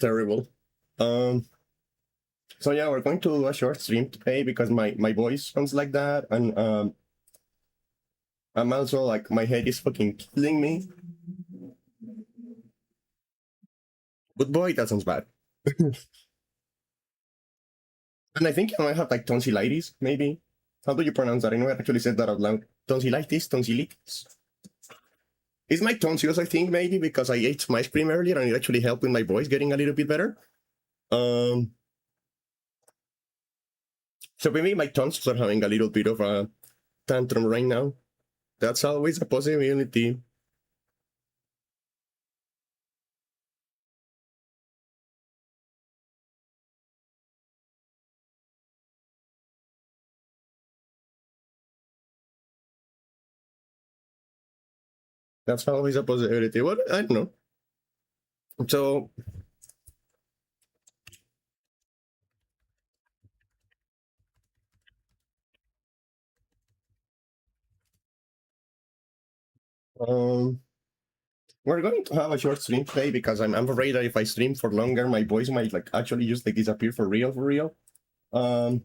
Terrible. So yeah, we're going to do a short stream today because my voice sounds like that, and I'm also like my head is fucking killing me. But boy, that sounds bad. And I think I might have like tonsillitis, maybe. How do you pronounce that? I know I actually said that out loud. Tonsillitis. It's my tonsils, I think, maybe, because I ate some ice cream earlier and it actually helped with my voice getting a little bit better. So maybe my tonsils are having a little bit of a tantrum right now. That's always a possibility. That's always a possibility. Well, I don't know. So we're going to have a short stream today because I'm afraid that if I stream for longer, my voice might like actually just like disappear for real. So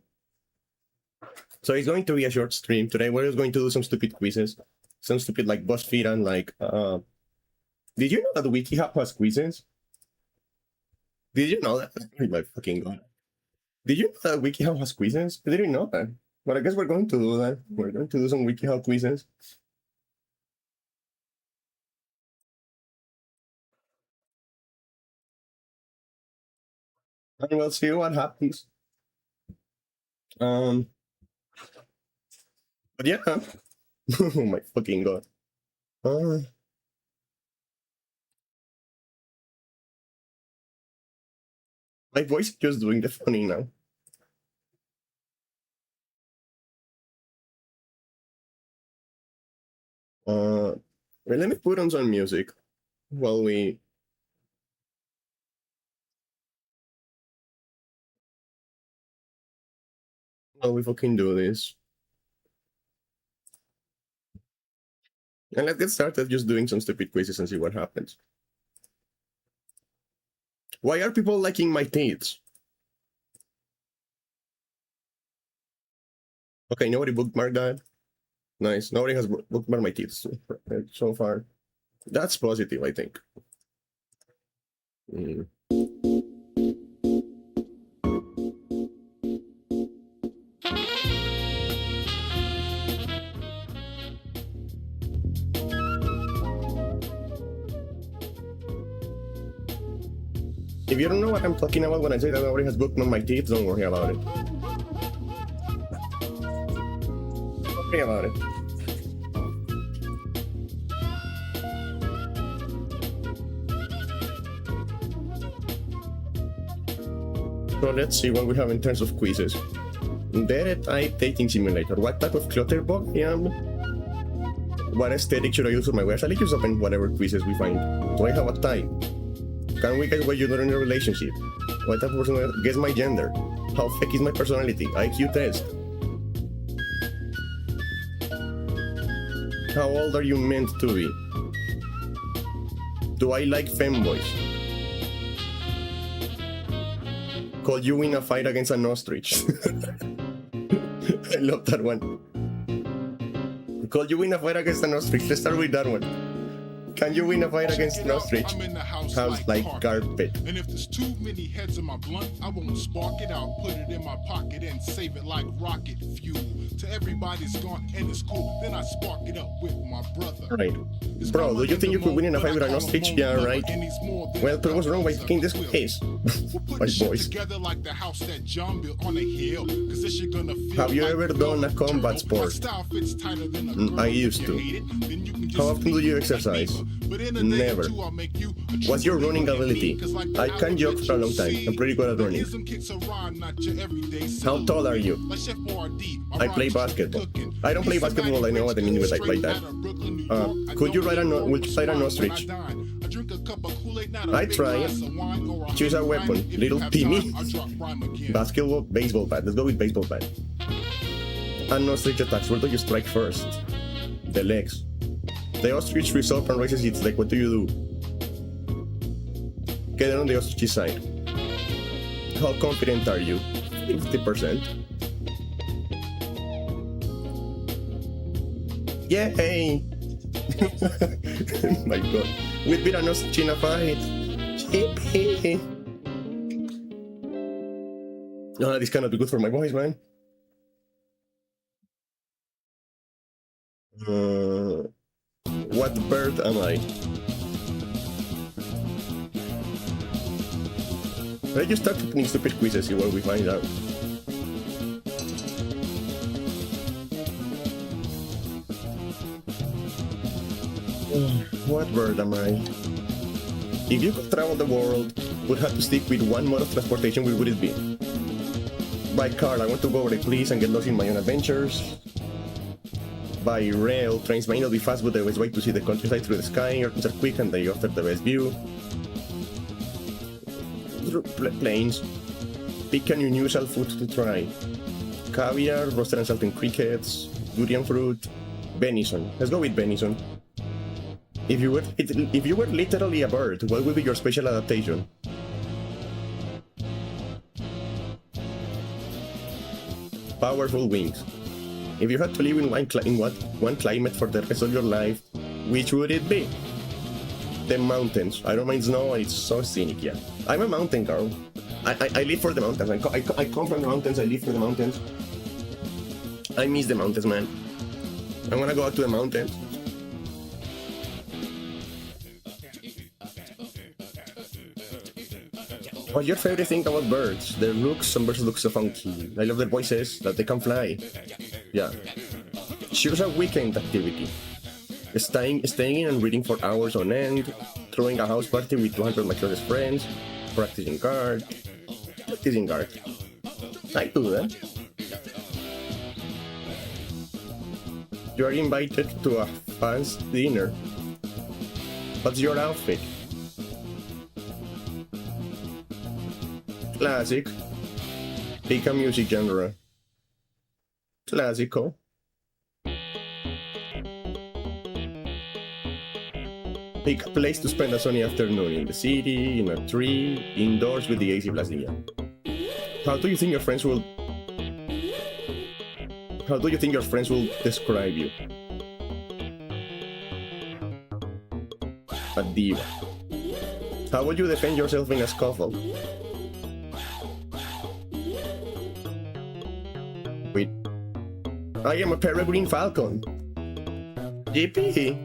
it's going to be a short stream today. We're just going to do some stupid quizzes, some stupid like BuzzFeed and like. Did you know that WikiHow has quizzes? Did you know that? Oh my fucking god! Did you know that WikiHow has quizzes? I didn't know that. But I guess we're going to do that. We're going to do some WikiHow quizzes. And we'll see what happens. But yeah. Oh my fucking god. My voice is just doing the funny now. Well, let me put on some music while we fucking do this. And let's get started just doing some stupid quizzes and see what happens. Why are people liking my teeth? Okay, nobody bookmarked that. Nice. Nobody has bookmarked my teeth so far. That's positive, I think. If you don't know what I'm talking about when I say that nobody has bookmarked my teeth, don't worry about it. Don't worry about it. So let's see what we have in terms of quizzes. Dead Eye Dating Simulator. What type of clutterbug I am? What aesthetic should I use for my website? Let's just open whatever quizzes we find. Do I have a type? Can we guess what you do in a relationship? What type of person? Guess my gender. How fake is my personality? IQ test. How old are you meant to be? Do I like femboys? Could you win a fight against an ostrich? I love that one. Could you win a fight against an ostrich? Let's start with that one. Can you win a fight against an ostrich? House like carpet. And if there's too many heads in my blunt, I won't spark it out, put it in my pocket and save it like rocket fuel. To everybody's gone and it's cool, then I spark it up with my brother. Right. Bro, do you think you could win in a fight with an ostrich? Yeah, right. Well, but what's wrong by picking this case? My boys. Have you ever done a combat sport? I used to. How often do you exercise? Never. What's your running ability? I can jog for a long time. I'm pretty good at running. How tall are you? I play basketball. I don't play basketball, I know what I mean when I play that. Could you ride an ostrich? I try. Choose a weapon. Little Timmy. Basketball, baseball bat. Let's go with baseball bat. An ostrich attacks. Where do you strike first? The legs. The ostrich rears up and raises its leg. What do you do? Get on the ostrich side. How confident are you? 50%. Yay! My god. We'd beat an ostrich in a fight. Yippee! Oh, this cannot be good for my voice, man. What bird am I? I just start putting stupid quizzes, see what we find out. What bird am I? If you could travel the world, would have to stick with one mode of transportation, where would it be? By car, I want to go over the place and get lost in my own adventures. By rail, trains may not be fast, but the best way to see the countryside through the sky. Airplanes are quick and they offer the best view. Planes. Pick a new unusual food to try. Caviar, roasted and salted crickets, durian fruit, venison. Let's go with venison. If you were literally a bird, what would be your special adaptation? Powerful wings. If you had to live in one climate for the rest of your life, which would it be? The mountains. I don't mind snow, it's so scenic, yeah. I'm a mountain girl. I live for the mountains. I come from the mountains, I live for the mountains. I miss the mountains, man. I wanna go out to the mountains. What's your favorite thing about birds? Their looks, some birds look so funky. I love their voices, that they can fly. Yeah. Choose a weekend activity. Staying in and reading for hours on end, throwing a house party with 200 of my closest friends, practicing guard. I do that. You are invited to a fancy dinner. What's your outfit? Classic. Pick a music genre. Classical. Pick a place to spend a sunny afternoon, in the city, in a tree, indoors with the AC blasting up. How do you think your friends will describe you? A diva. How would you defend yourself in a scuffle? Wait. I am a peregrine falcon. Yippee!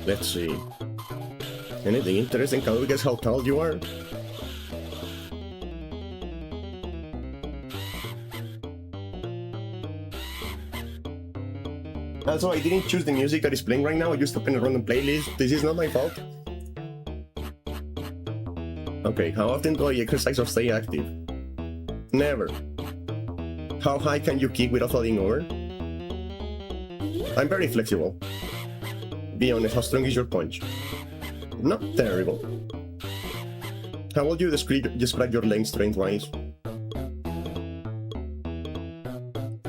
Let's see. Anything interesting? Can we guess how tall you are? Also, I didn't choose the music that is playing right now. I just opened a random playlist. This is not my fault. Okay, how often do I exercise or stay active? Never. How high can you kick without falling over? I'm very flexible. Be honest, how strong is your punch? Not terrible. How would you describe your length strength-wise?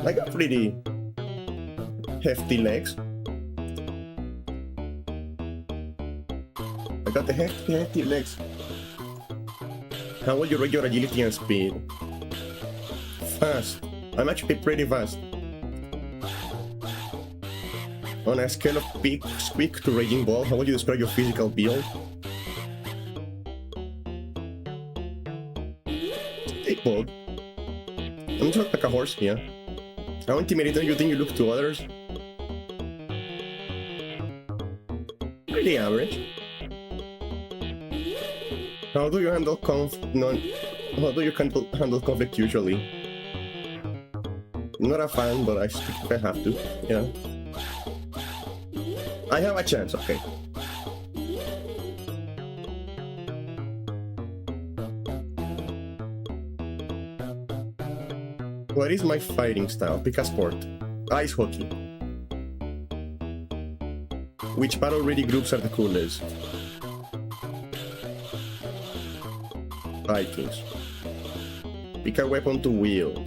I got pretty hefty legs. I got the hefty legs. How would you rate your agility and speed? Fast. I'm actually pretty fast. On a scale of squeak to raging ball, how would you describe your physical build? Stay bold. I'm just like a horse, yeah. How intimidating do you think you look to others? Pretty average. How do you handle conflict usually? I'm not a fan, but I speak if I have to, yeah. I have a chance, okay. What is my fighting style? Pick a sport. Ice hockey. Which battle ready groups are the coolest? Vikings. Pick a weapon to wield.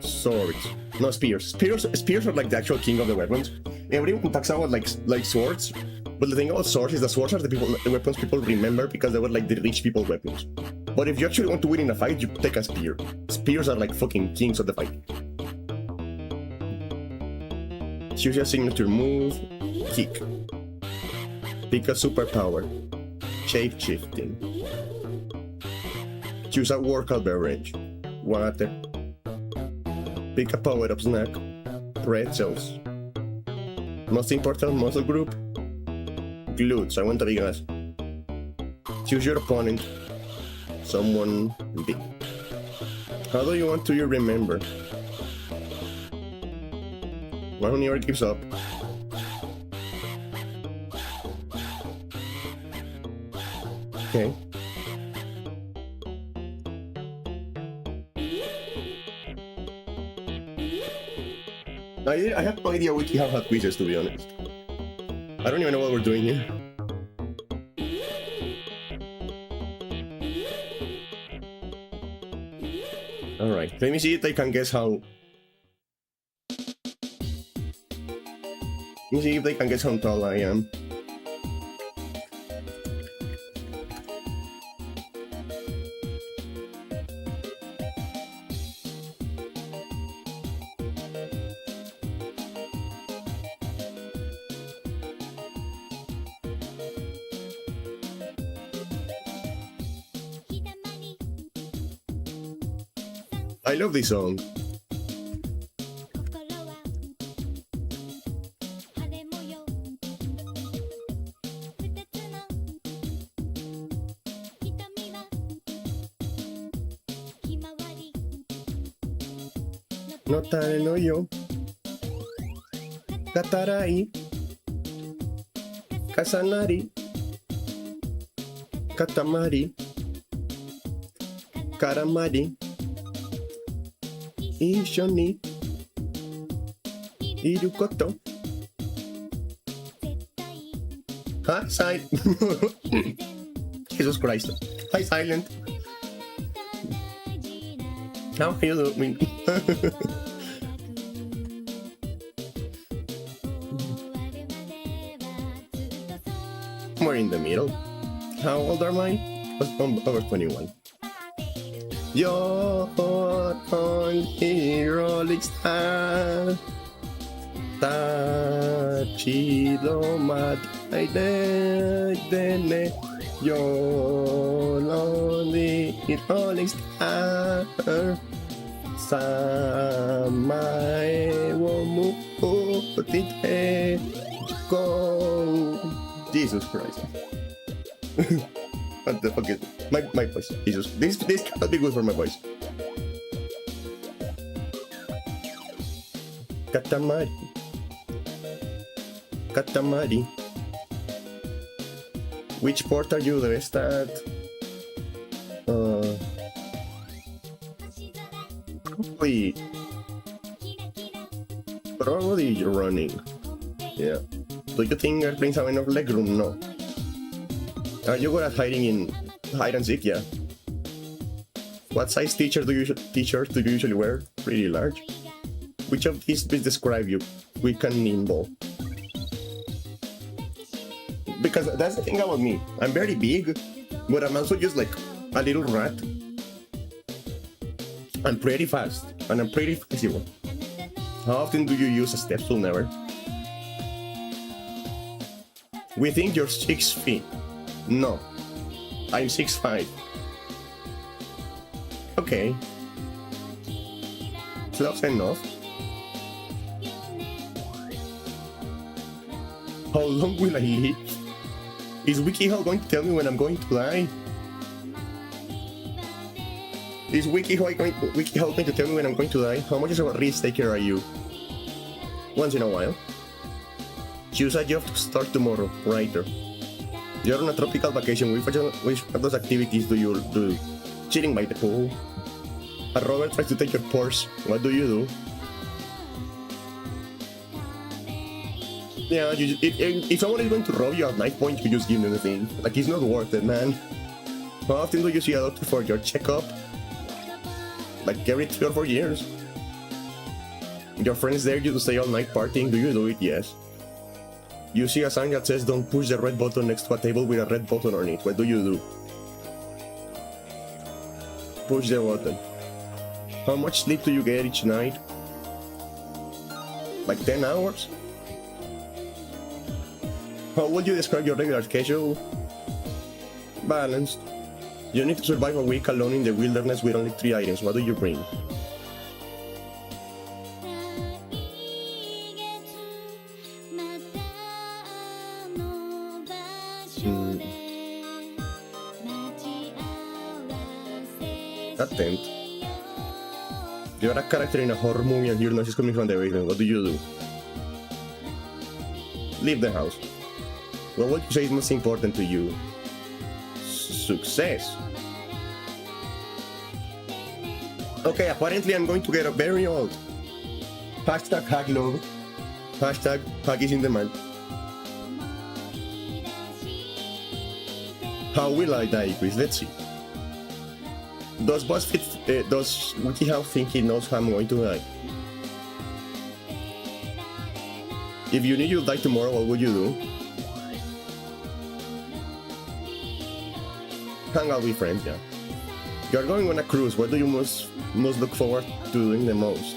Swords. No, spears. Spears are like the actual king of the weapons. Everyone talks about like swords, but the thing about swords is the swords are the weapons people remember because they were like the rich people weapons. But if you actually want to win in a fight, you take a spear. Spears are like fucking kings of the fight. Choose your signature move. Kick. Pick a superpower. Shape shifting. Choose a workout beverage. Water. Pick a power-up snack. Pretzels. Most important muscle group. Glutes. I want to be gas. Choose your opponent. Someone big. How do you want to remember? One never gives up. Okay. I have no idea we have had quizzes, to be honest. I don't even know what we're doing here. Alright, let me see if I can guess how... Let me see if they can guess how tall I am. I love this song. Notare no yo. Katarai. Kasanari. Katamari. Karamari. Ishoni. Irukoto. Hi, Silent. Jesus Christ. Hi, Silent. How are you doing? We're in the middle. How old are I? Over 21. You're on Rolling Star. Tachido matai dene. You're on the Rolling Star. Samae wo mukutite. Go. Jesus Christ. What the fuck is my voice? Jesus. This cannot be good for my voice. Katamari. Katamari. Which port are you the best at? Probably running. Yeah. Do you think airplanes have enough legroom? No. Are you good at hiding in hide and seek? Yeah. What size t-shirt do you usually wear? Pretty large. Which of these best describe you? Quick and nimble. Because that's the thing about me. I'm very big, but I'm also just like a little rat. I'm pretty fast, and I'm pretty flexible. How often do you use a step stool? Never. We think you're 6 feet. No. I'm 6'5". Okay. Close enough. How long will I live? Is WikiHow going to tell me when I'm going to die? Is WikiHow going to tell me when I'm going to die? How much of a risk taker are you? Once in a while. Choose a job to start tomorrow. Writer. You're on a tropical vacation. Which of those activities do you do? Chilling by the pool. A robber tries to take your purse. What do you do? Yeah, if someone is going to rob you at knife point, you just give them the thing. Like, it's not worth it, man. How often do you see a doctor for your checkup? Like every 3 or 4 years. Your friends dare you to stay all night partying. Do you do it? Yes. You see a sign that says don't push the red button next to a table with a red button on it. What do you do? Push the button. How much sleep do you get each night? Like 10 hours? How would you describe your regular schedule? Balanced. You need to survive a week alone in the wilderness with only 3 items. What do you bring? A tent. You're a character in a horror movie and your noise is coming from the basement. What do you do? Leave the house. What would you say is most important to you? Success. Okay, apparently I'm going to get very old. Hashtag hack love. Hashtag hack is in demand. How will I die, Chris? Let's see. Does BuzzFeed, does WikiHow think he knows how I'm going to die? If you knew you'd die tomorrow, what would you do? Hang out with friends, yeah. You're going on a cruise, what do you most look forward to doing the most?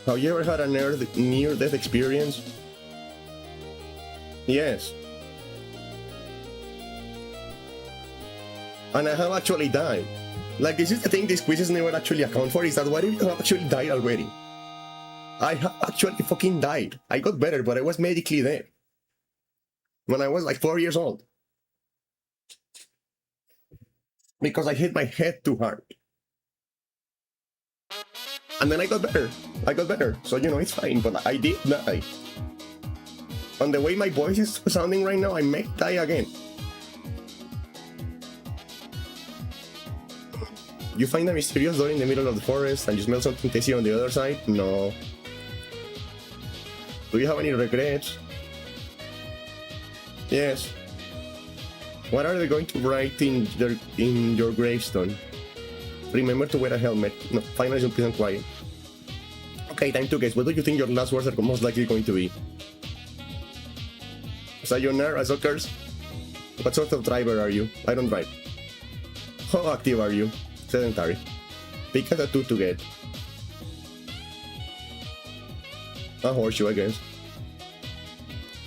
Have you ever had a near-death experience? Yes. And I have actually died. Like, this is the thing these quizzes never actually account for, is that what if you have actually died already? I have actually fucking died. I got better, but I was medically dead. When I was like 4 years old. Because I hit my head too hard. And then I got better. So, you know, it's fine, but I did die. On the way my voice is sounding right now, I may die again. You find a mysterious door in the middle of the forest and you smell something tasty on the other side? No. Do you have any regrets? Yes. What are they going to write in your gravestone? Remember to wear a helmet. No, finally some peace and quiet. Okay, time to guess. What do you think your last words are most likely going to be? Sayonara, suckers. What sort of driver are you? I don't drive. How active are you? Sedentary. Pick a tattoo to get. A horseshoe, I guess.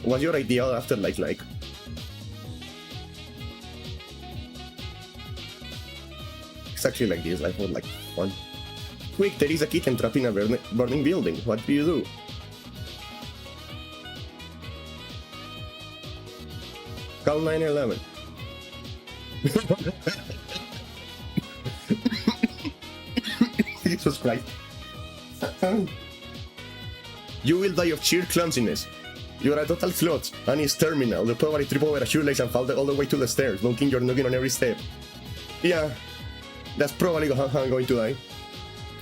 What's your ideal afterlife like? It's actually like this, life was like fun. Quick, there is a kitten trapped in a burning building. What do you do? Call 911. Jesus Christ. You will die of sheer clumsiness. You are a total klutz, and it's terminal. You'll probably trip over a shoelace and fall all the way to the stairs, bonking your noggin on every step. Yeah, that's probably how I'm going to die.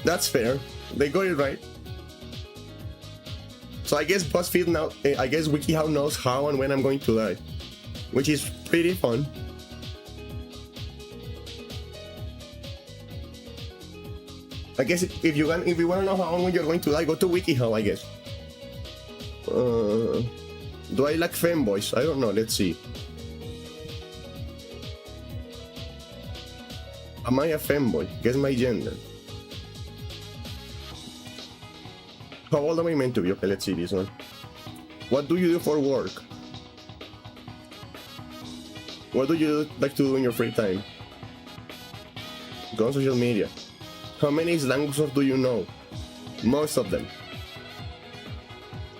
That's fair. They got it right. So I guess BuzzFeed now, I guess WikiHow knows how and when I'm going to die, which is pretty fun. I guess if you want to know how and when you're going to die, go to WikiHow, I guess. Do I like femboys? I don't know. Let's see. Am I a femboy? Guess my gender. How old am I meant to be? Okay, let's see this one. What do you do for work? What do you like to do in your free time? Go on social media. How many languages do you know? Most of them.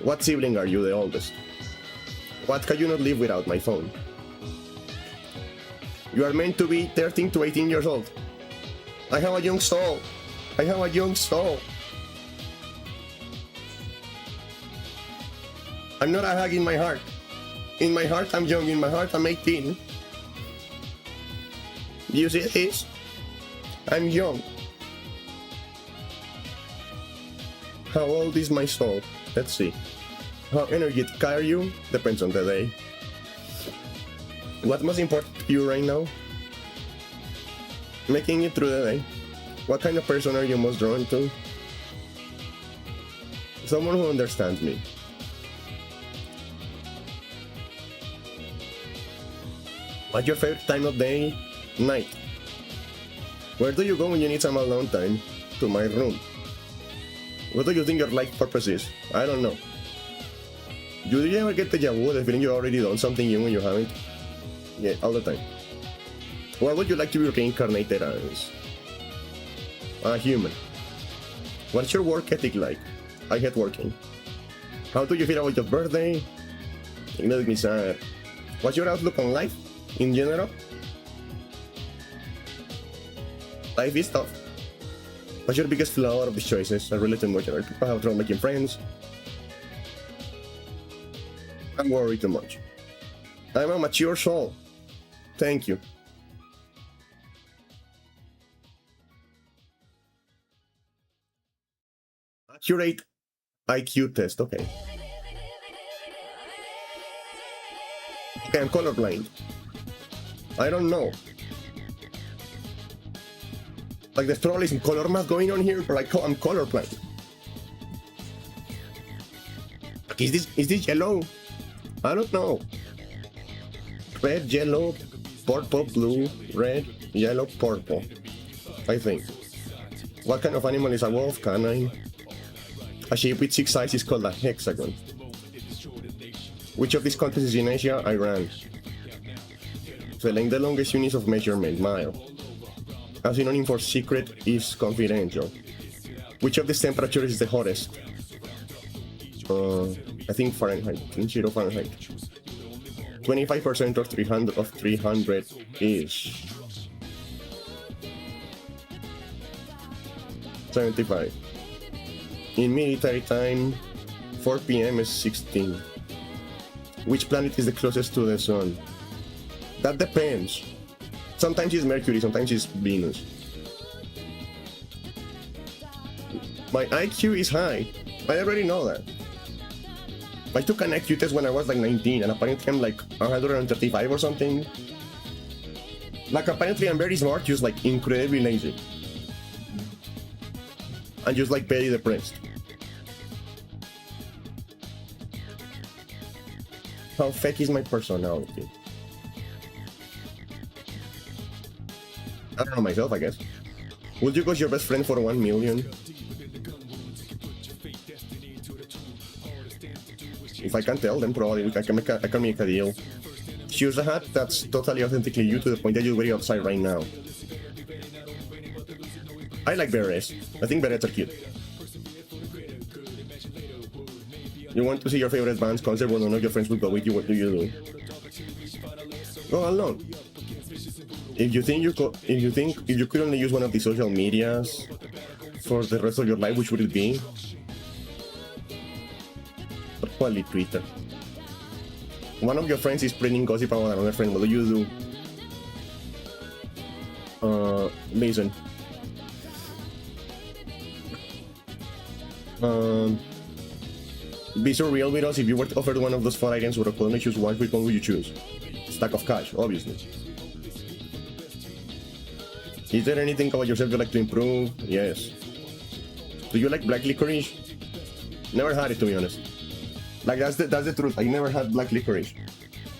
What sibling are you, the oldest? What can you not live without? My phone. You are meant to be 13 to 18 years old. I have a young soul. I have a young soul. I'm not a hag in my heart. In my heart, I'm young. In my heart, I'm 18. Do you see this? I'm young. How old is my soul? Let's see. How energetic are you? Depends on the day. What's most important to you right now? Making it through the day. What kind of person are you most drawn to? Someone who understands me. What's your favorite time of day? Night. Where do you go when you need some alone time? To my room. What do you think your life purpose is? I don't know. Do you ever get deja vu, the feeling you already done something even when you haven't? Yeah, all the time. What would you like to be reincarnated as? A human. What's your work ethic like? I hate working. How do you feel about your birthday? It makes me sad. What's your outlook on life, in general? Life is tough. What's your biggest flaw out of these choices? I relate to emotional. People have trouble making friends. I worry too much. I'm a mature soul. Thank you. Accurate IQ test, okay. Okay, I'm colorblind. I don't know. Like there's probably some color math going on here, but like I'm colorblind. Is this yellow? I don't know. Red, yellow, purple, blue, red, yellow, purple. I think. What kind of animal is a wolf? Canine. A shape with 6 sides is called a hexagon. Which of these countries is in Asia? Iran. Select the longest units of measurement, mile. A synonym for secret is confidential. Which of these temperatures is the hottest? I think Fahrenheit. 0 Fahrenheit. 25% of 300 is 75. In military time, 4 p.m. is 16. Which planet is the closest to the sun? That depends. Sometimes it's Mercury, sometimes it's Venus. My IQ is high. I already know that. I took an IQ test when I was like 19 and apparently I'm like 135 or something. Like apparently I'm very smart, just like incredibly lazy. And just like very depressed. How fake is my personality? I don't know myself, I guess. Would you go your best friend for 1 million? If I can tell, then probably I can make a deal. Choose a hat that's totally authentically you to the point that you're very upside right now. I like berets. I think berets are cute. You want to see your favorite band's concert when none of your friends will go with you, what do you do? Go alone. If you could only use one of the social medias for the rest of your life, which would it be? Probably Twitter. One of your friends is spreading gossip about another friend, what do you do? Listen. Be so real with us. If you were to offer one of those 4 items, would only choose one, which one would you choose? Stack of cash, obviously. Is there anything about yourself you'd like to improve? Yes. Do you like black licorice? Never had it, to be honest. Like that's the truth. I never had black licorice.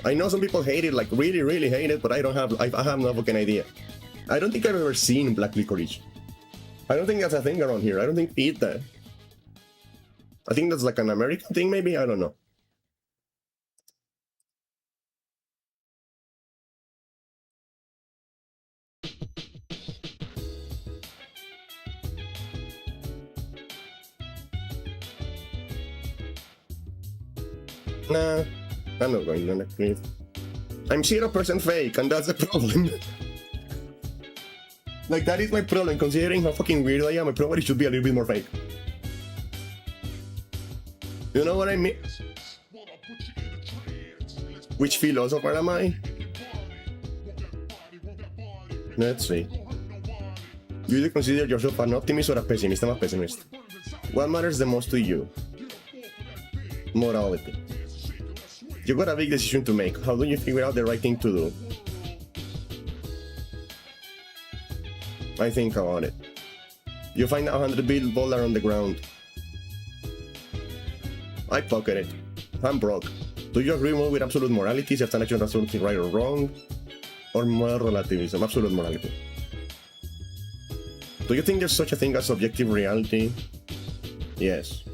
I know some people hate it, like really hate it, but I have no fucking idea. I don't think I've ever seen black licorice. I don't think that's a thing around here. I don't think we eat that. I think that's like an American thing, maybe? I don't know. Nah, I'm not going on a cliff. I'm 0% fake, and that's the problem. Like, that is my problem. Considering how fucking weird I am, I probably should be a little bit more fake. You know what I mean? Which philosopher am I? Let's see. Do you consider yourself an optimist or a pessimist? I'm a pessimist. What matters the most to you? Morality. You got a big decision to make. How do you figure out the right thing to do? I think about it. You find $100 on the ground. I pocket it. I'm broke. Do you agree more with absolute morality, if an action is absolutely right or wrong? Or moral relativism, absolute morality? Do you think there's such a thing as objective reality? Yes.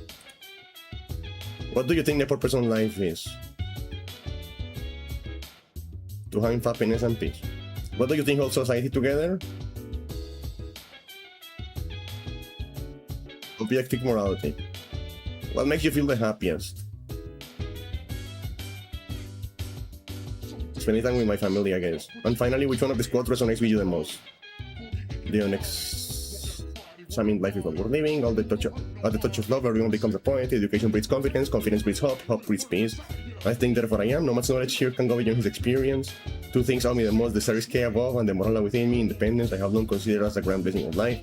What do you think the purpose of life is? To have happiness and peace. What do you think holds society together? Objective morality. What makes you feel the happiest? Spending time with my family, I guess. And finally, which one of these quotes resonates with you the most? The life is what we're living, at the touch of love, everyone becomes a poet, education breeds confidence, confidence breeds hope, hope breeds peace. I think therefore I am, no much knowledge here can go beyond his experience. Two things help me the most, the service K above and the moral within me, independence, I have long considered as a grand blessing of life.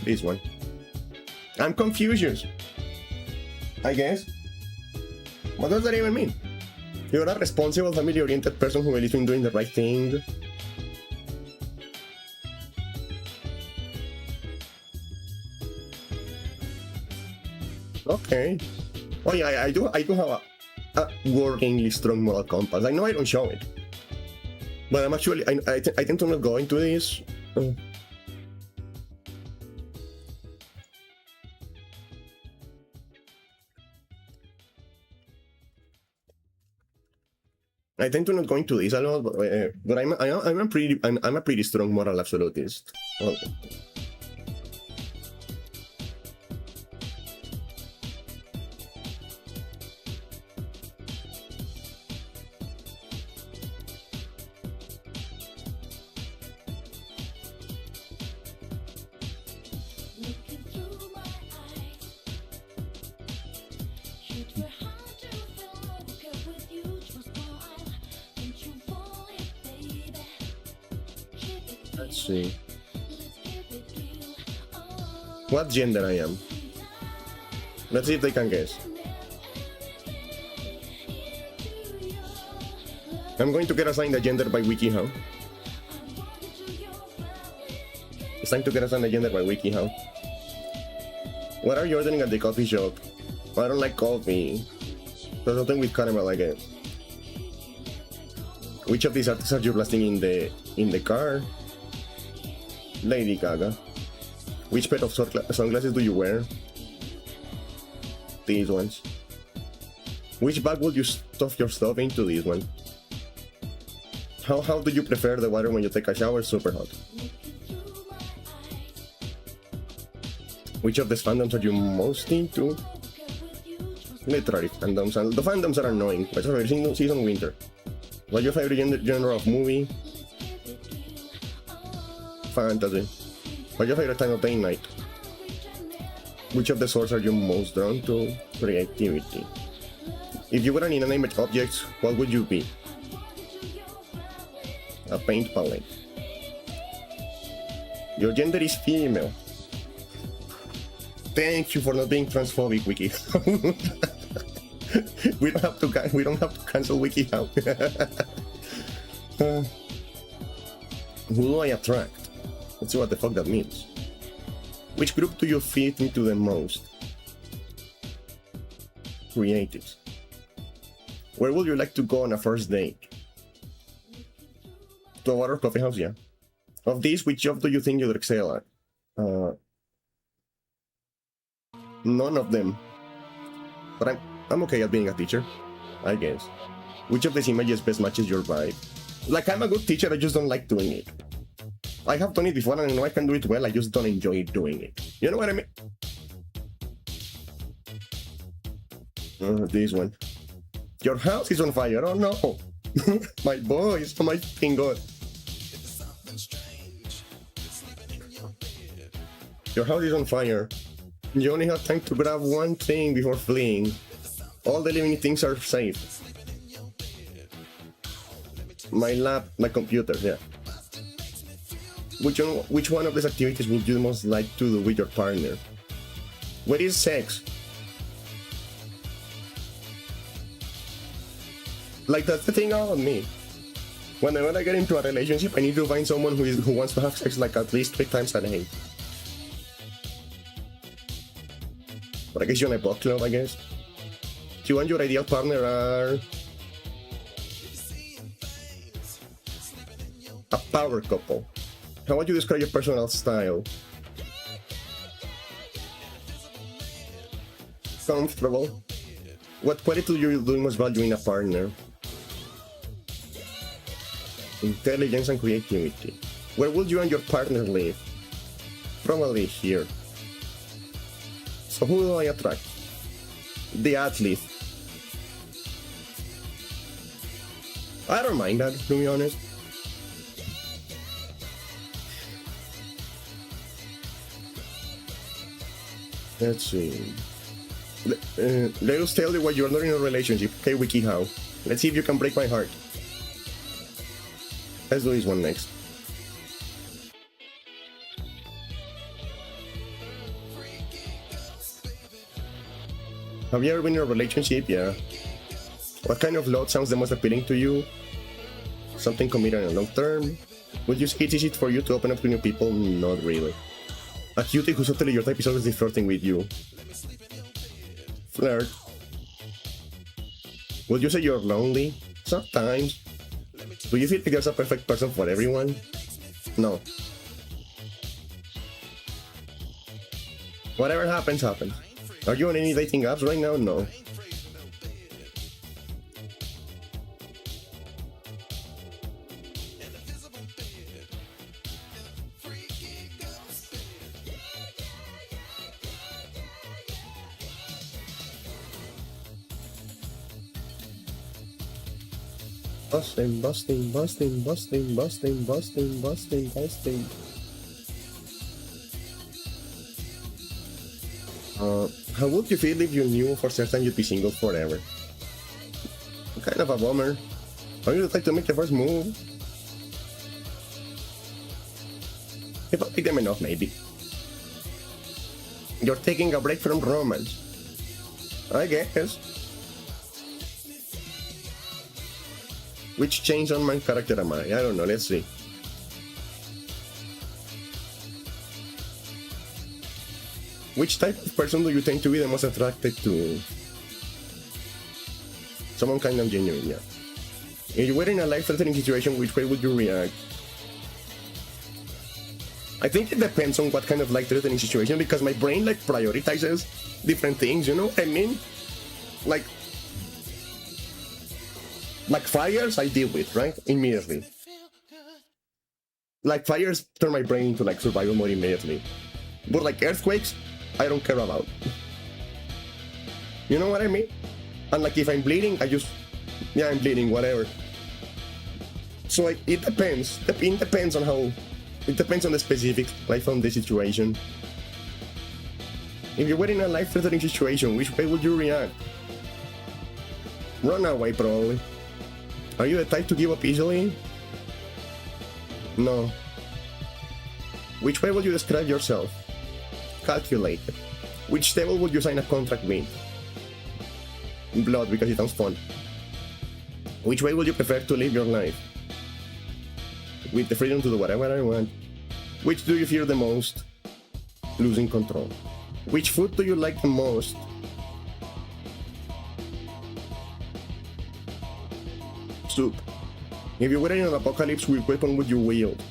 This one. I'm Confucius. I guess. What does that even mean? You're a responsible, family-oriented person who believes in doing the right thing. Okay. Oh yeah, I do have a working strong moral compass. I know I don't show it, but I'm actually I tend to not go into this. I tend to not go into this a lot, but I'm a pretty strong moral absolutist. Okay. Let's see. What gender I am? Let's see if they can guess. I'm going to get assigned a gender by WikiHow. It's time to get assigned a gender by WikiHow. What are you ordering at the coffee shop? I don't like coffee. So something with caramel, I guess. Which of these artists are you blasting in the car? Lady Gaga. Which pair of sunglasses do you wear? These ones. Which bag would you stuff your stuff into? This one. How do you prefer the water when you take a shower? Super hot. Which of these fandoms are you most into? Literary fandoms. And the fandoms are annoying. What's your favorite season? Winter. What's your favorite genre of movie? Fantasy. What's your favorite time of day? Night. Which of the sorts are you most drawn to? Creativity. If you were an inanimate object, what would you be? A paint palette. Your gender is female. Thank you for not being transphobic, Wiki. we don't have to cancel WikiHow. Who do I attract? Let's see what the fuck that means. Which group do you fit into the most? Creatives. Where would you like to go on a first date? To a bar or coffee house, yeah. Of these, which job do you think you'd excel at? None of them. But I'm okay at being a teacher, I guess. Which of these images best matches your vibe? Like, I'm a good teacher, I just don't like doing it. I have done it before and I know I can do it well, I just don't enjoy doing it. You know what I mean? This one. Your house is on fire, oh no! My boys, oh my fucking god. Your house is on fire. You only have time to grab one thing before fleeing. All the living things are safe. My lab, my computer, yeah. Which one of these activities would you most like to do with your partner? What is sex? Like, that's the thing about me. Whenever I get into a relationship, I need to find someone who wants to have sex like at least 3 times a day. But I guess you're in a book club, I guess. You and your ideal partner are a power couple. How would you describe your personal style? Comfortable. What quality do you do most value in a partner? Intelligence and creativity. Where would you and your partner live? Probably here. So who do I attract? The athlete. I don't mind that, to be honest. Let's see. Let us tell you why you're not in a relationship. Okay, WikiHow. Let's see if you can break my heart. Let's do this one next. Have you ever been in a relationship? Yeah. What kind of love sounds the most appealing to you? Something committed in a long term? Would you say it's easy for you to open up to new people? Not really. A cutie who's totally your type is always flirting with you. Flirt. Would you say you're lonely? Sometimes. Do you feel like there's a perfect person for everyone? No. Whatever happens, happens. Are you on any dating apps right now? No. Busting. How would you feel if you knew for certain you'd be single forever? Kind of a bummer. Are you the type to make the first move? If I like them enough, maybe. You're taking a break from romance. I guess. Which change on my character am I? I don't know, let's see. Which type of person do you tend to be the most attracted to? Someone kind of genuine, yeah. If you were in a life-threatening situation, which way would you react? I think it depends on what kind of life-threatening situation, because my brain like prioritizes different things, you know what I mean? Like fires I deal with, right? Immediately. Like fires turn my brain into like survival mode immediately. But like earthquakes, I don't care about. You know what I mean? And like if I'm bleeding, I just, yeah, I'm bleeding, whatever. So like, it depends. It depends on how, it depends on the specifics, like on the situation. If you were in a life-threatening situation, which way would you react? Run away, probably. Are you the type to give up easily? No. Which way would you describe yourself? Calculated. Which devil would you sign a contract with? Blood, because it sounds fun. Which way would you prefer to live your life? With the freedom to do whatever I want. Which do you fear the most? Losing control. Which food do you like the most? Soup. If you were in an apocalypse, which weapon would you wield?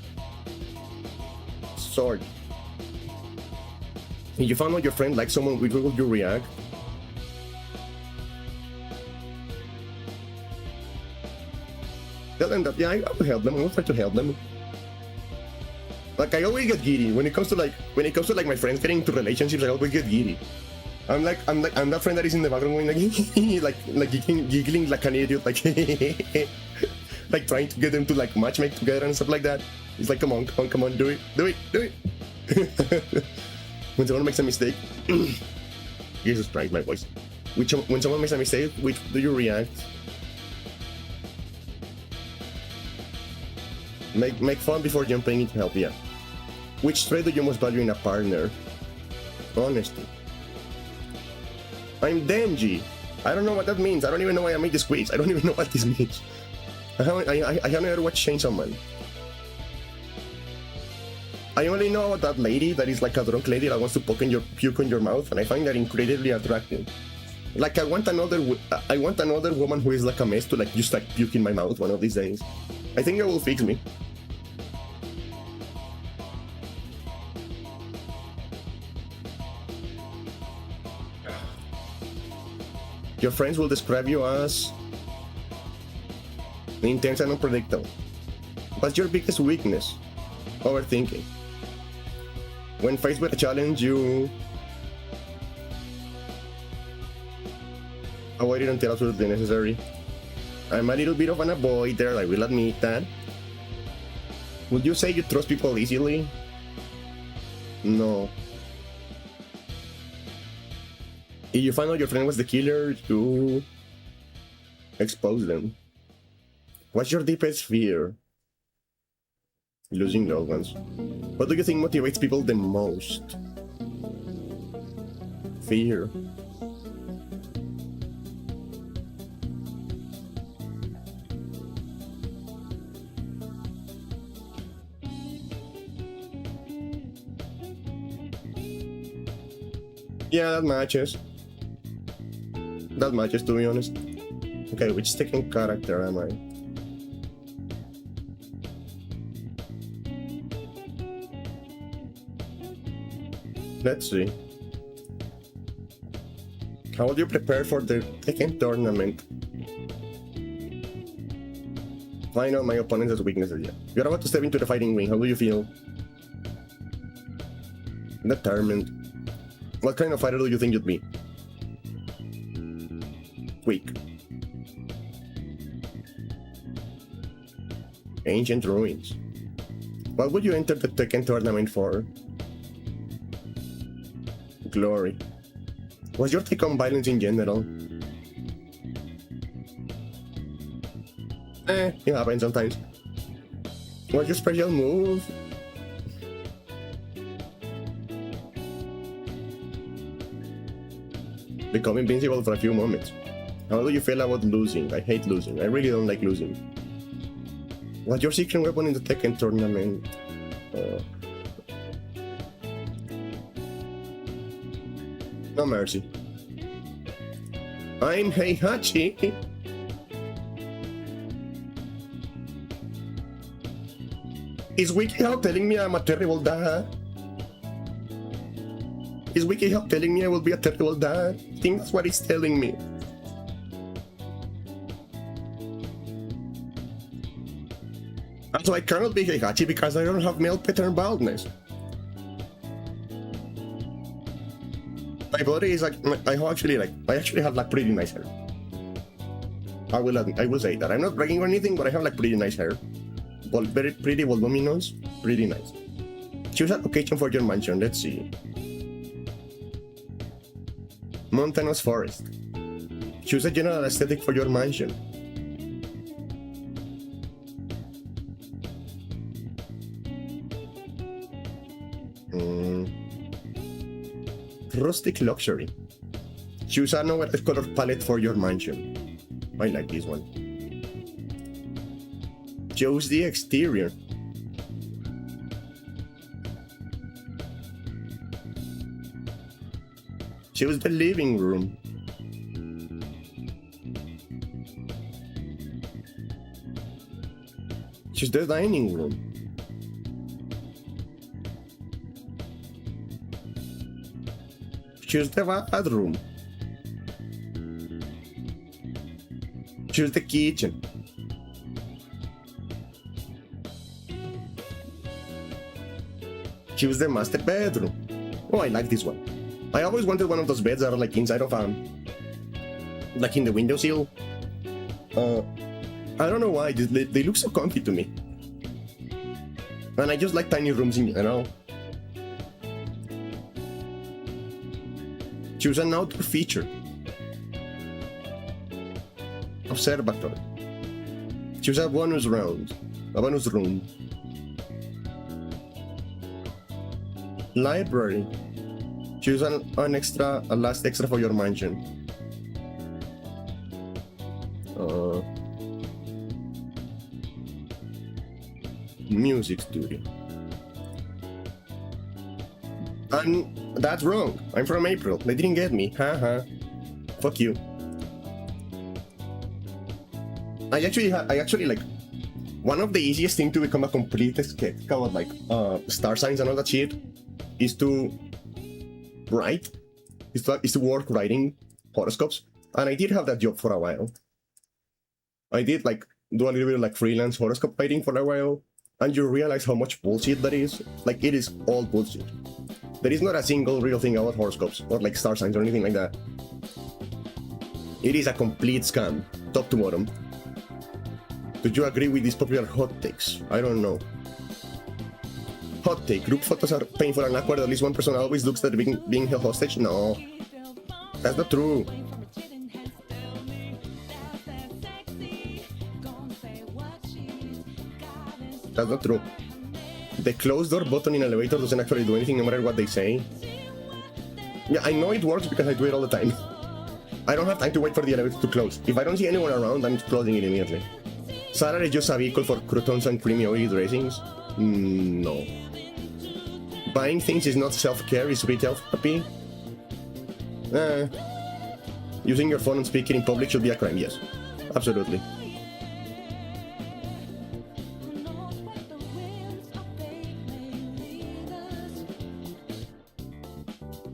Sword. If you found out your friend likes someone, which way would you react? Tell them that, yeah, I will help them. I will try to help them. Like, I always get giddy when it comes to like my friends getting into relationships. I always get giddy. I'm that friend that is in the background going like giggling like an idiot, like like trying to get them to like matchmake together and stuff like that. It's like, come on, do it. When someone makes a mistake, Jesus Christ, my voice. When someone makes a mistake, which do you react? Make fun before jumping in to help, yeah. Which trait do you most value in a partner? Honesty. I'm dingy. I don't know what that means. I don't even know why I made this quiz. I don't even know what this means. I haven't ever watched Chainsaw Man. I only know about that lady that is like a drunk lady that wants to puke in your mouth, and I find that incredibly attractive. Like I want another woman who is like a mess to like just like puke in my mouth one of these days. I think it will fix me. Your friends will describe you as intense and unpredictable. What's your biggest weakness? Overthinking. When faced with a challenge, you avoid it until absolutely necessary. I'm a little bit of an avoider, I will admit that. Would you say you trust people easily? No. If you find out your friend was the killer, you expose them. What's your deepest fear? Losing loved ones. What do you think motivates people the most? Fear. Yeah, that matches. That matches, to be honest. Okay, which second character am I? Let's see. How would you prepare for the second tournament? Find out my opponent's weaknesses. Yeah. You're about to step into the fighting ring. How do you feel? Determined. What kind of fighter do you think you'd be? Weak. Ancient ruins. What would you enter the second tournament for? Glory. What's your take on violence in general? It happens sometimes. What's your special move? Become invincible for a few moments. How do you feel about losing? I hate losing. I really don't like losing. What's your secret weapon in the second tournament? No mercy. I'm Heihachi. Is WikiHow telling me I'm a terrible dad? Is WikiHow telling me I will be a terrible dad? I think that's what he's telling me. Also, I cannot be Heihachi because I don't have male pattern baldness. My body is like, I actually have like pretty nice hair. I will say that. I'm not bragging or anything, but I have like pretty nice hair. Very pretty, voluminous, pretty nice. Choose a location for your mansion, let's see. Mountainous forest. Choose a general aesthetic for your mansion. Rustic luxury. Choose an overall color palette for your mansion. I like this one. Choose the exterior. Choose the living room. Choose the dining room. Choose the bathroom. Choose the kitchen. Choose the master bedroom. Oh, I like this one. I always wanted one of those beds that are like inside of like in the windowsill. I don't know why, they look so comfy to me. And I just like tiny rooms in general. Choose an outdoor feature. Observatory. Choose a bonus round. A bonus room. Library. Choose a last extra for your mansion. music studio. And that's wrong. I'm from April. They didn't get me. Haha. Fuck you. I actually like one of the easiest things to become a complete skeptic about like star signs and all that shit is to write. Is to work writing horoscopes. And I did have that job for a while. I did like do a little bit of like freelance horoscope writing for a while, and you realize how much bullshit that is. Like, it is all bullshit. There is not a single real thing about horoscopes or like star signs or anything like that. It is a complete scam, top to bottom. Do you agree with these popular hot takes? I don't know. Hot take: group photos are painful and awkward. At least one person always looks like being held hostage. No, that's not true. That's not true. The closed door button in an elevator doesn't actually do anything no matter what they say. Yeah, I know it works because I do it all the time. I don't have time to wait for the elevator to close. If I don't see anyone around, I'm closing it immediately. Salary is just a vehicle for croutons and creamy oily dressings? No. Buying things is not self-care, it's retail therapy? Using your phone and speaking in public should be a crime, yes. Absolutely.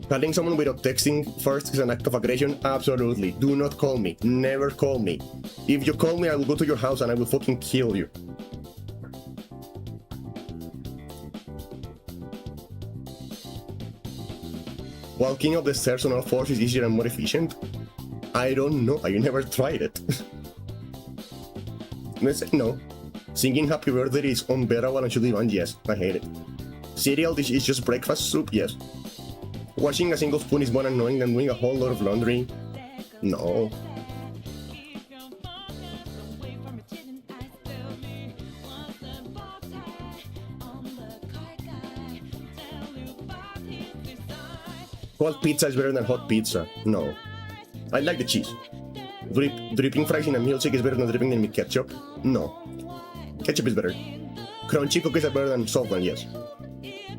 Calling someone without texting first is an act of aggression? Absolutely. Do not call me. Never call me. If you call me, I will go to your house and I will fucking kill you. Walking up the stairs on all fours is easier and more efficient? I don't know. I never tried it. Let's say no. Singing happy birthday is unbearable and should be banned? Yes. I hate it. Cereal dish is just breakfast soup? Yes. Washing a single spoon is more annoying than doing a whole lot of laundry? No. Cold pizza is better than hot pizza? No. I like the cheese. Dripping fries in a milkshake is better than dripping them in ketchup? No. Ketchup is better. Crunchy cookies are better than soft ones? Yes.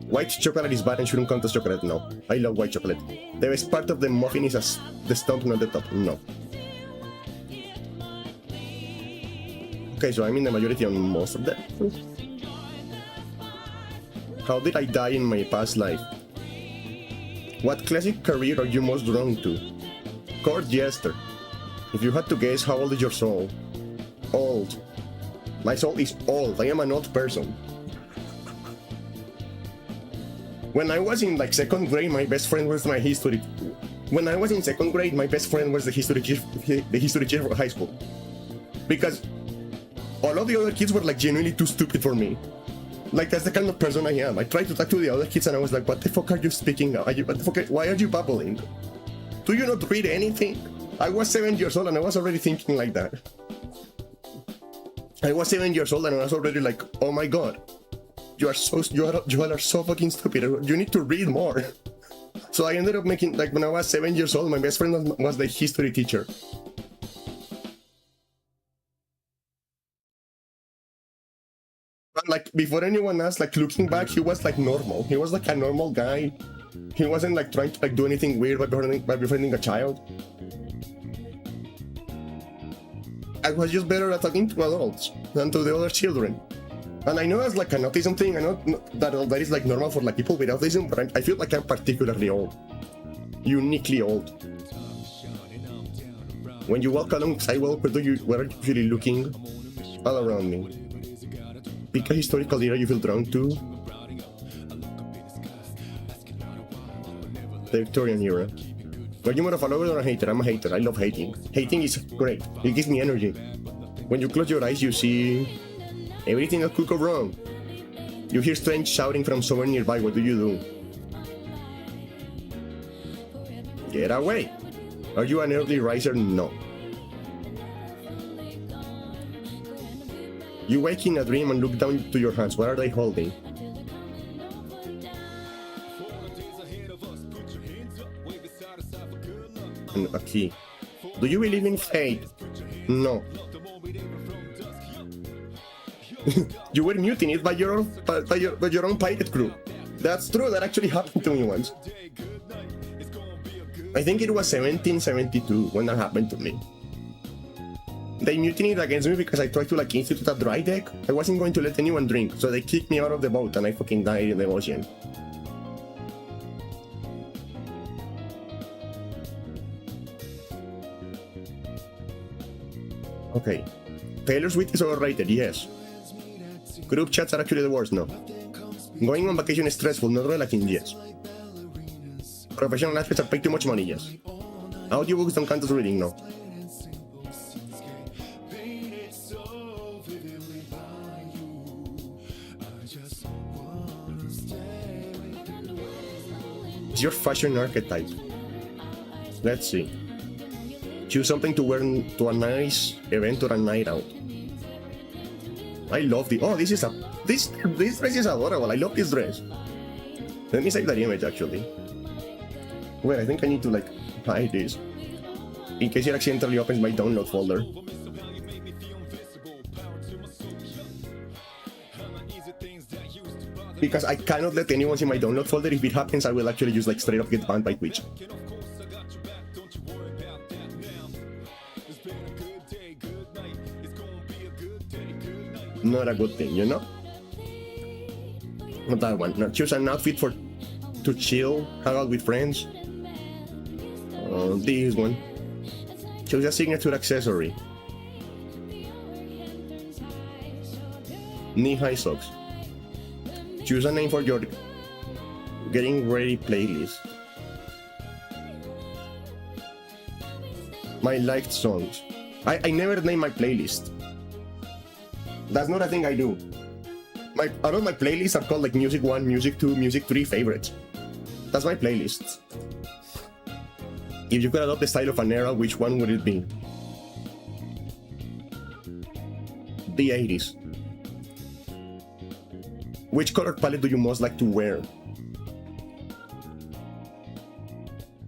White chocolate is bad and shouldn't count as chocolate? No. I love white chocolate. The best part of the muffin is the stump, not the top? No. Okay, so I'm in the majority on most of them. How did I die in my past life? What classic career are you most drawn to? Court jester. If you had to guess, how old is your soul? Old. My soul is old. I am an old person. When I was in like second grade, my best friend was my history. When I was in second grade, my best friend was the history teacher of high school. Because all of the other kids were like genuinely too stupid for me. Like, that's the kind of person I am. I tried to talk to the other kids and I was like, what the fuck are you speaking now? Why are you babbling? Do you not read anything? I was 7 years old and I was already thinking like that. I was 7 years old and I was already like, oh my god. You all are so fucking stupid. You need to read more. So I ended up making, like, when I was 7 years old, my best friend was the history teacher. But like, before anyone else, like, looking back, he was like normal. He was like a normal guy. He wasn't like trying to like do anything weird by befriending a child. I was just better at talking to adults than to the other children. And I know that's like an autism thing. I know that is like normal for like people with autism, but I feel like I'm particularly old. Uniquely old. When you walk along the sidewalk, where are you usually looking? All around me. Pick a historical era you feel drawn to. The Victorian era. Are you more of a lover or a hater? I'm a hater. I love hating. Hating is great. It gives me energy. When you close your eyes, you see everything that could go wrong. You hear strange shouting from somewhere nearby. What do you do? Get away. Are you an early riser? No. You wake in a dream and look down to your hands. What are they holding? And a key. Do you believe in fate? No. You were mutinied by your own pirate crew. That's true, that actually happened to me once. I think it was 1772 when that happened to me. They mutinied against me because I tried to like institute a dry deck. I wasn't going to let anyone drink, so they kicked me out of the boat and I fucking died in the ocean. Okay. Taylor Swift is overrated, yes. Group chats are actually the worst, no. Going on vacation is stressful, not relaxing, yes. Professional athletes are paid too much money, yes. Audiobooks don't count as reading, no. It's your fashion archetype. Let's see. Choose something to wear to a nice event or a night out. I love the. Oh, this dress is adorable. I love this dress. Let me save that image actually. Wait, I think I need to like hide this in case it accidentally opens my download folder. Because I cannot let anyone see my download folder. If it happens, I will actually just like straight up get banned by Twitch. Not a good thing, you know? Not that one. Now choose an outfit to chill, hang out with friends. This one. Choose a signature accessory. Knee-high socks. Choose a name for your getting ready playlist. My liked songs. I never name my playlist. That's not a thing I do. All of my playlists are called like Music 1, Music 2, Music 3 favorites. That's my playlist. If you could adopt the style of an era, which one would it be? The 80s. Which color palette do you most like to wear?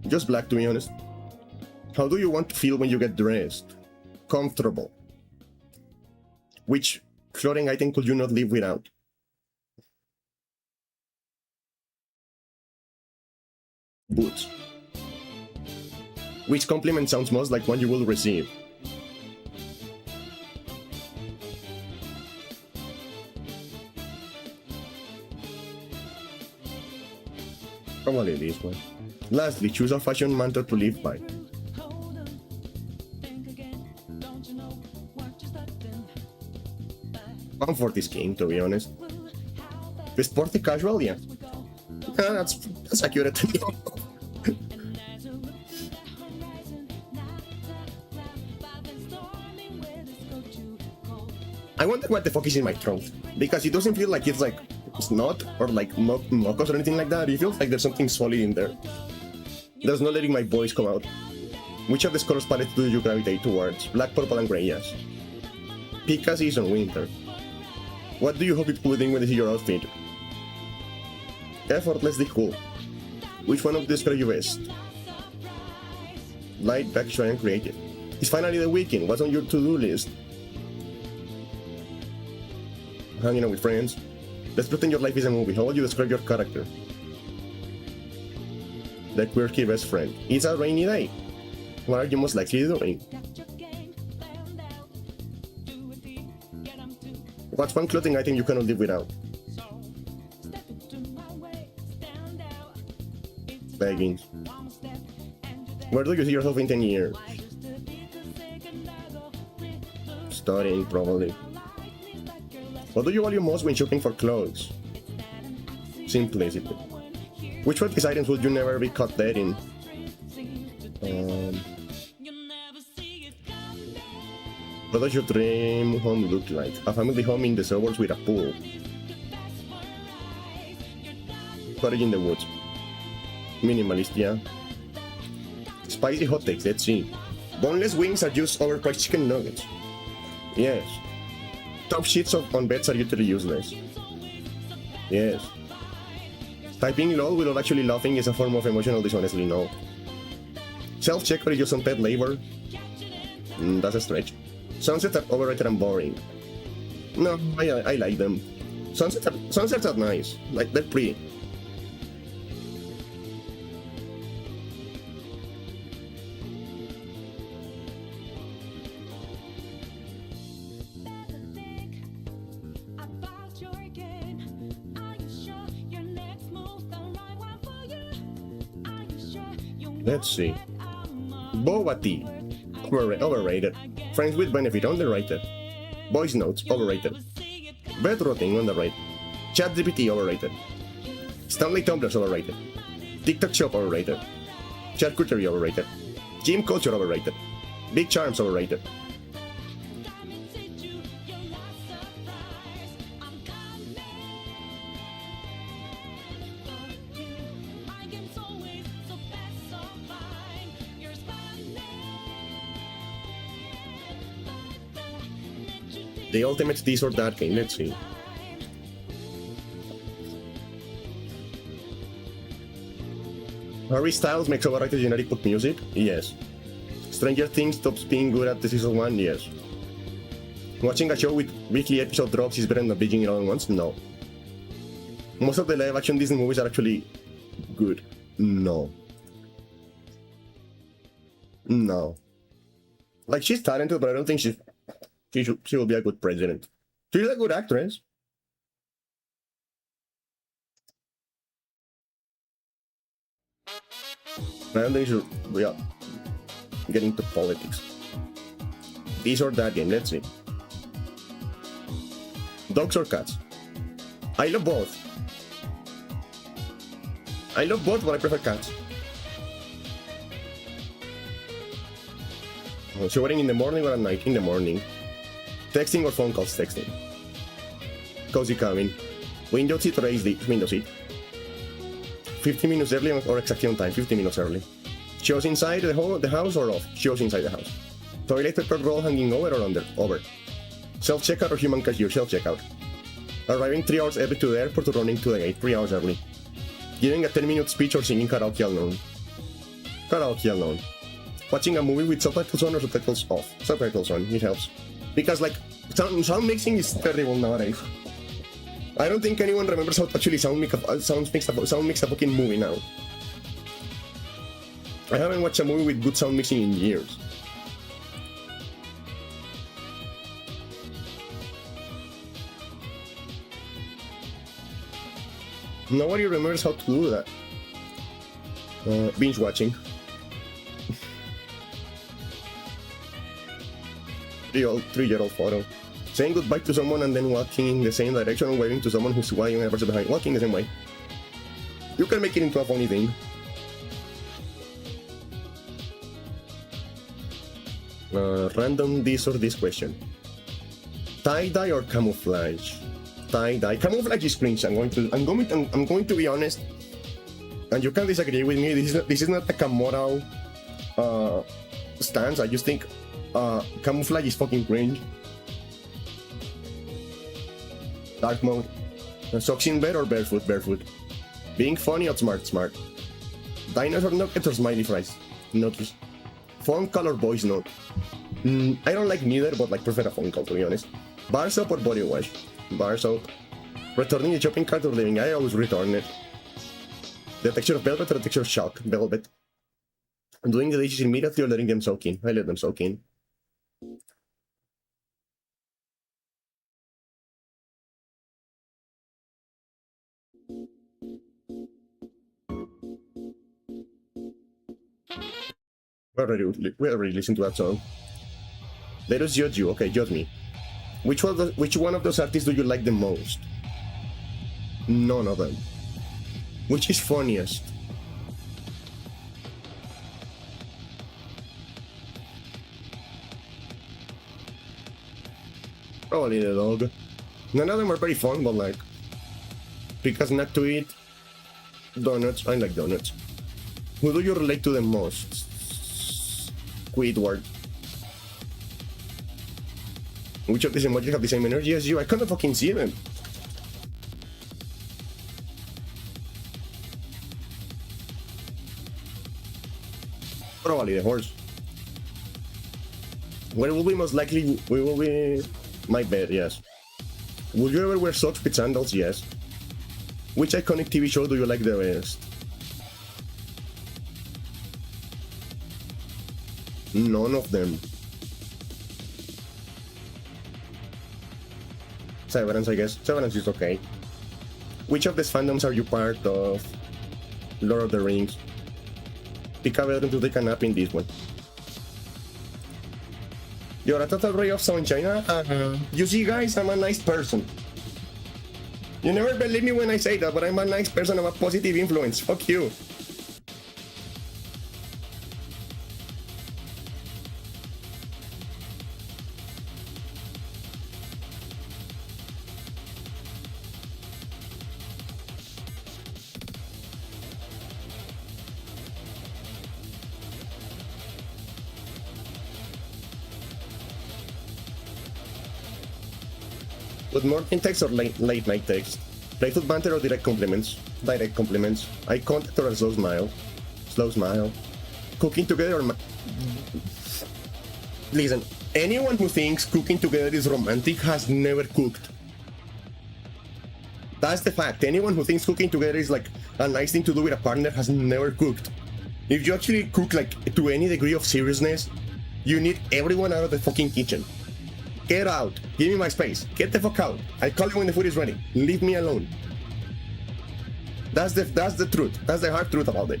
Just black, to be honest. How do you want to feel when you get dressed? Comfortable. Which clothing item could you not live without? Boots. Which compliment sounds most like one you will receive? Probably this one. Lastly, choose a fashion mantra to live by. Comfort is king, to be honest. Sporty casual, yeah. That's accurate. I wonder what the fuck is in my throat, because it doesn't feel like it's like snot or like mucus or anything like that. It feels like there's something solid in there that's not letting my voice come out. Which of the colors palettes do you gravitate towards? Black, purple, and gray, yes. Pick a season, winter. What do you hope people will think when they see your outfit? Effortlessly cool. Which one of these describe you best? Light, back, shy, and creative. It's finally the weekend. What's on your to-do list? Hanging out with friends. Let's pretend your life is a movie. How would you describe your character? The quirky best friend. It's a rainy day. What are you most likely doing? What's one clothing item you cannot live without? Leggings. Where do you see yourself in 10 years? Studying, probably. What do you value most when shopping for clothes? Simplicity. Which one of these items would you never be caught dead in? What does your dream home look like? A family home in the suburbs with a pool. Cottage in the woods. Minimalist, yeah. Spicy hot takes, let's see. Boneless wings are just overpriced chicken nuggets. Yes. Top sheets on beds are usually useless. Yes. Typing lol without actually laughing is a form of emotional dishonesty, no. Self-check or is just some pet labor? That's a stretch. Sunsets are overrated and boring. No, I like them. Sunsets are nice. Like, they're pretty. Let's see. Boba tea. Overrated. Friends with benefit, underrated. Voice notes, overrated. Bed rotting, underrated. ChatGPT, overrated. Stanley Tumblers, overrated. TikTok Shop, overrated. Charcuterie, overrated. Gym culture, overrated. Big Charms, overrated. The ultimate this or that game, let's see. Harry Styles makes overrated generic pop music? Yes. Stranger Things stops being good at the season 1? Yes. Watching a show with weekly episode drops is better than binging it all at once? No. Most of the live action Disney movies are actually good? No. No. Like, she's talented, but I don't think she will be a good president. She's a good actress. I don't think she'll get into politics. This or that game, let's see. Dogs or cats? I love both. I love both, but I prefer cats. Showering in the morning or at night? In the morning. Texting or phone calls? Texting. Cozy cabin. Window seat or window seat? 50 minutes early or exactly on time? 50 minutes early. Shows inside the house or off? Shows inside the house. Toilet paper roll hanging over or under? Over. Self-checkout or human cashier? Self-checkout. Arriving 3 hours early to the airport or running to the gate? 3 hours early. Giving a 10-minute speech or singing karaoke alone? Karaoke alone. Watching a movie with subtitles on or subtitles off? Subtitles on, it helps. Because, like, sound mixing is terrible nowadays. I don't think anyone remembers how to actually sound mix a fucking movie now. I haven't watched a movie with good sound mixing in years. Nobody remembers how to do that. Binge watching. 3-year-old photo. Saying goodbye to someone and then walking in the same direction and waving to someone who's walking a person behind. Walking the same way. You can make it into a funny thing. Random this or this question. Tie-dye or camouflage? Tie-dye. Camouflage is cringe. I'm going to be honest. And you can disagree with me. This is not like a moral stance. I just think camouflage is fucking cringe. Dark mode. Socks in bed or barefoot? Barefoot. Being funny or smart? Smart. Dinosaur nuggets or smiley fries? Nuggets. Phone call or voice note? I don't like neither, but like prefer a phone call, to be honest. Bar soap or body wash? Bar soap. Returning the shopping cart or leaving? I always return it. The texture of velvet or the texture of chalk? Velvet. Doing the dishes immediately or letting them soak in? I let them soak in. We already listened to that song. Let us judge you. Okay, judge me. Which one of those artists do you like the most? None of them. Which is funniest? Probably the dog. None of them are very fun, but like, because not to eat donuts. I like donuts. Who do you relate to the most? Squidward. Which of these emojis have the same energy as you? I can't fucking see them. Probably the horse. Where will we most likely? We will be my bed, yes. Would you ever wear socks with sandals? Yes. Which iconic TV show do you like the best? None of them. Severance, I guess. Severance is okay. Which of these fandoms are you part of? Lord of the Rings. Pick a bedroom to take a nap in this one. You're a total ray of sunshine. You see, guys, I'm a nice person. You never believe me when I say that, but I'm a nice person. I'm a positive influence. Fuck you. With morning text or late night text? Playful banter or direct compliments? Direct compliments. Eye contact or a slow smile? Slow smile. Cooking together or... Listen, anyone who thinks cooking together is romantic has never cooked. That's the fact. Anyone who thinks cooking together is like a nice thing to do with a partner has never cooked. If you actually cook like to any degree of seriousness, you need everyone out of the fucking kitchen. Get out. Give me my space. Get the fuck out. I'll call you when the food is ready. Leave me alone. That's the truth. That's the hard truth about it.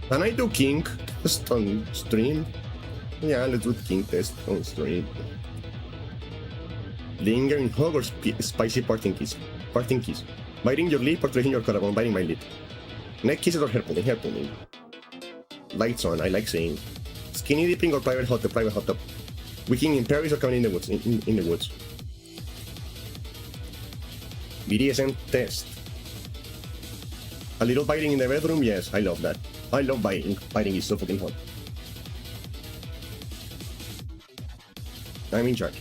Can I do king test on stream? Yeah, let's do king test on stream. Lingering hug or spicy parting kiss? Parting kiss. Biting your lip or tracing your collarbone? Biting my lip. Neck kisses or hair pulling? Hair pulling. Lights on, I like saying. Skinny dipping or private hot tub? Private hot tub. Wicking in Paris or coming in the woods? In the woods. BDSM test. A little biting in the bedroom? Yes, I love that. I love biting. Biting is so fucking hot. I'm in charge.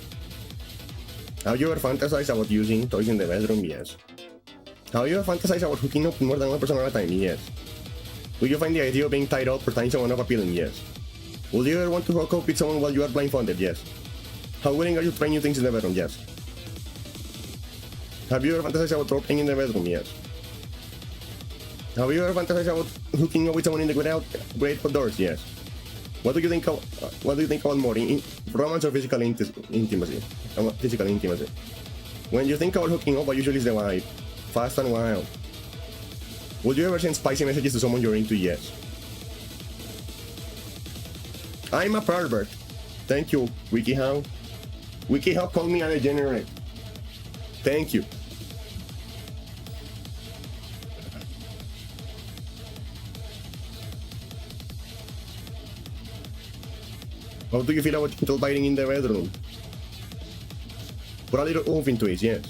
Have you ever fantasized about using toys in the bedroom? Yes. Have you ever fantasized about hooking up more than one person at a time? Yes. Will you find the idea of being tied up or tying someone up appealing? Yes. Would you ever want to hook up with someone while you are blindfolded? Yes. How willing are you to try new things in the bedroom? Yes. Have you ever fantasized about role-playing in the bedroom? Yes. Have you ever fantasized about hooking up with someone in the great outdoors? Yes. What do you think about more, romance or physical intimacy? Physical intimacy. When you think about hooking up, what usually is the vibe? Fast and wild. Would you ever send spicy messages to someone you're into? Yes. I'm a pervert. Thank you, WikiHow. WikiHow called me a degenerate. Thank you. How do you feel about gentle biting in the bedroom? Put a little oomph into it, yes.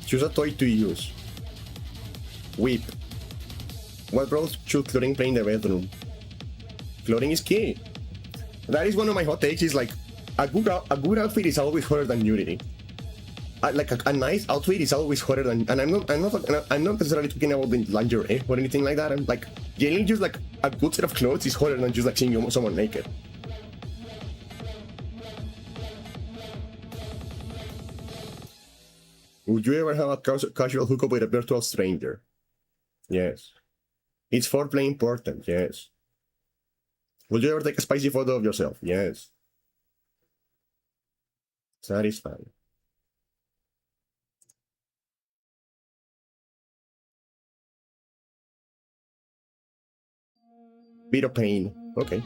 Choose a toy to use. Whip. What roles should clothing play in the bedroom? Clothing is key. That is one of my hot takes, is like, a good outfit is always hotter than nudity. Like a nice outfit is always hotter than, and I'm not necessarily talking about the lingerie or anything like that. I'm like, generally just like a good set of clothes is hotter than just like seeing someone naked. Would you ever have a casual hookup with a virtual stranger? Yes. Is foreplay important? Yes. Would you ever take a spicy photo of yourself? Yes. Satisfying. Bit of pain. Okay.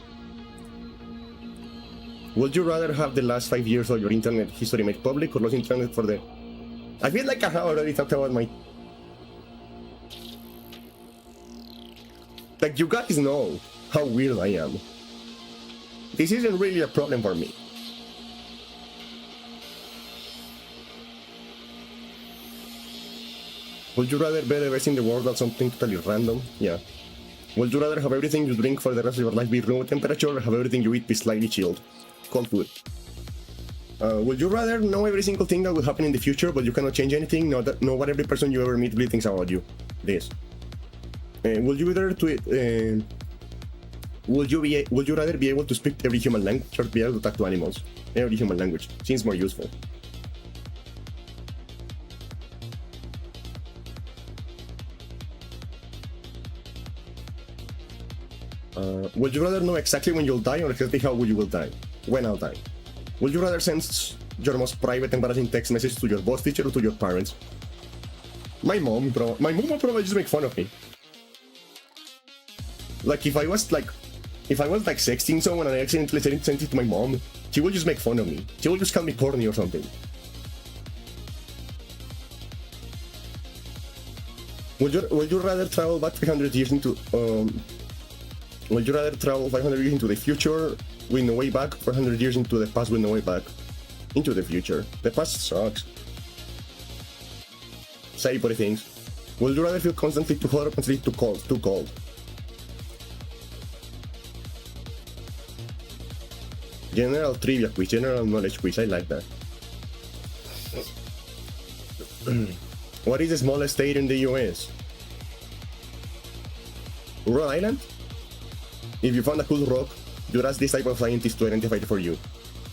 Would you rather have the last 5 years of your internet history made public or lose internet for the... I feel like I have already talked about my... Like, you guys know how weird I am. This isn't really a problem for me. Would you rather bet the best in the world on something totally random? Yeah. Would you rather have everything you drink for the rest of your life be room temperature or have everything you eat be slightly chilled? Cold food. Would you rather know every single thing that will happen in the future, but you cannot change anything? Know what every person you ever meet really thinks about you? This. Would you rather would you rather be able to speak every human language or be able to talk to animals? Every human language seems more useful. Would you rather know exactly when you'll die or exactly how you will die? When I'll die? Would you rather send your most private embarrassing text message to your boss teacher or to your parents? My mom, bro. My mom would probably just make fun of me. Like if I was like sexting someone and I accidentally sent it to my mom, she would just make fun of me. She would just call me corny or something. Would you rather travel back 300 years into would you rather travel 500 years into the future with no way back, 400 years into the past with no way back? Into the future. The past sucks. Say pretty things. Would you rather feel constantly too hot or constantly too cold? Too cold. General trivia quiz, general knowledge quiz, I like that. What is the smallest state in the US? Rhode Island? If you found a cool rock, you'd ask this type of scientist to identify it for you.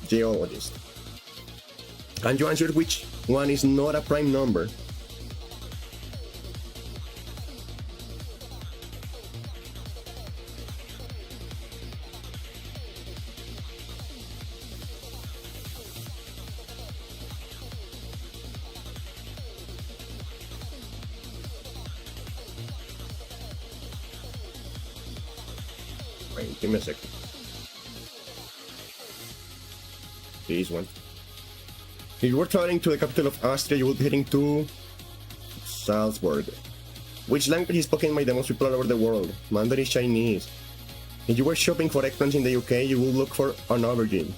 Geologist. Can you answer which one is not a prime number? Wait, give me a second. This one. If you were traveling to the capital of Austria, you would be heading to Salzburg. Which language is spoken by the most people all over the world? Mandarin, Chinese. If you were shopping for eggplants in the UK, you would look for an aubergine.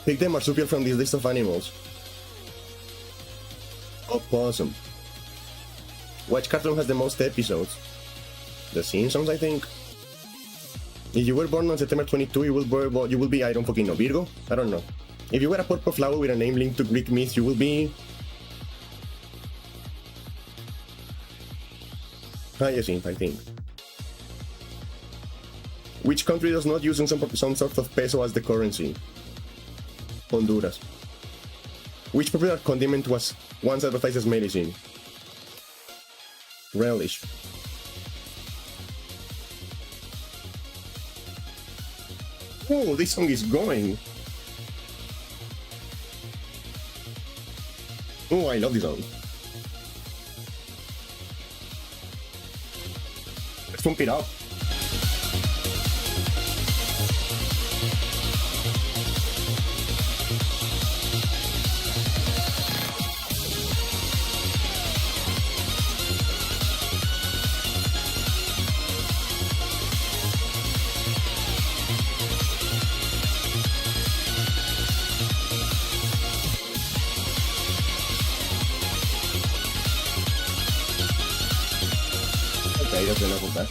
Pick the marsupial from this list of animals. Opossum. Which cartoon has the most episodes? The Simpsons, I think. If you were born on September 22, you will be, I don't fucking know, Virgo? I don't know. If you were a purple flower with a name linked to Greek myths, you will be... Hyacinth, I think. Which country does not use some sort of peso as the currency? Honduras. Which popular condiment was once advertised as medicine? Relish. Oh, this song is going. Oh, I love this song. Let's pump it up. That's enough of that.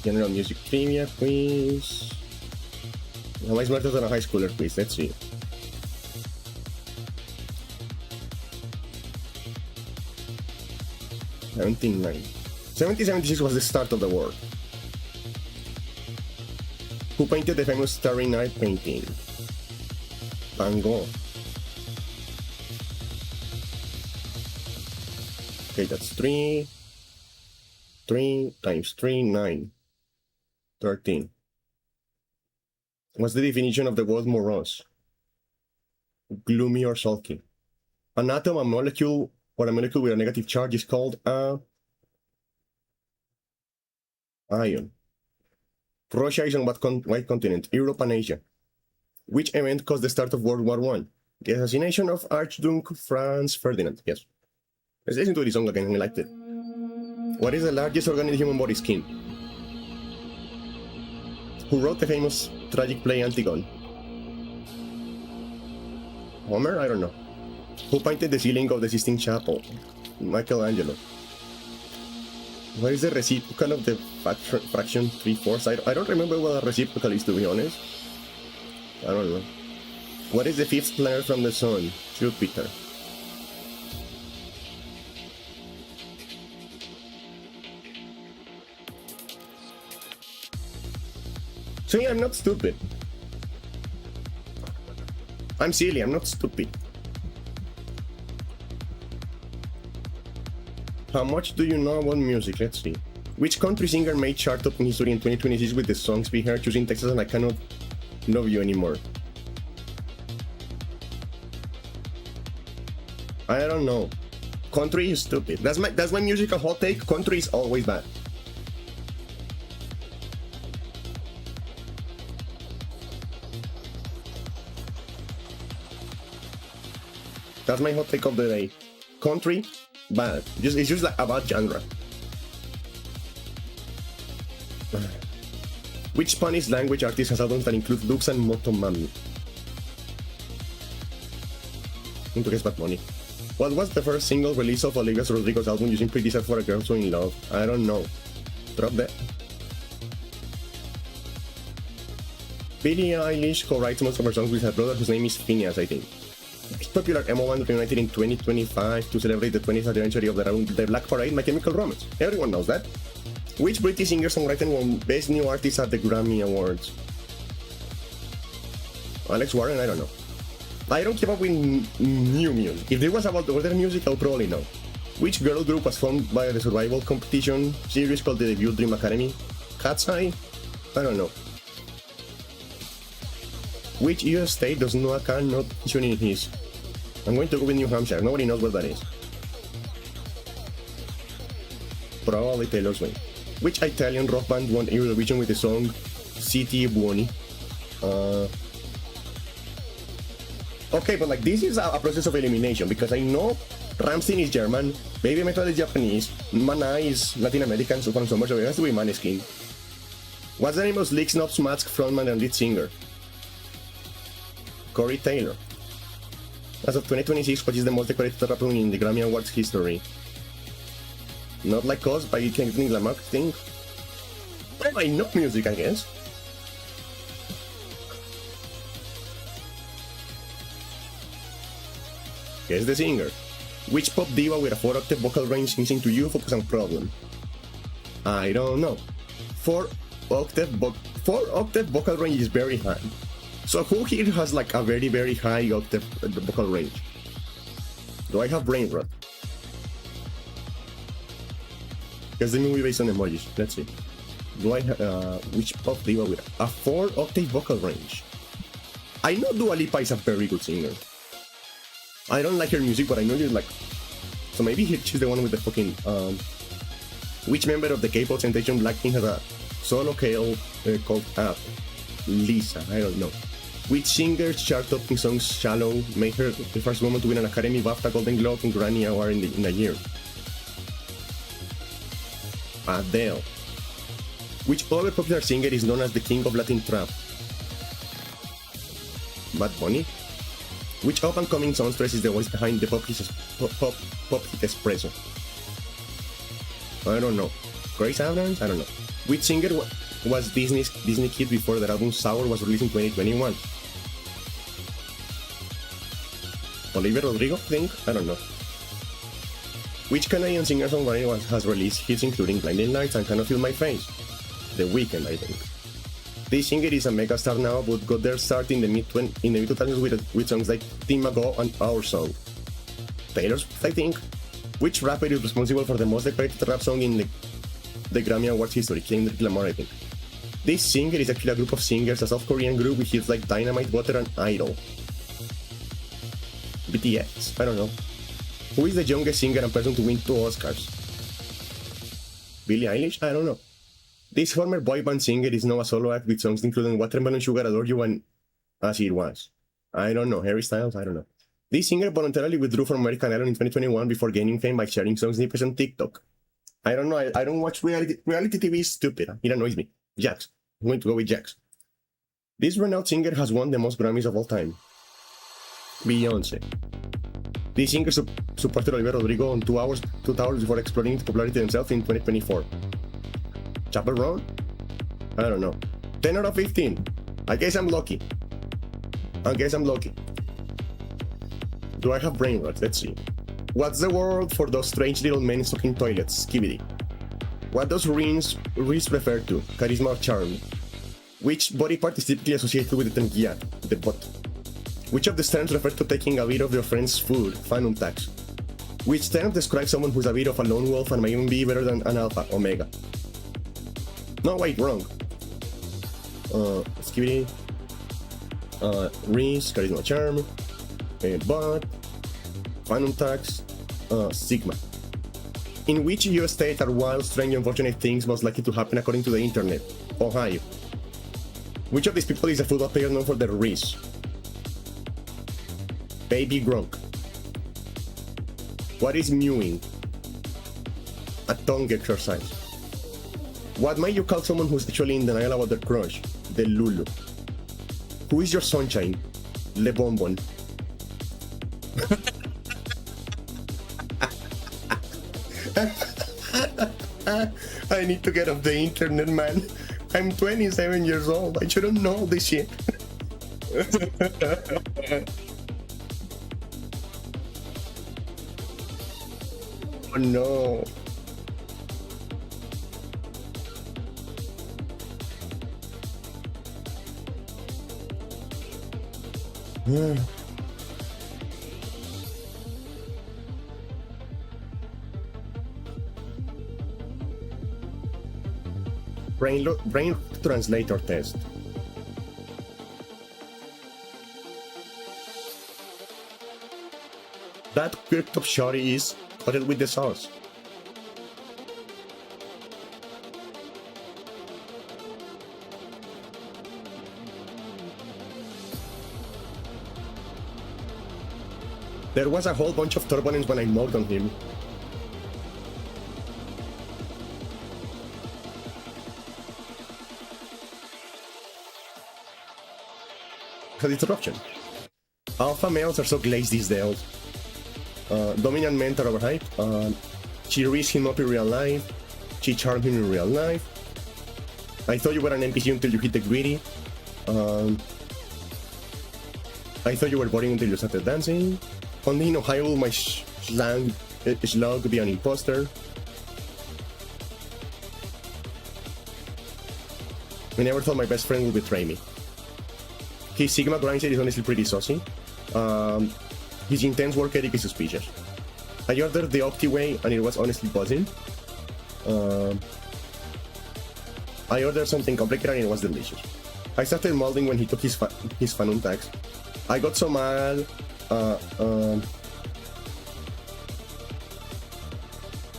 General music trivia quiz. How am I smarter than a high schooler quiz? Let's see. (1709) 1776 was the start of the war. Who painted the famous Starry Night painting? Van Gogh. Okay, that's 3 times 3, 9. 13. What's the definition of the word morose? Gloomy or sulky. An atom, a molecule, or a molecule with a negative charge is called a ion. Russia is on what continent? Europe and Asia. Which event caused the start of World War I? The assassination of Archduke Franz Ferdinand. Yes. Let's listen to this song again, I liked it. What is the largest organ in the human body? Skin. Who wrote the famous tragic play Antigone? Homer? I don't know. Who painted the ceiling of the Sistine Chapel? Michelangelo. What is the reciprocal of the fraction 3/4? I don't remember what a reciprocal is, to be honest. I don't know. What is the fifth planet from the Sun? Jupiter. See, I'm not stupid. I'm silly, I'm not stupid. How much do you know about music? Let's see. Which country singer made chart top in history in 2026 with the songs We Heard Choosing Texas and I Cannot Love You Anymore? I don't know. Country is stupid. That's my musical hot take. Country is always bad. That's my hot take of the day. Country, bad. It's just like a bad genre. Which Spanish language artist has albums that include Lux and Motomami? I think to guess Bad Money. What was the first single release of Olivia Rodrigo's album using Pretty Sad for a Girl So In Love? I don't know. Drop that. Billie Eilish co-writes most of her songs with her brother whose name is Phineas, I think. This popular emo band reunited in 2025 to celebrate the 20th anniversary of their album The Black Parade, My Chemical Romance. Everyone knows that. Which British singer-songwriter won Best New Artist at the Grammy Awards? Alex Warren? I don't know. I don't keep up with new music. If there was about older music, I'll probably know. Which girl group was formed by the survival competition series called the Debut Dream Academy? Cat's Eye? I don't know. Which US state does Noah Khan not mention in his? I'm going to go with New Hampshire. Nobody knows what that is. Probably Taylor Swift. Which Italian rock band won Eurovision with the song City Buoni? Okay, but like this is a process of elimination because I know Rammstein is German, Baby Metal is Japanese, Mana is Latin American, so from somewhere, so it has to be Maneskin. What's the name of Slick Snob's mask frontman and lead singer? Corey Taylor. As of 2026, what is the most decorated rapper in the Grammy Awards history? Not Like Us by Kendrick Lamar, I think. Well, I know music, I guess. Guess the singer. Which pop diva with a 4-octave vocal range sings into You, Focus and Problem? I don't know. 4-octave vocal range is very high. So who here has like a very, very high octave vocal range? Do I have brain rot? Guess the movie based on emojis. Let's see. Do I which pop diva with a 4-octave vocal range? I know Dua Lipa is a very good singer. I don't like her music, but I know you're like. So maybe she's the one with the fucking. Which member of the K-pop sensation Blackpink has a solo KO called Lisa? I don't know. Which singer's chart-topping song Shallow made her the first woman to win an Academy, BAFTA, Golden Globe, and Grammy Award in a year? Adele. Which other popular singer is known as the King of Latin Trap? Bad Bunny. Which up-and-coming songstress is the voice behind the pop hit Espresso? I don't know. Grace Adams? I don't know. Which singer was Disney's Disney Kid before their album Sour was released in 2021? Olivia Rodrigo, I think? I don't know. Which Canadian singer-songwriter has released hits including Blinding Lights and Cannot Feel My Face? The Weeknd, I think. This singer is a megastar now, but got their start in the mid-2000s with songs like Tim McGaw and Our Song. Taylor Swift, I think. Which rapper is responsible for the most decorated rap song in the Grammy Awards history? Kendrick Lamar, I think. This singer is actually a group of singers, a South Korean group with hits like Dynamite, Butter, and Idol. BTS, I don't know. Who is the youngest singer and person to win 2 Oscars? Billie Eilish? I don't know. This former boy band singer is now a solo act with songs including Watermelon Sugar, Adore You, and As It Was. I don't know. Harry Styles? I don't know. This singer voluntarily withdrew from American Idol in 2021 before gaining fame by sharing song snippets on TikTok. I don't know. I don't watch reality. Reality TV is stupid. It annoys me. Jax. I'm going to go with Jax. This renowned singer has won the most Grammys of all time. Beyoncé. This singer supported Olivia Rodrigo on 2 hours before exploring its popularity themselves in 2024. Chapel Roan? I don't know. 10 out of 15. I guess I'm lucky. Do I have brain rot? Let's see. What's the word for those strange little men stuck in toilets? Skibidi. What does Reese refer to? Charisma or charm? Which body part is typically associated with the term yeah, the butt? Which of these terms refer to taking a bit of your friend's food? Phantom tax. Which term describes someone who's a bit of a lone wolf and may even be better than an alpha? Omega. No, wait, wrong. Skibidi. Reese, charisma charm. But. Phantom tax. Sigma. In which US state are wild, strange, unfortunate things most likely to happen according to the internet? Ohio. Which of these people is a football player known for their Reese? Baby Gronk. What is mewing? A tongue exercise. What might you call someone who's actually in denial about their crush? The Lulu. Who is your sunshine? Le Bonbon. I need to get off the internet, man. I'm 27 years old. I shouldn't know this shit. Oh no. Brain translator test. That cooked up shorty is coated with the sauce. There was a whole bunch of turbulence when I knocked on him. A disruption. Alpha males are so glazed these days. Dominant men are overhyped. She raised him up in real life. She charmed him in real life. I thought you were an NPC until you hit the greedy. I thought you were boring until you started dancing. Only in Ohio will my slug be an imposter. I never thought my best friend would betray me. His Sigma grinder is honestly pretty saucy. His intense work ethic is suspicious. I ordered the Opti way and it was honestly buzzing. I ordered something complicated and it was delicious. I started molding when he took his Phantom tax. I got so mad. I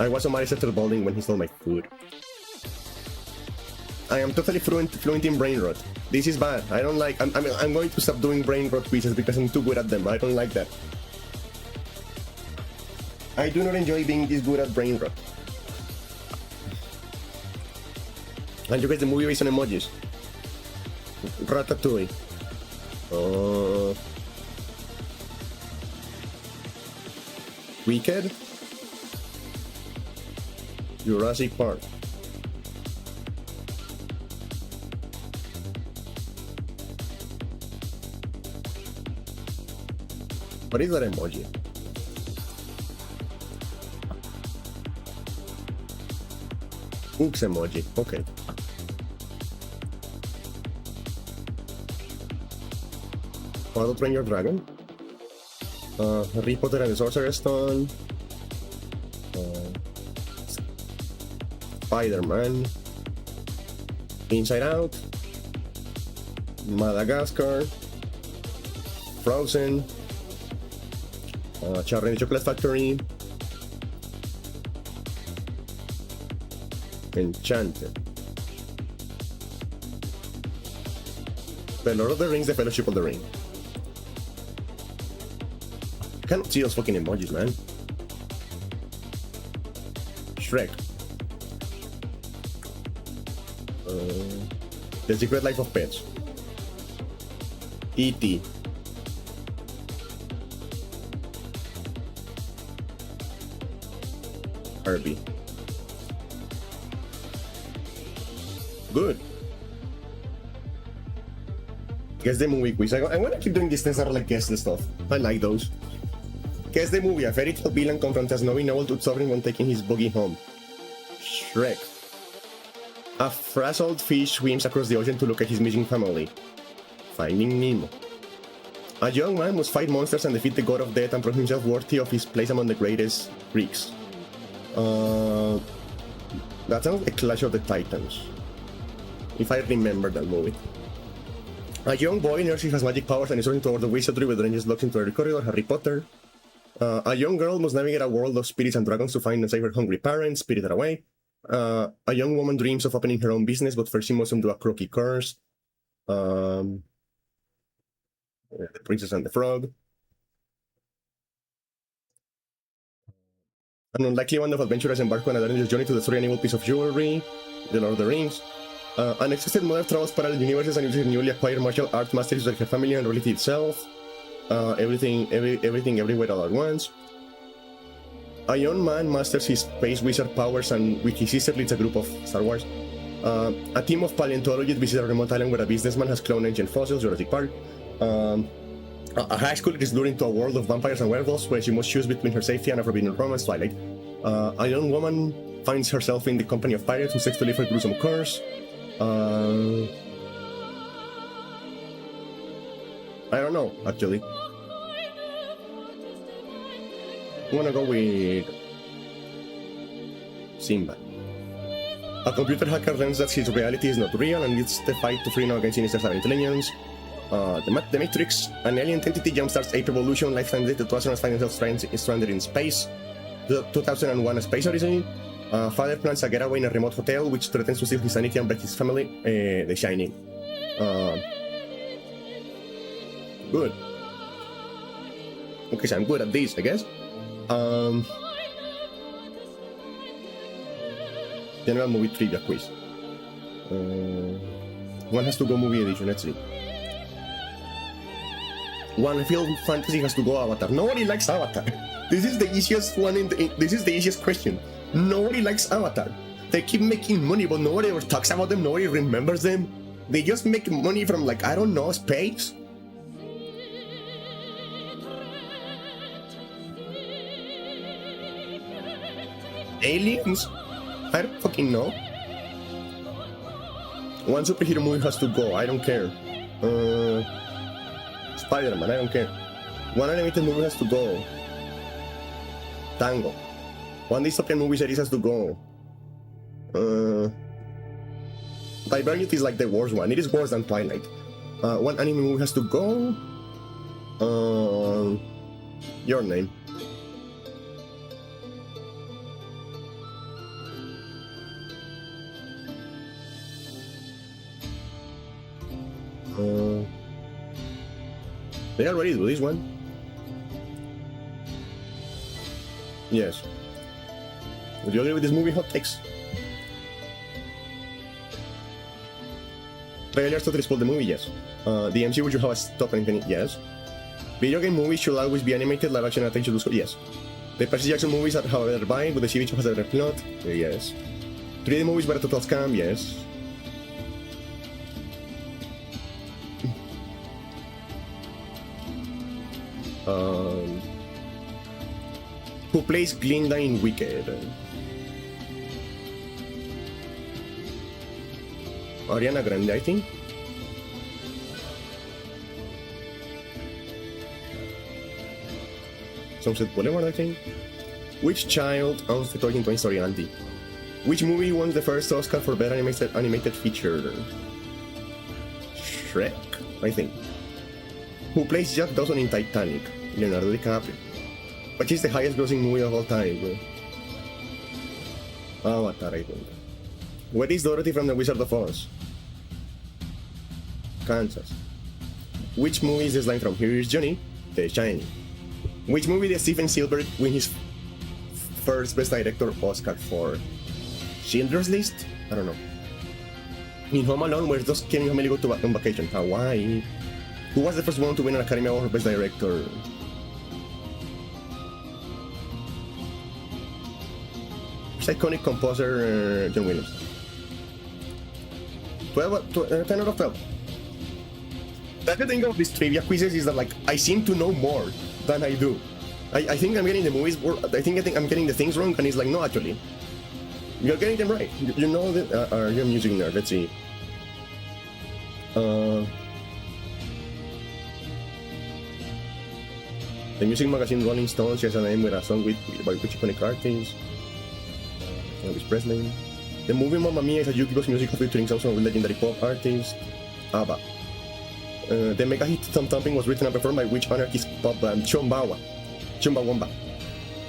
was so mad I started balding when he stole my food. I am totally fluent in brain rot. This is bad. I don't like. I'm going to stop doing brain rot quizzes because I'm too good at them. I don't like that. I do not enjoy being this good at brain rot. And you guys, the movie based on emojis. Ratatouille. Wicked. Jurassic Park. What is that emoji? Oops emoji, okay. How to Train Your Dragon. Harry Potter and the Sorcerer's Stone. Spider-Man. Inside Out. Madagascar. Frozen. Charlie and the Chocolate Factory. Enchanted. The Lord of the Rings, The Fellowship of the Ring. I cannot see those fucking emojis, man. Shrek. The Secret Life of Pets. E.T. Herbie. Good. Guess the movie quiz. I want to keep doing these things that are like guess the stuff. I like those. Guess the movie. A fairy tale villain confronts a snowy noble to sovereign when taking his buggy home. Shrek. A frazzled fish swims across the ocean to look at his missing family. Finding Nemo. A young man must fight monsters and defeat the god of death and prove himself worthy of his place among the greatest Greeks. That sounds like Clash of the Titans, if I remember that movie. A young boy nurses has magic powers and is running toward the wizardry with ranges locked into every corridor. Harry Potter. A young girl must navigate a world of spirits and dragons to find and save her hungry parents, spirited away. A young woman dreams of opening her own business, but first she must undo a croaky curse. The Princess and the Frog. An unlikely band of adventurers embark on a dangerous journey to destroy an evil piece of jewelry. The Lord of the Rings. Unexpected mother travels parallel universes and uses her newly acquired martial arts mastery to her family and reality itself. Everything everywhere all at once. A young man masters his space wizard powers and with his sister leads a group of Star Wars. A team of paleontologists visit a remote island where a businessman has cloned ancient fossils, Jurassic Park. A high schooler is lured into a world of vampires and werewolves where she must choose between her safety and a forbidden romance, Twilight. A young woman finds herself in the company of pirates who seek to leave her gruesome curse. I don't know, actually. I'm gonna go with Simba. A computer hacker learns that his reality is not real and leads the fight to free now against sinister intelligence. The Matrix, an alien entity jumpstarts ape evolution, lifetime data to astronauts find themselves stranded in space. 2001 A Space Odyssey. Father plans a getaway in a remote hotel which threatens to steal his sanity and break his family. The Shining. Good. Okay, so I'm good at this, I guess. General movie trivia quiz. One has to go movie edition, let's see. One film fantasy has to go Avatar. Nobody likes Avatar. This is the easiest one this is the easiest question. Nobody likes Avatar. They keep making money, but nobody ever talks about them, nobody remembers them. They just make money from, like, I don't know, space. Aliens? I don't fucking know. One superhero movie has to go, I don't care. Spider-Man, I don't care. One animated movie has to go. Tango. One dystopian movie series has to go. Divergent is like the worst one. It is worse than Twilight. One anime movie has to go. Your Name. They already do this one. Yes. Would you agree with this movie hot takes? Trailers totally spoil the movie, yes. The MCU should have a stop and finish, yes. Video game movies should always be animated, live action attention to yes. The Percy Jackson movies are however vibe, but the TV show has a better plot, yes. 3D movies were a total scam, yes. Who plays Glinda in Wicked? Ariana Grande, I think. Sunset Boulevard, I think. Which child owns the talking Toy Story Andy? Which movie won the first Oscar for better animated feature? Shrek, I think. Who plays Jack Dawson in Titanic? Leonardo DiCaprio. Which is the highest grossing movie of all time, bro? Avatar, I think. Where is Dorothy from The Wizard of Oz? Kansas. Which movie is this line from? Here is Johnny, The Shining. Which movie did Steven Spielberg win his first Best Director Oscar for? Schindler's List? I don't know. In Home Alone, where does Ken and Family go on vacation? Hawaii. Who was the first one to win an Academy Award for Best Director? Iconic composer John Williams. 10 out of 12. That's the thing of these trivia quizzes is that, like, I seem to know more than I do. I think I'm getting the movies, I think I'm getting the things wrong, and it's like, no, actually. You're getting them right. You know that you're a music nerd. Let's see. The music magazine Rolling Stone shares a name with a song by which iconic artist? Elvis Presley. The movie Mamma Mia is a jukebox musical featuring songs from legendary pop artists. ABBA. The mega hit Thumb Thumping was written and performed by which anarchist pop band? Chumbawamba. Chumbawamba.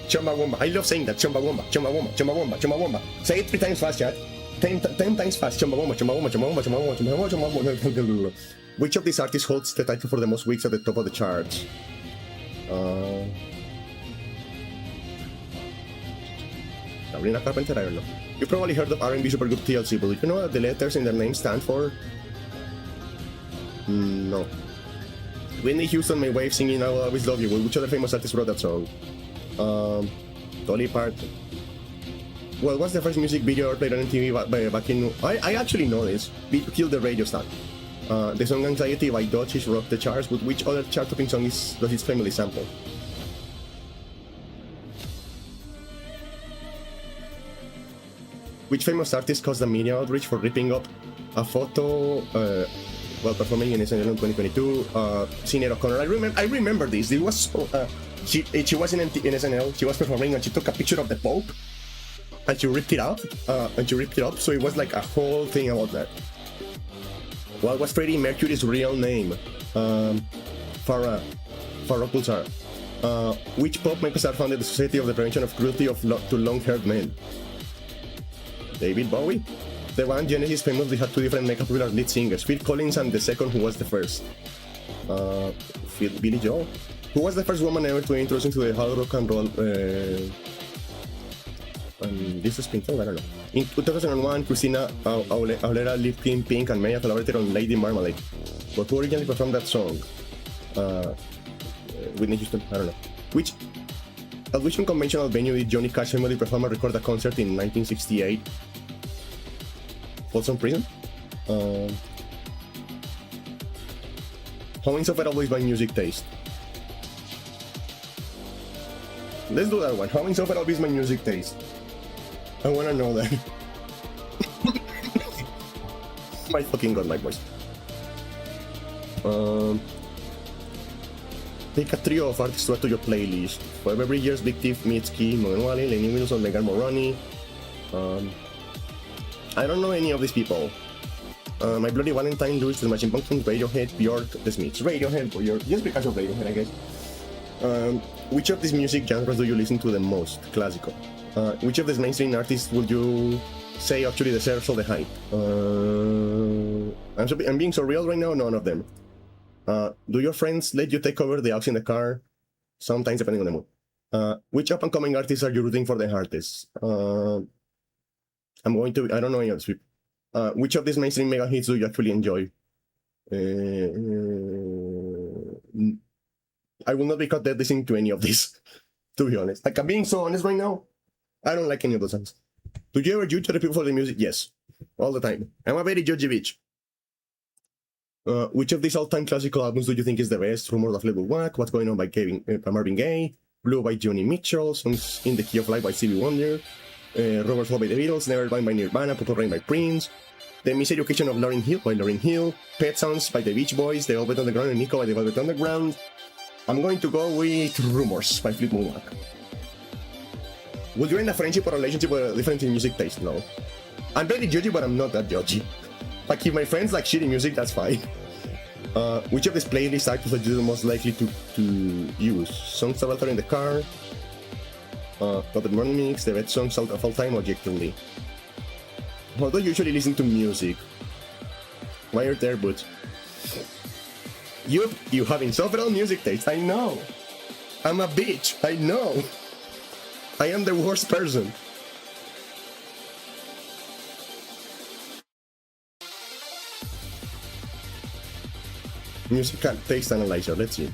Chumbawamba. I love saying that. Chumbawamba. Chumbawamba. Chumbawamba. Chumbawamba. Say it 3 times fast, chat. 10 times fast. Chumbawamba. Chumbawamba. Chumbawamba. Chumbawamba. Chumbawamba. Chumbawamba. Which of these artists holds the title for the most weeks at the top of the charts? Sabrina Carpenter, I don't know. You probably heard of R&B Supergroup TLC, but do you know what the letters in their name stand for? No. Whitney Houston made waves singing I Will Always Love You. Which other famous artist wrote that song? Dolly Parton. Well, what's the first music video played on MTV back in... I actually know this. Beat to Kill the Radio Star. The song Anxiety by Dodge rocked the charts, but which other chart-topping song does its family sample? Which famous artist caused the media outreach for ripping up a photo while performing in SNL in 2022? Sinead O'Connor. I remember this. It was so, she was in SNL. She was performing and she took a picture of the Pope and she ripped it up. So it was like a whole thing about that. What was Freddie Mercury's real name? Farrah Pulsar. Which pop megastar founded the Society of the Prevention of Cruelty to Long-Haired Men? David Bowie. The band Genesis famously had 2 different mega popular lead singers, Phil Collins and the second, who was the first? Billy Joel. Who was the first woman ever to be introduced into the hard rock and roll? This is Pink, I don't know. In 2001, Christina Aguilera, Lip Pink, and Maya collaborated on Lady Marmalade. But who originally performed that song? Whitney Houston, I don't know. At which unconventional venue did Johnny Cash family perform and record a concert in 1968? Folsom Prison? How insufferable is my music taste? Let's do that one. How insufferable is my music taste? I wanna know that. My fucking god, my voice. Take a trio of artists to add to your playlist. For every year's Big Thief, Mitski, Morgan Wallen, Lenny Wilson, Megan Moroni. I don't know any of these people. My Bloody Valentine, Louis, The Smashing Pumpkins, Radiohead, Bjork, The Smiths. Radiohead, Bjork, just because of Radiohead, I guess. Which of these music genres do you listen to the most? Classical. Which of these mainstream artists would you say actually deserves all the hype? I'm being so real right now, none of them. Do your friends let you take over the aux in the car? Sometimes, depending on the mood. Which up-and-coming artists are you rooting for the hardest? I don't know any of these people. Which of these mainstream mega hits do you actually enjoy? I will not be caught dead listening to any of these, to be honest. Like, I'm being so honest right now. I don't like any of those songs. Do you ever judge other people for the music? Yes, all the time. I'm a very judgy bitch. Which of these all-time classical albums do you think is the best? Rumors of Little Whack, What's Going On by Marvin Gaye, Blue by Joni Mitchell, Songs in the Key of Life by Stevie Wonder, Robert Soul by the Beatles, Nevermind by Nirvana, Purple Rain by Prince, The Miseducation of Lauryn Hill by Lauryn Hill, Pet Sounds by the Beach Boys, The Velvet Underground and Nico by the Velvet Underground. I'm going to go with Rumors by Fleetwood Mac. Would you end a friendship or relationship with a different music taste? No. I'm very judgy, but I'm not that judgy. Like, if my friends like shitty music, that's fine. Which of these playlist artists are you the most likely to use? Songs that alter in the car, the morning mix, the best songs of all time, objectively. How do you usually listen to music? Why are there boots? You have insufferable music taste, I know. I'm a bitch, I know. I am the worst person. Musical taste analyzer, let's see.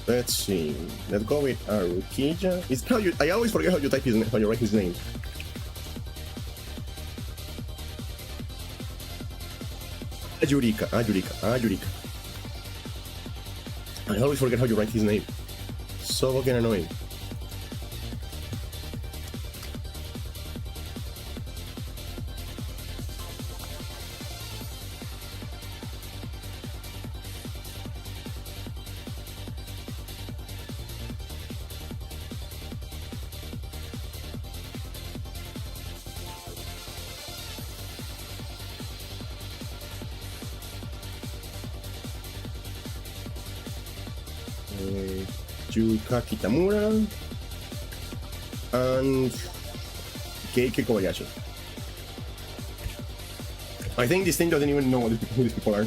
Let's see. Let's go with Arukija. It's how you. I always forget how you type his name, how you write his name. Yurika. Yurika. I always forget how you write his name. So fucking annoying. Yuka Kitamura and Keiki Kobayashi. I think this thing doesn't even know who these people are.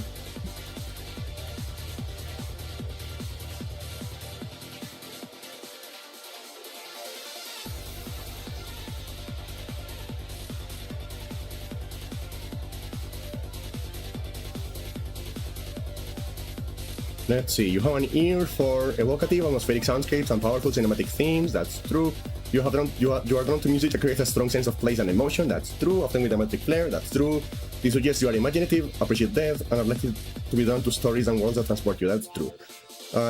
Let's see, you have an ear for evocative, atmospheric soundscapes and powerful cinematic themes. That's true. You are drawn to music that creates a strong sense of place and emotion. That's true. Often with dramatic flair. That's true. This suggests you are imaginative, appreciate depth, and are likely to be drawn to stories and worlds that transport you. That's true.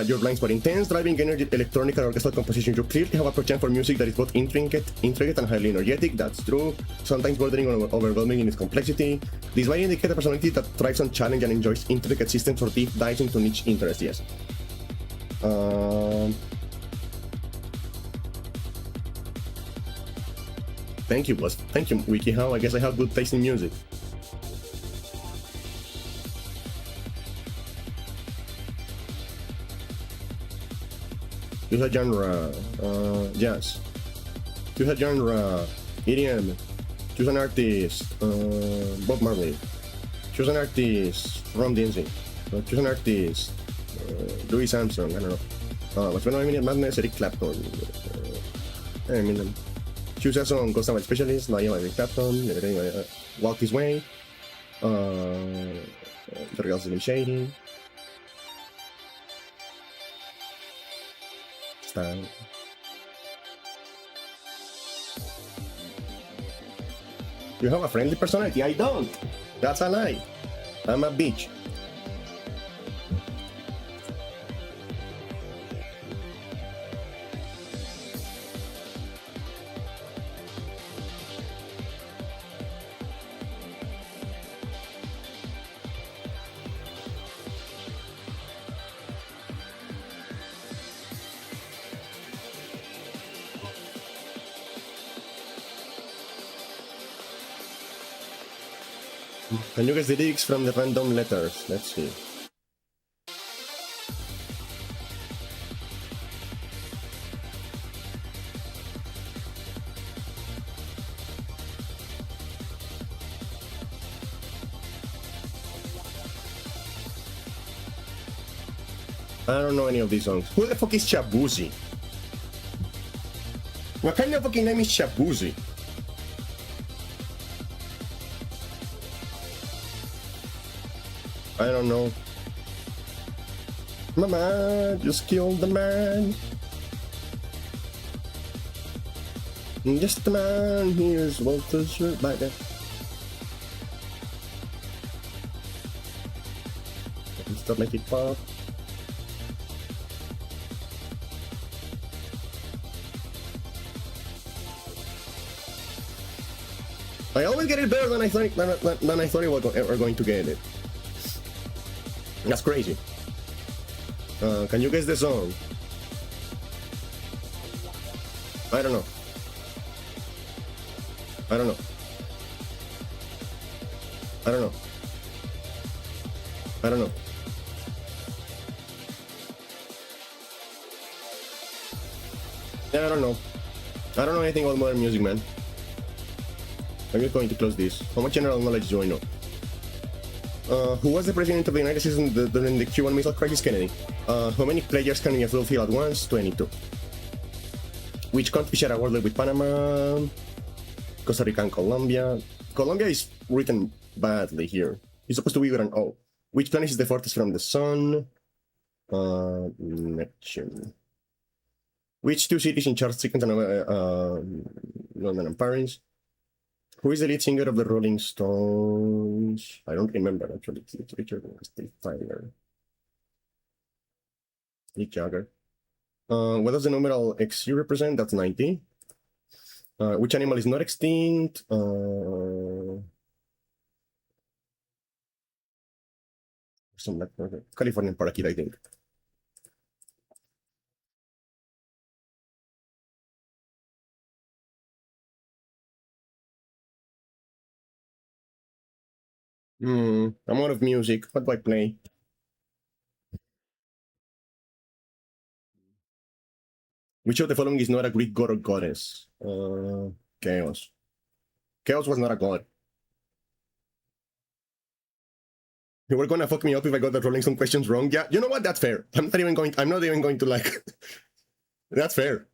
Your blanks for intense, driving energy, electronic and orchestral composition. You clearly have a penchant for music that is both intricate and highly energetic. That's true. Sometimes bordering on overwhelming in its complexity. This might indicate a personality that thrives on challenge and enjoys intricate systems or deep dives into niche interests. Yes. Thank you, boss. Thank you, WikiHow. I guess I have good taste in music. Choose a genre, jazz. Choose a genre, EDM. Choose an artist, Bob Marley. Choose an artist, Ron Dinzy. Choose an artist, Louis Armstrong, I don't know. What's going on in Madness, Eric Clapton. Eminem. Choose a song, Ghost About Specialist, Lion, Eric Clapton, Walk This Way. The Real Slim Shady. Style. You have a friendly personality? I don't. That's a lie. I'm a bitch. Can you guess the lyrics from the random letters? Let's see. I don't know any of these songs. Who the fuck is Shabuzi? What kind of fucking name is Shabuzi? I don't know. Mama just killed the man. Just the man, here's Walter's shirt back there. Stop make it pop. I always get it better than I thought it was ever going to get it. That's crazy. Can you guess the song? I don't know. I don't know. I don't know. I don't know. Yeah, I don't know. I don't know anything about modern music, man. I'm just going to close this. How much general knowledge do I know? Who was the president of the United States during the Cuban Missile Crisis? Kennedy. How many players can be a full field at once? 22. Which country share a border with Panama? Costa Rica and Colombia. Colombia is written badly here. It's supposed to be with an O. Which planet is the farthest from the sun? Neptune. Which two cities in charge second to London and Paris? Who is the lead singer of the Rolling Stones? I don't remember actually. It's Richard Tyler. Mick Jagger. What does the numeral XU represent? That's 90. Which animal is not extinct? Some like Californian parakeet, I think. I'm out of music. What do I play? Which of the following is not a Greek god or goddess? Chaos. Chaos was not a god. You were gonna fuck me up if I got the Rolling Stone questions wrong. Yeah, you know what? That's fair. I'm not even going to like. That's fair.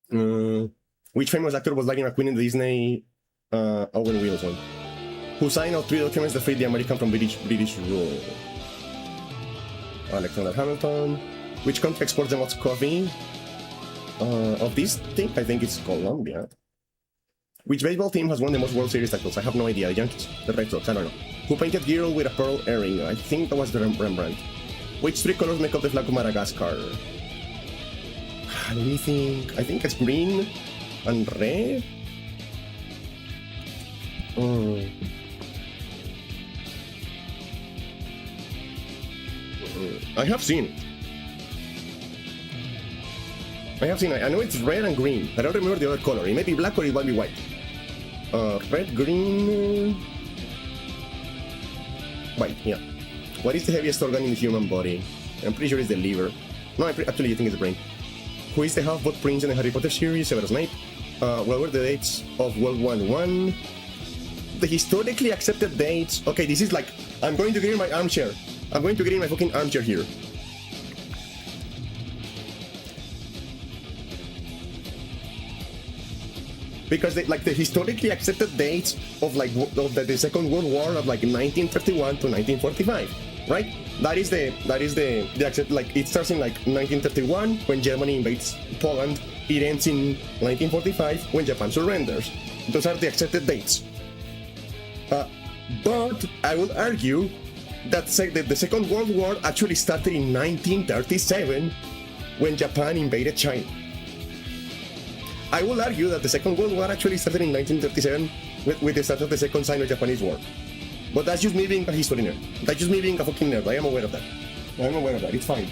Which famous actor was Lightning McQueen in the Disney Owen Wilson? Who signed out 3 documents that freed the American from British rule? Alexander Hamilton. Which country exports the most coffee? Of this thing, I think it's Colombia. Which baseball team has won the most World Series titles? I have no idea. The Yankees, the Red Sox, I don't know. Who painted Girl with a pearl earring? I think that was the Rembrandt. Which 3 colors make up the flag of Madagascar? Let me think. I think it's green and red. I have seen it. I know it's red and green. I don't remember the other color. It may be black or it might be white. Red, green, white, yeah. What is the heaviest organ in the human body? I'm pretty sure it's the liver. No, actually I think it's the brain. Who is the half-blood prince in the Harry Potter series? Severus Snape. What were the dates of World War I? The historically accepted dates. Okay, this is like, I'm going to get in my armchair. I'm going to get in my fucking armchair here. Because the historically accepted dates of the Second World War of like 1931 to 1945, right? That is the accept, like it starts in like 1931 when Germany invades Poland. It ends in 1945 when Japan surrenders. Those are the accepted dates. But I would argue that the Second World War actually started in 1937 when Japan invaded China. I will argue that the Second World War actually started in 1937 with the start of the Second Sino-Japanese War. But that's just me being a historian. That's just me being a fucking nerd. I am aware of that. It's fine.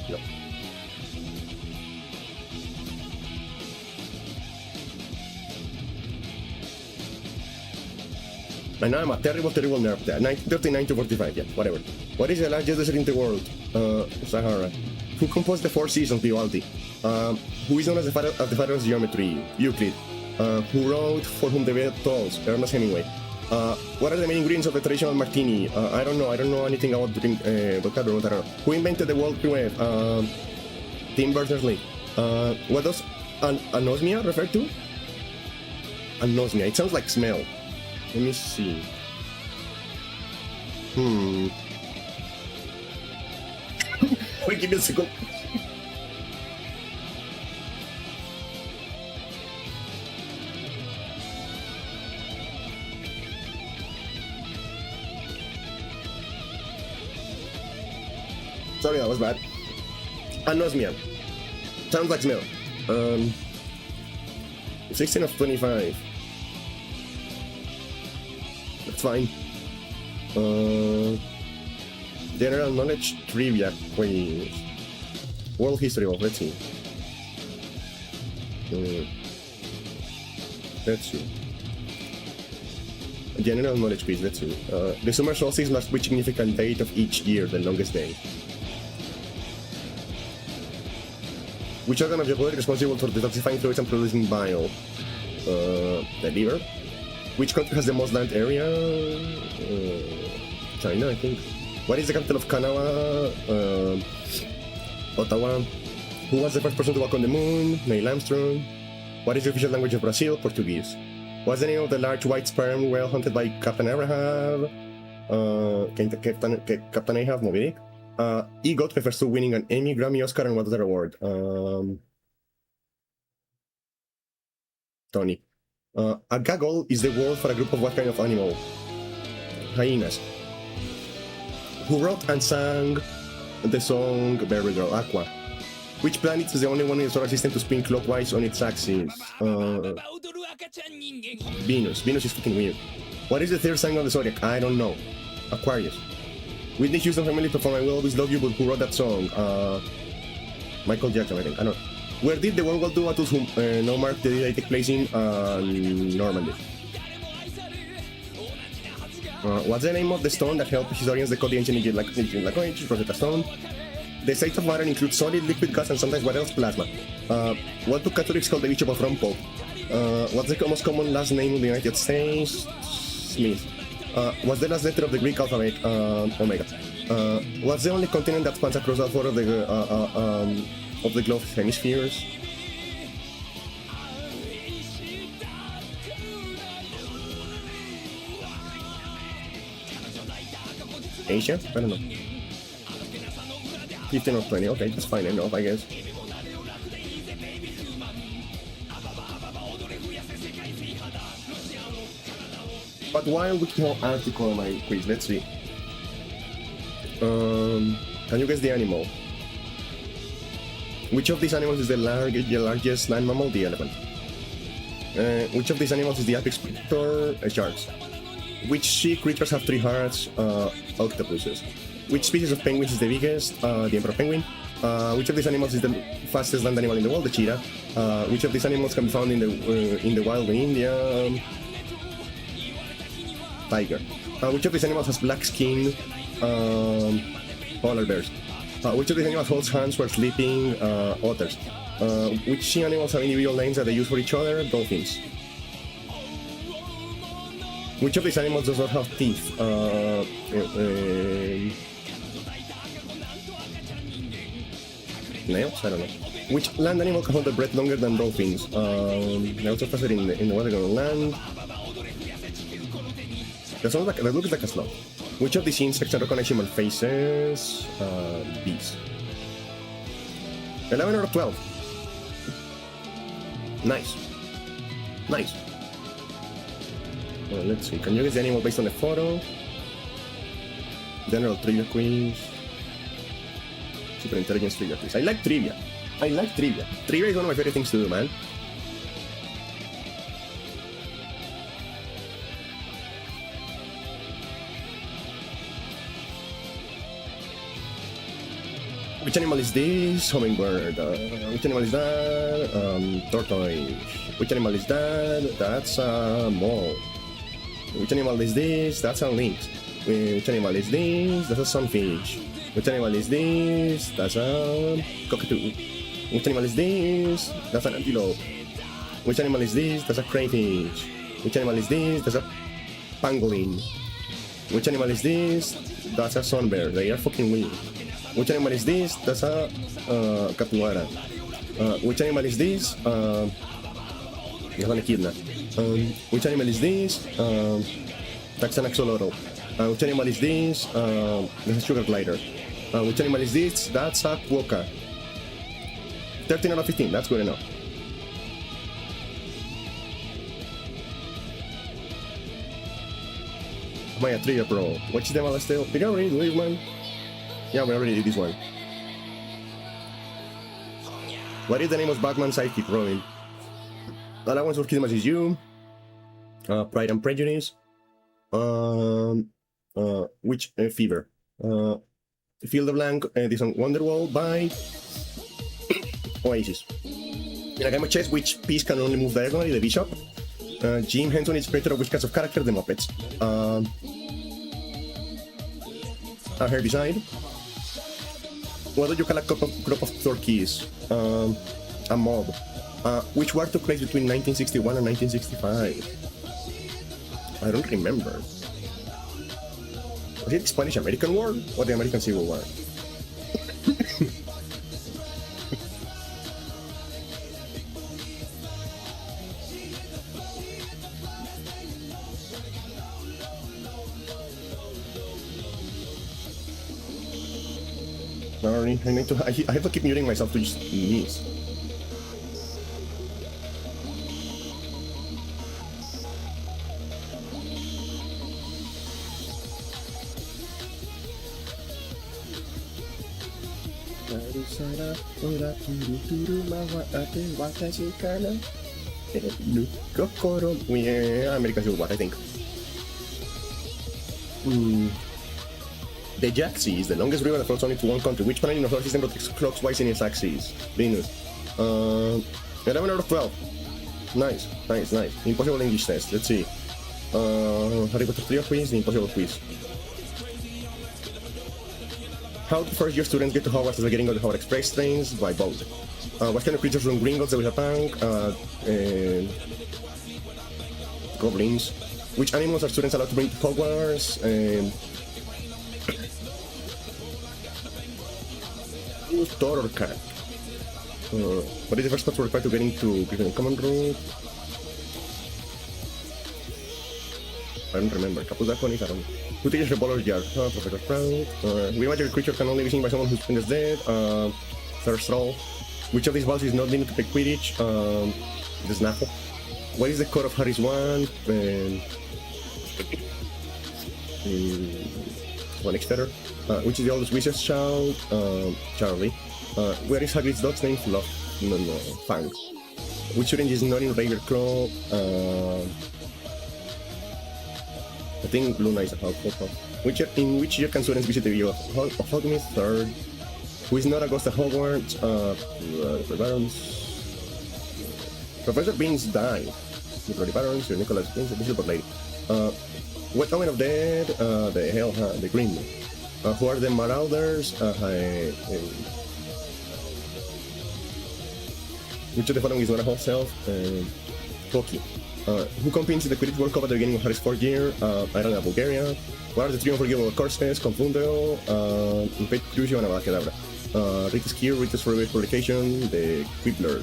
No. And now I'm a terrible nerd. 1939 to 45, yeah, whatever. What is the largest desert in the world? Sahara. Who composed the Four Seasons? Vivaldi. Who is known as the father of geometry? Euclid. Who wrote For Whom the Bell Tolls? Ernest Hemingway. What are the main ingredients of the traditional martini? I don't know anything about vocabulary. I don't know. Who invented the World Wide Web? Tim Berners-Lee. What does anosmia refer to? Anosmia. It sounds like smell. Let me see. Wait, give me a second. Sorry, that was bad. Anosmia. Sounds like smell. 16 of 25. That's fine. General knowledge trivia quiz. World history of, let's see. Let's see. General knowledge quiz, let's see. The summer solstice must be a significant date of each year, the longest day. Which organ of your body is responsible for detoxifying fluids and producing bile? The liver. Which country has the most land area? China, I think. What is the capital of Canada? Ottawa. Who was the first person to walk on the moon? Neil Armstrong. What is the official language of Brazil? Portuguese. What's the name of the large white sperm whale hunted by Captain Ahab? Captain Ahab, Moby Dick. EGOT refers to winning an Emmy, Grammy, Oscar, and what other award? Tony. A gaggle is the word for a group of what kind of animal? Hyenas. Who wrote and sang the song Very Girl? Aqua. Which planet is the only one in the solar system to spin clockwise on its axis? Venus. Venus is fucking weird. What is the third sign of the zodiac? I don't know. Aquarius. Whitney Houston family performed I Will Always Love You, but who wrote that song? Michael Jackson, I think. I don't know. Where did the World War II battles no mark the day take place in? Normandy. What's the name of the stone that helped historians decode the ancient Egypt language? Rosetta Stone. The state of matter includes solid, liquid, gas, and sometimes what else? Plasma. What do Catholics call the Bishop of Rome? Pope? What's the most common last name of the United States? Smith. What's the last letter of the Greek alphabet? Omega. What's the only continent that spans across all four of the globe's hemispheres? Asia? I don't know. 15 or 20, okay, that's fine enough, I guess. But while we can article my quiz, let's see. Can you guess the animal? Which of these animals is the largest land mammal? The elephant. Which of these animals is the apex predator? Sharks. Which sea creatures have 3 hearts? Octopuses. Which species of penguins is the biggest? The emperor penguin. Which of these animals is the fastest land animal in the world? The cheetah. Which of these animals can be found in the wild in India? Tiger. Which of these animals has black skin? Polar bears. Which of these animals holds hands while sleeping? Otters. Which sea animals have individual names that they use for each other? Dolphins. Which of these animals does not have teeth? Snails? I don't know. Which land animal can hold their breath longer than dolphins? They also faster in the water than on land. That looks like a sloth. Which of these insects can recognize human faces? Bees. 11 or 12? Nice. Nice. Well, let's see. Can you guess the animal based on the photo? General trivia quiz. Super intelligence trivia quiz. I like trivia. I like trivia. Trivia is one of my favorite things to do, man. Which animal is this? Hummingbird. Which animal is that? Tortoise. Which animal is that? That's a mole. Which animal is this? That's a lynx. Which animal is this? That's a sunfish. Which animal is this? That's a cockatoo. Which animal is this? That's an antelope. Which animal is this? That's a crayfish. Which animal is this? That's a pangolin. Which animal is this? That's a sunbear. They are fucking weird. Which animal is this? That's a capybara. Which animal is this? An echidna. Which animal is this? That's an axolotl. Which animal is this? That's a sugar glider. Which animal is this? That's a quokka. 13 out of 15, that's good enough. Am I a trivia pro? Watch them all still. Did you already do this one? Yeah, we already did this one. What is the name of Batman's sidekick, Robin? Allowance for Christmas is You. Pride and Prejudice. Which Fever. Fill the blank. This on Wonderwall by Oasis. In a game of chess, which piece can only move diagonally? The bishop. Jim Henson is creator of which cast of character? The Muppets. A herbicide. What do you call a crop of turkeys? A mob. Which war took place between 1961 and 1965? I don't remember. Was it the Spanish-American War or the American Civil War? Sorry, I have to keep muting myself to just sneeze. Yeah, American Civil War, I think. The Jack Sea is the longest river that flows only to one country. Which planet in the solar system rotates clockwise in its axis? Venus. 11 out of 12. Nice. Impossible English test. Let's see. Harry Potter Trio quiz, the impossible quiz. How do first year students get to Hogwarts as they're getting on the Hogwarts Express trains? By boat. What kind of creatures run Gringotts with a tank? Goblins. Which animals are students allowed to bring to Hogwarts? Thor or cat? What is the first path required to get into Griffin Common Route? I don't remember. Capuzzaconis, I don't know. Who teaches Revolver Jar? Professor Sprout. We imagine a creature can only be seen by someone whose friend is dead. Thirst Roll. Which of these balls is not limited to Quidditch? The Snaffle. What is the code of Harry's wand? One extra. Which is the oldest wizard's child? Charlie. Where is Hagrid's dog's name? Fluff. No, Fang. Which student is not in Ravenclaw? I think Luna is a helpful. In which year can students visit the view of Hogwarts? Third. Who is not a ghost at Hogwarts? Barons. Professor Beans died. Nicholas Barons, Sir Nicholas Beans, the Silver Lady. What Omen of Dead? The Hell, the Green. Who are the Marauders? Which of the following is not a whole self? Hockey. Who competes in the Quidditch World Cup at the beginning of Harry's 4th year? I don't know, Bulgaria. What are the three unforgivable courses? Confundeo, Impet Crucio, and Avada Ritus Cure, Ritus for Publication, the Quibbler.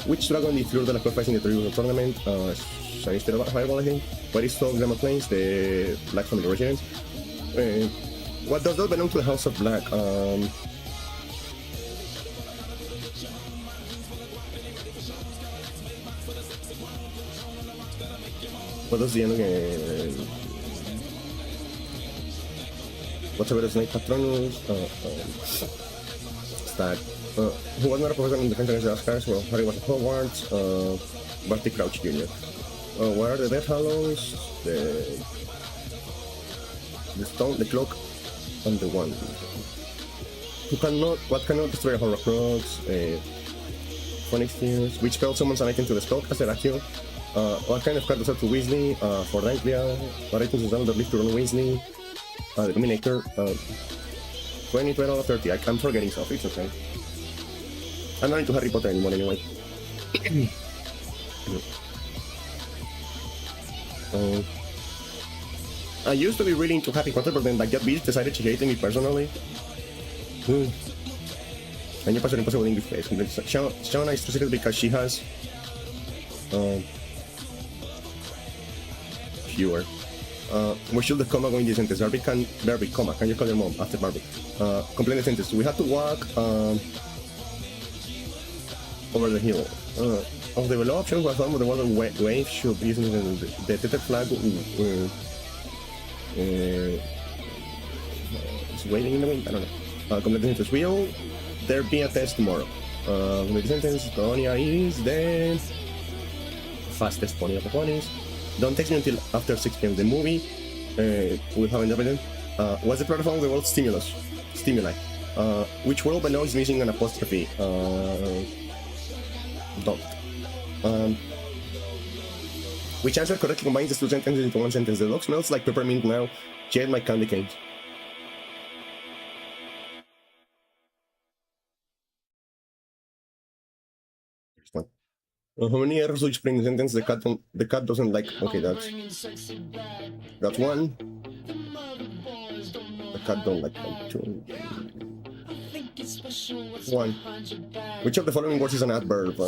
Which dragon did Fleur de la Cour face in the Trivial Tournament? Sinister Fireball, I think. What is Tall Grandma Plains? The Black Family Residence. What does that belong to the House of Black? What does the end what's about Snake Patronus? Stat. Who was not a professor in the country of the Oscars? Well, Harry was at Hogwarts. Barty Crouch Jr. What are the Death Hallows? The Stone, the Cloak, and the Wand. What cannot destroy a Horcrux? Phonics Tears. Which spell summons an item to the spellcaster? Accio. What kind of card does that to Weasley? For Danklia. What items does that leave to run Weasley? The Dominator. 20, 12 out of 30. I'm forgetting stuff, it's okay. I'm not into Harry Potter anymore anyway. I used to be really into Harry Potter, but then like that bitch decided she hated me personally. Año pasado impossible English place. Shauna is frustrated because she has fewer. We should the comma going this sentence. Barbie, comma, can you call your mom after Barbie? Complete the sentence. We had to walk over the hill. Of the below options, what form of the water wave should be using the tether flag? It's waiting in the wind? I don't know. Complete the sentence. Will there be a test tomorrow? Complete the sentence. Tonya is the fastest pony of the ponies. Don't text me until after 6 p.m. The movie will have interpreted. What's the platform of the world stimuli? Which world below is missing an apostrophe? Don't. Which answer correctly combines the two sentences into one sentence? The dog smells like peppermint now. She ate my candy cane. How many errors do you spring in the sentence? The cat doesn't like. Okay, that's one. The cat don't like them. 2. 1. Which of the following words is an adverb?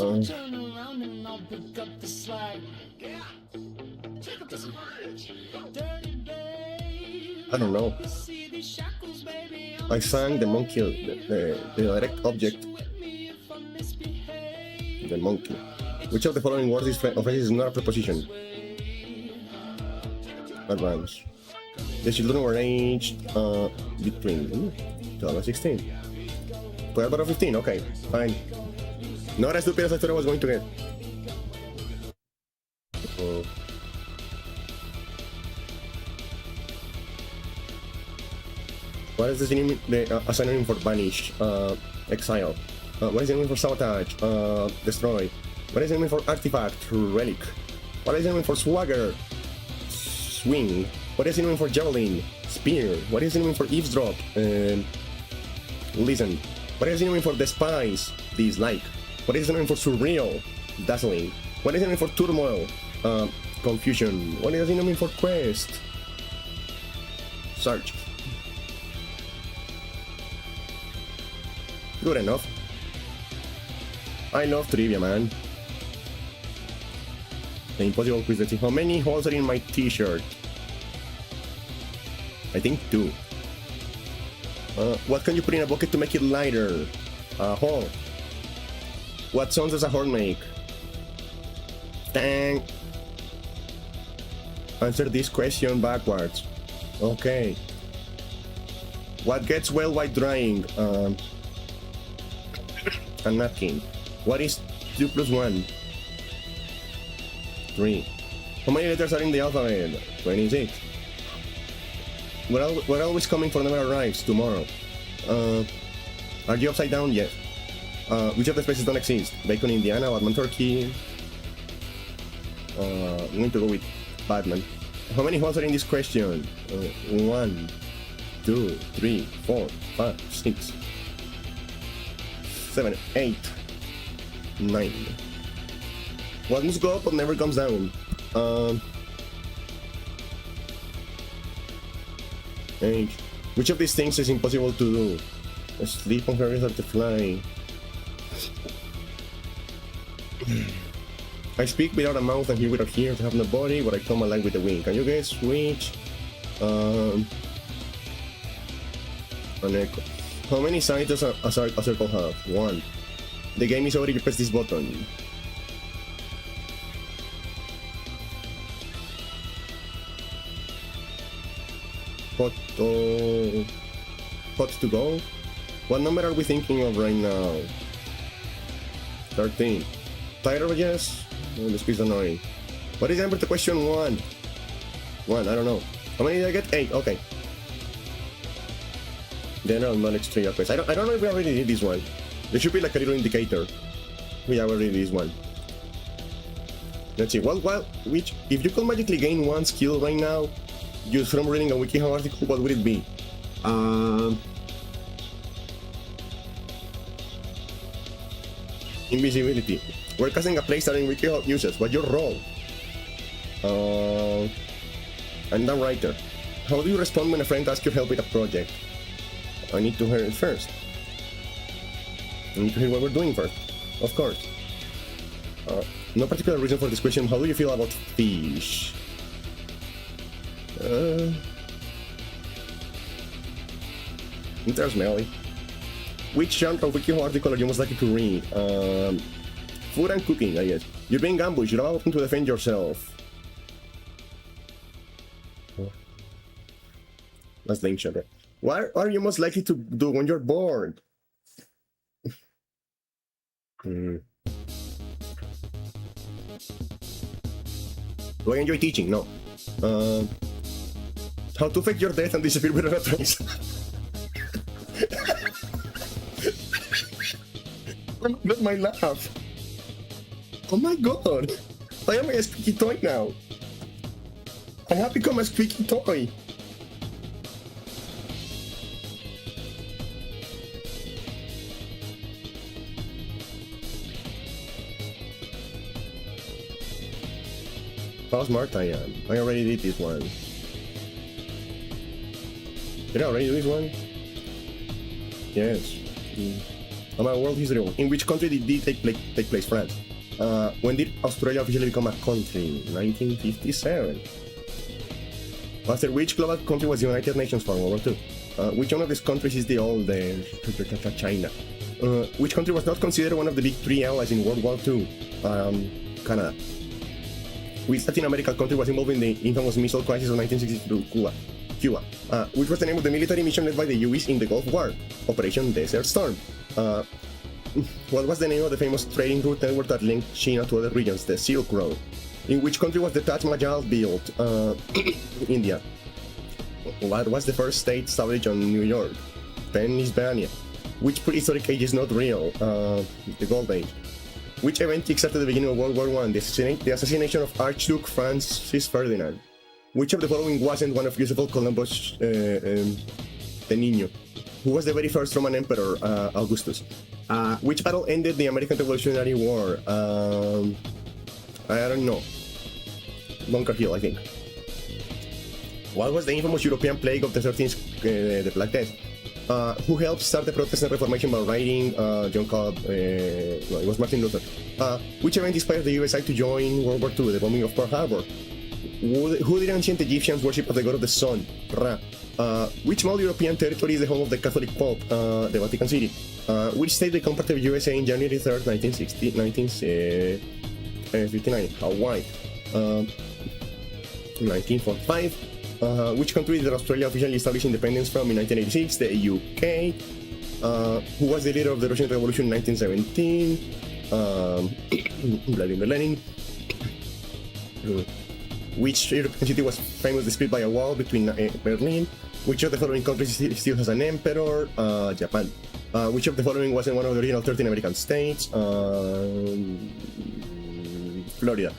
I don't know. I sang the monkey, the direct object, the monkey. Which of the following words is phrases is not a preposition? Advance. The children were aged between 12 and 16. 12 out of 15, okay, fine. Not as stupid as I thought I was going to get. What is the synonym for banish? Exile. What is the synonym for sabotage? Destroy. What is the synonym for artifact? Relic. What is the synonym for swagger? Swing. What is the synonym for javelin? Spear. What is the synonym for eavesdrop? Listen. What is the synonym for despise? Dislike. What is the synonym for surreal? Dazzling. What is the synonym for turmoil? Confusion. What is the synonym for quest? Search. Good enough. I love trivia, man. The impossible quiz. Let's see. How many holes are in my t-shirt? I think 2. What can you put in a bucket to make it lighter? A hole. What sounds does a horn make? Dang. Answer this question backwards. Okay. What gets well while drying? A napkin. What is 2 plus 1? 3. How many letters are in the alphabet? 26. We're always coming for never arrives. Tomorrow. Are you upside down? Yes. Which of the spaces don't exist? Bacon, Indiana, Batman, Turkey. I'm going to go with Batman. How many holes are in this question? 1, 2, 3, 4, 5, 6, 7, 8, 9. What must go up but never comes down? H. Which of these things is impossible to do? Sleep on her or to fly? I speak without a mouth and hear without ears, have no body, but I come alive with a wing. Can you guess which? An echo. How many sides does a circle have? 1. The game is over if you press this button. Hot to go? What number are we thinking of right now? 13. Tired of yes? Oh, this is annoying. What is the answer to question 1? 1, I don't know. How many did I get? 8, okay. General knowledge trivia quest. I don't know if we already did this one. There should be like a little indicator. We already did this one. Let's see. Well, which if you could magically gain 1 skill right now, just from reading a WikiHow article, what would it be? Invisibility. We're casting a play starring WikiHow users. What's your role? I'm the writer. How do you respond when a friend asks your help with a project? I need to hear it first. I need to hear what we're doing first. Of course. No particular reason for this question. How do you feel about fish? They're smelly. Which genre of WikiHow article are you most likely to read? Food and cooking, I guess. You're being ambushed. You're about to defend yourself. That's the ancient. What are you most likely to do when you're bored? Do I enjoy teaching? No. How to fake your death and disappear without a trace? Not my laugh. Oh my god! I am a squeaky toy now. I have become a squeaky toy. How smart I am. I already did this one. Did I already do this one? Yes. I'm a world history one. In which country did it take place? France. When did Australia officially become a country? 1957. After which global country was the United Nations for World War II? Which one of these countries is the old China? Which country was not considered one of the big three allies in World War II? Canada. Which Latin American country was involved in the infamous missile crisis of 1962? Cuba. Which was the name of the military mission led by the US in the Gulf War? Operation Desert Storm. What was the name of the famous trading route network that linked China to other regions? The Silk Road. In which country was the Taj Mahal built? India. What was the first state established on New York? Pennsylvania. Which prehistoric age is not real? The Gold Age. Which event kickstarted the beginning of World War I? The assassination of Archduke Francis Ferdinand. Which of the following wasn't one of Christopher Columbus the Niño? Who was the very first Roman Emperor? Augustus. Which battle ended the American Revolutionary War? I don't know. Bunker Hill, I think. What was the infamous European plague of the 13th, the Black Death? Who helped start the Protestant Reformation by writing John Cobb? No, it was Martin Luther. Which event inspired the USA to join World War II? The bombing of Pearl Harbor. Who did ancient Egyptians worship as the god of the sun? Ra. Which small European territory is the home of the Catholic Pope? The Vatican City. Which state became part of USA in January 3rd, 1959? Hawaii. 1945. Which country did Australia officially establish independence from in 1986? The UK. Who was the leader of the Russian Revolution in 1917? Vladimir Lenin. Which European city was famously split by a wall between Berlin? Which of the following countries still has an emperor? Japan. Which of the following wasn't one of the original 13 American states? Florida.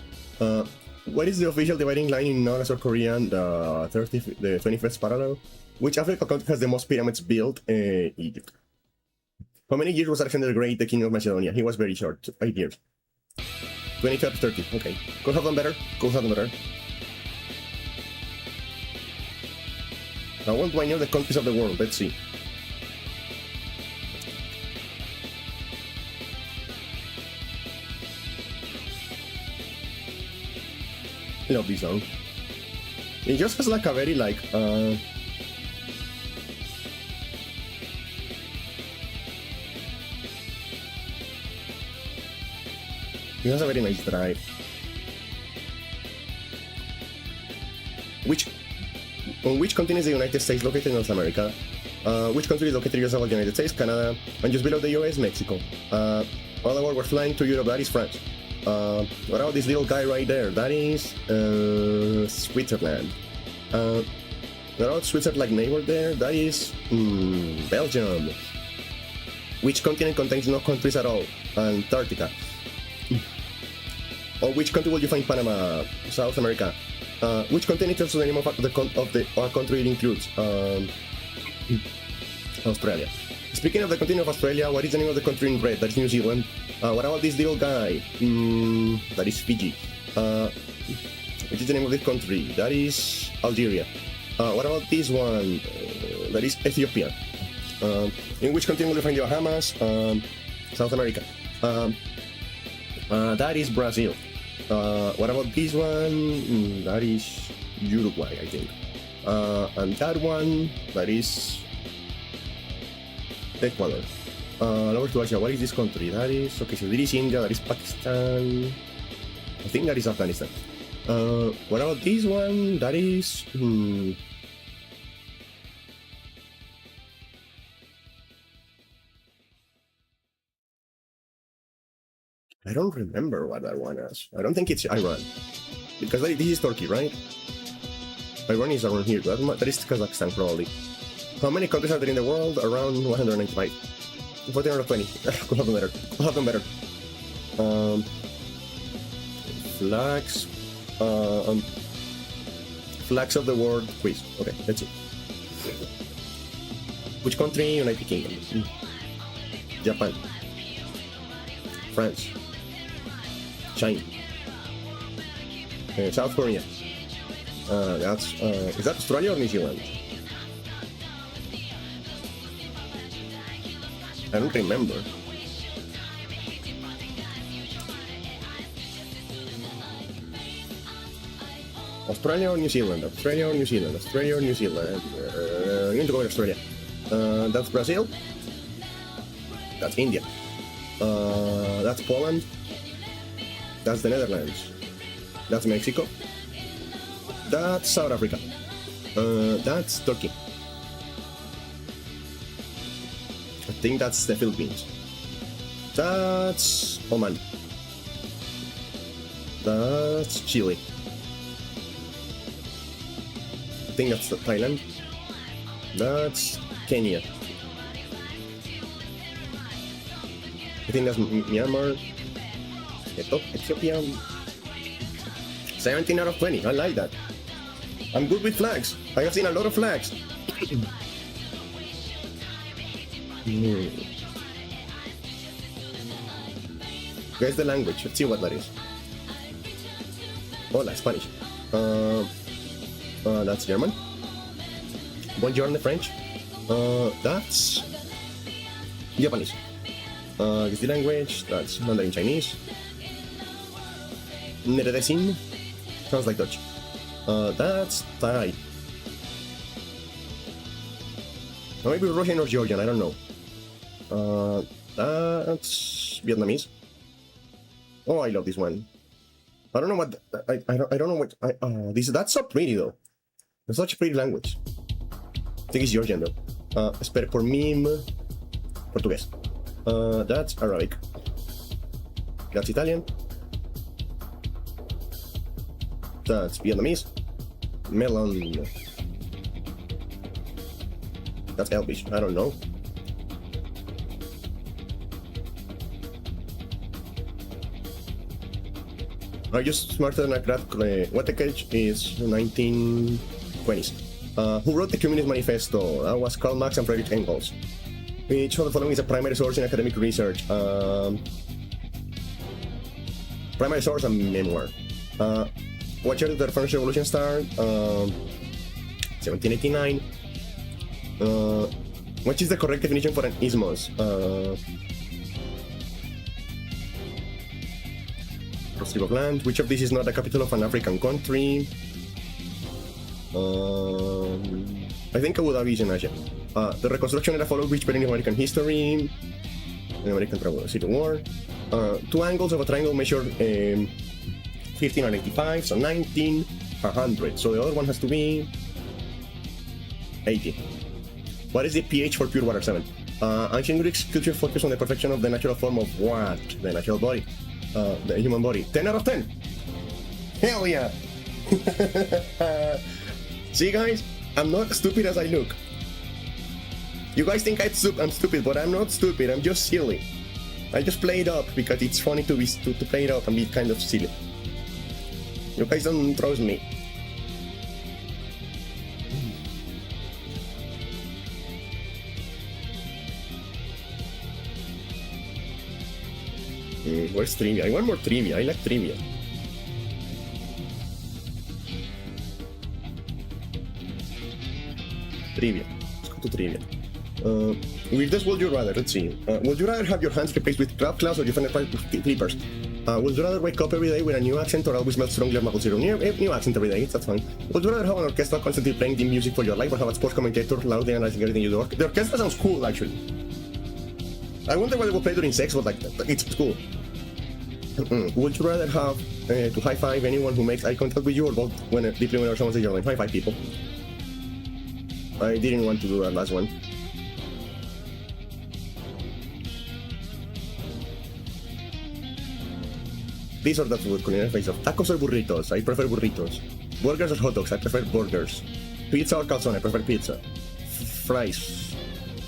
What is the official dividing line in North or Korean? The 21st parallel. Which African country has the most pyramids built? Egypt. How many years was Alexander the Great the king of Macedonia? He was very short, 8 years. 25 to 30, okay. Could have done better, could have done better. Now, what do I know the countries of the world? Let's see. I love this song. It just has like a very like it has a very nice drive. On which continent is the United States located in North America? Which country is located just above the United States? Canada. And just below the US? Mexico. All the world we're flying to Europe, that is France. What about this little guy right there? That is Switzerland. What about Switzerland like neighbor there? That is Belgium. Which continent contains no countries at all? Antarctica. Or which country will you find Panama? South America. Which continent is also the name of our country it includes? Australia. Speaking of the continent of Australia, what is the name of the country in red? That is New Zealand. What about this little guy? That is Fiji. Which is the name of this country? That is Algeria. What about this one? That is Ethiopia. In which continent will you find the Bahamas? South America. That is Brazil. What about this one? That is Uruguay, I think. And that one, that is Ecuador. Lower to Asia, what is this country? That is, okay, so there is India, that is Pakistan. I think that is Afghanistan. What about this one? That is... I don't remember what that one is. I don't think it's Iran. Because this is Turkey, right? Iran is around here. That is Kazakhstan, probably. How many countries are there in the world? Around 195. 1420. Could have done better. Could have done better. Flags. Flags of the world quiz. Okay, let's see. Which country? United Kingdom. Japan. France. China. South Korea. Is that Australia or New Zealand? I don't remember. Australia or New Zealand? Australia or New Zealand? Australia or New Zealand? I'm going to go with Australia. That's Brazil. That's India. That's Poland. That's the Netherlands. That's Mexico. That's South Africa. That's Turkey. I think that's the Philippines. That's Oman. That's Chile. I think that's Thailand. That's Kenya. I think that's Myanmar. Ethiopia. 17 out of 20. I like that. I'm good with flags. I have seen a lot of flags. Guess the language. Let's see what that is. Hola, Spanish. That's German. Bonjour in French. That's Japanese. Guess the language. That's Mandarin Chinese. Neredesin. Sounds like Dutch. That's Thai. Or maybe Russian or Georgian, I don't know. That's Vietnamese. Oh, I love this one. I don't know what I don't know what that's so pretty though. It's such a pretty language. I think it's Georgian though. Espera por mim. Portuguese. That's Arabic. That's Italian. That's Vietnamese. Melon. That's Elvish. I don't know. Are you smarter than a crowd? What the cage is 1920s. Who wrote the Communist Manifesto? That was Karl Marx and Friedrich Engels. Which of the following is a primary source in academic research? Primary source and memoir. What year did the French Revolution start? 1789. What is the correct definition for an isthmus? Strip of land. Which of these is not the capital of an African country? I think Abu Dhabi is in Asia. The reconstruction era followed which period in American history? The American Civil War. Two angles of a triangle measured 15 and 85, so 19, 100. So the other one has to be 80. What is the pH for pure water? 7. Ancient Greek culture focused on the perfection of the natural form of what? The natural body. The human body. 10 out of 10. Hell yeah. See guys, I'm not as stupid as I look. You guys think I'm stupid, but I'm not stupid. I'm just silly. I just play it up because it's funny to play it up and be kind of silly. You guys don't trust me. Where's trivia? I want more trivia. I like trivia. Trivia. Let's go to trivia. Weirdest would you rather? Let's see. Would you rather have your hands replaced with crab claws or your fingers with clippers? Would you rather wake up every day with a new accent or always smell strongly of maple syrup? New accent every day, that's fine. Would you rather have an orchestra constantly playing the music for your life or have a sports commentator loudly analyzing everything you do? The orchestra sounds cool, actually. I wonder what they will play during sex, but like, it's cool. Would you rather have to high-five anyone who makes eye contact with you or both deeply whenever someone says your name? High-five people. I didn't want to do that last one. These are the food culinary face of tacos or burritos. I prefer burritos. Burgers or hot dogs. I prefer burgers. Pizza or calzone. I prefer pizza. Fries.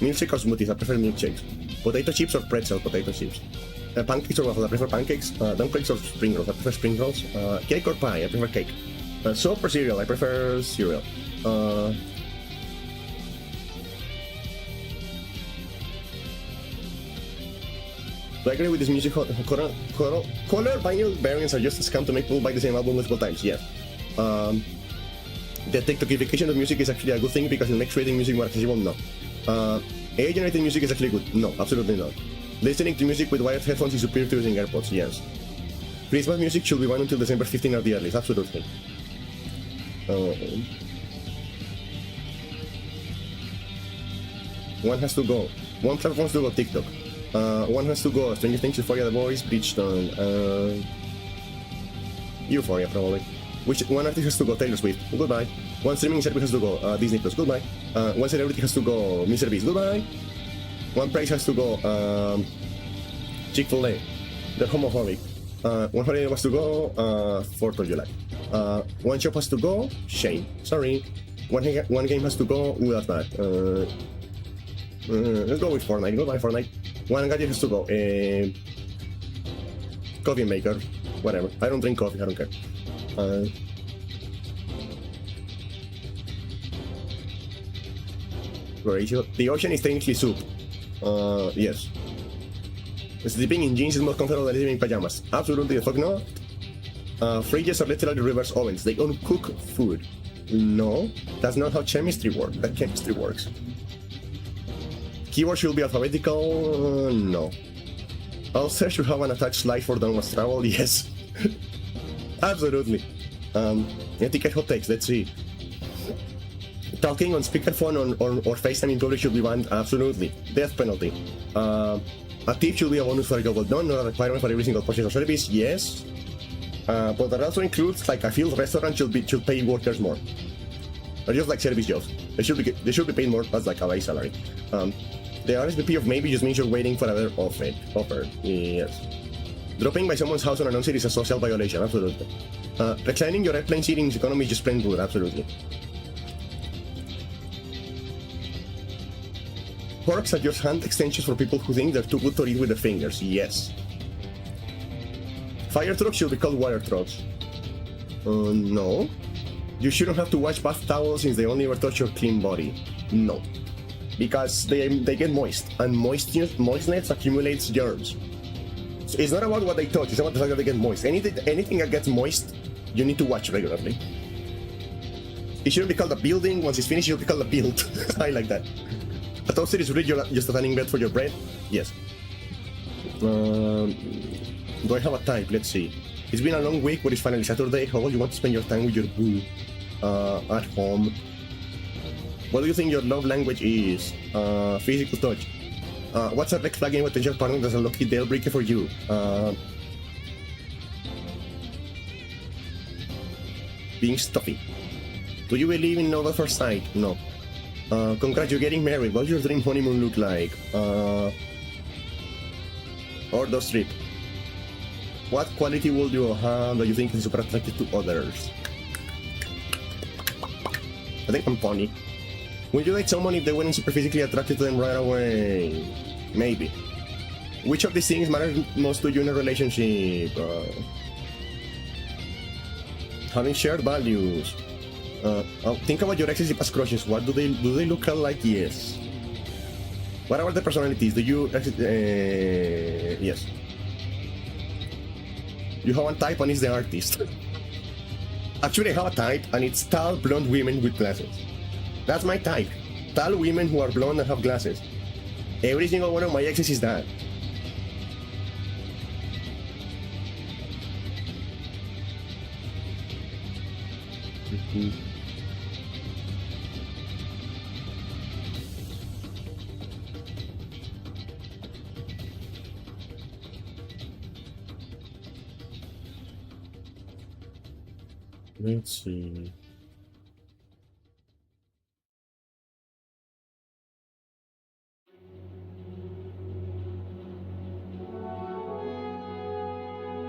Milkshake or smoothies. I prefer milkshakes. Potato chips or pretzel. Potato chips. Pancakes or waffles. I prefer pancakes. Dumplings or spring rolls. I prefer spring rolls. Cake or pie. I prefer cake. Soap or cereal. I prefer cereal. I agree with this music. Color vinyl variants are just a scam to make people buy the same album multiple times. Yes. The TikTokification of music is actually a good thing because it makes creating music more accessible. No. AI-generated music is actually good. No, absolutely not. Listening to music with wired headphones is superior to using AirPods. Yes. Christmas music should be banned until December 15 at the earliest. Absolutely. One has to go. One platform has to go TikTok. One has to go Stranger Things, Euphoria, The Boys, Bridgestone, Euphoria probably. Which one artist has to go? Taylor Swift. Goodbye. One streaming service has to go Disney Plus. Goodbye. One celebrity has to go Mr. Beast. Goodbye. One prize has to go Chick-fil-A. They're homophobic. One holiday was to go 4th of July. One shop has to go Shane. Sorry. One game has to go. Ooh, that's bad. Let's go with Fortnite. Goodbye, Fortnite. One gadget has to go coffee maker. Whatever. I don't drink coffee. I don't care. The ocean is technically soup. Yes. Sleeping in jeans is more comfortable than sleeping in pajamas. Absolutely the fuck no. Fridges are literally reverse ovens. They don't cook food. No, that's not how chemistry works. That chemistry works. Keyboard should be alphabetical. No. Also should have an attached slide for downward travel. Yes. Absolutely. Etiquette hot takes. Let's see. Talking on speakerphone or FaceTime in public should be banned. Absolutely. Death penalty. A tip should be a bonus for a job well done, not a requirement for every single purchase or service. Yes. But that also includes like a field restaurant should pay workers more. Or just like service jobs. They should be paid more as like a base salary. The RSVP of maybe just means you're waiting for another offer. Yes. Dropping by someone's house unannounced is a social violation. Absolutely. Reclining your airplane seat in economy is just plain rude. Absolutely. Forks are just hand extensions for people who think they're too good to eat with their fingers. Yes. Fire trucks should be called water trucks. No. You shouldn't have to wash bath towels since they only ever touch your clean body. No. Because they get moist, and moistness accumulates germs. So it's not about what they touch, it's about the fact that they get moist. Anything that gets moist, you need to wash regularly. It shouldn't be called a building. Once it's finished, it should be called a build. I like that. A toaster is really just a tanning bed for your bread? Yes. Do I have a type? Let's see. It's been a long week, but it's finally Saturday. How will you want to spend your time with your boo? At home. What do you think your love language is? Physical touch. What's a red flag in a potential partner that's a lucky deal breaker for you? Being stuffy. Do you believe in love at first sight? No. Congrats, you're getting married. What does your dream honeymoon look like? Or those trip. What quality would you have that you think is super attractive to others? I think I'm funny. Would you like someone if they weren't super physically attracted to them right away? Maybe. Which of these things matter most to you in a relationship? Having shared values. Think about your exes as crushes. What do they look like? Yes. What about the personalities? Do you yes. You have one type and it's the artist. Actually, I have a type and it's tall blonde women with glasses. That's my type. Tall women who are blonde and have glasses. Every single one of my exes is that. Let's see.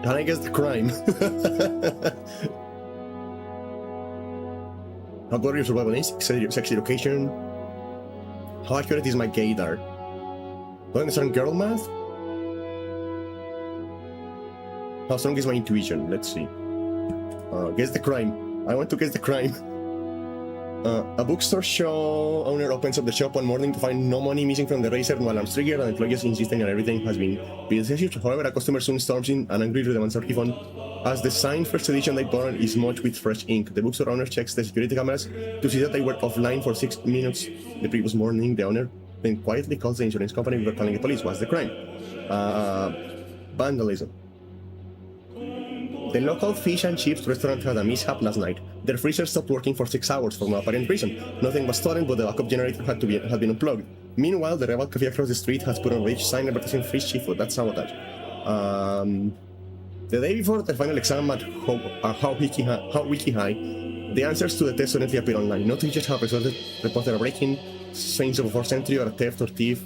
And I guess the crime. How good are your survival instincts, sex education? How accurate is my gaydar? Do I understand girl math? How strong is my intuition? Let's see. Guess the crime. I want to guess the crime. A bookstore show owner opens up the shop one morning to find no money missing from the razor and alarms triggered, and employees insisting that everything has been rescheduled. However, a customer soon storms in and angrily demands a refund, as the signed first edition they bought is smudged with fresh ink. The bookstore owner checks the security cameras to see that they were offline for 6 minutes the previous morning. The owner then quietly calls the insurance company before calling the police. What's the crime? Vandalism. The local fish and chips restaurant had a mishap last night. Their freezer stopped working for 6 hours for no apparent reason. Nothing was stolen, but the backup generator had been unplugged. Meanwhile, the rival cafe across the street has put on a rich sign advertising free seafood. That's sabotage. The day before the final exam at How Wiki High, the answers to the test suddenly appear online. No teachers have reported a break-in, signs of a forced entry, or a theft or thief,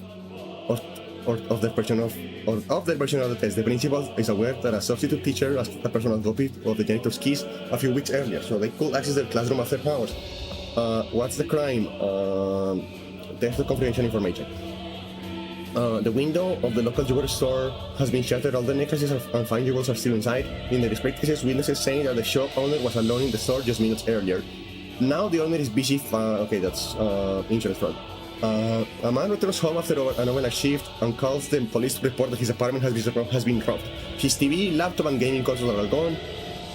or of their version of the test. The principal is aware that a substitute teacher asked a personal copy of the janitor's keys a few weeks earlier, so they could access their classroom after hours. What's the crime? Theft of confidential information. The window of the local jewelry store has been shattered. All the necklaces and fine jewels are still inside. In the discreet cases, witnesses say that the shop owner was alone in the store just minutes earlier. Now the owner is busy. Okay, that's insurance fraud. A man returns home after an overnight shift and calls the police to report that his apartment has been robbed. His TV, laptop, and gaming consoles are all gone.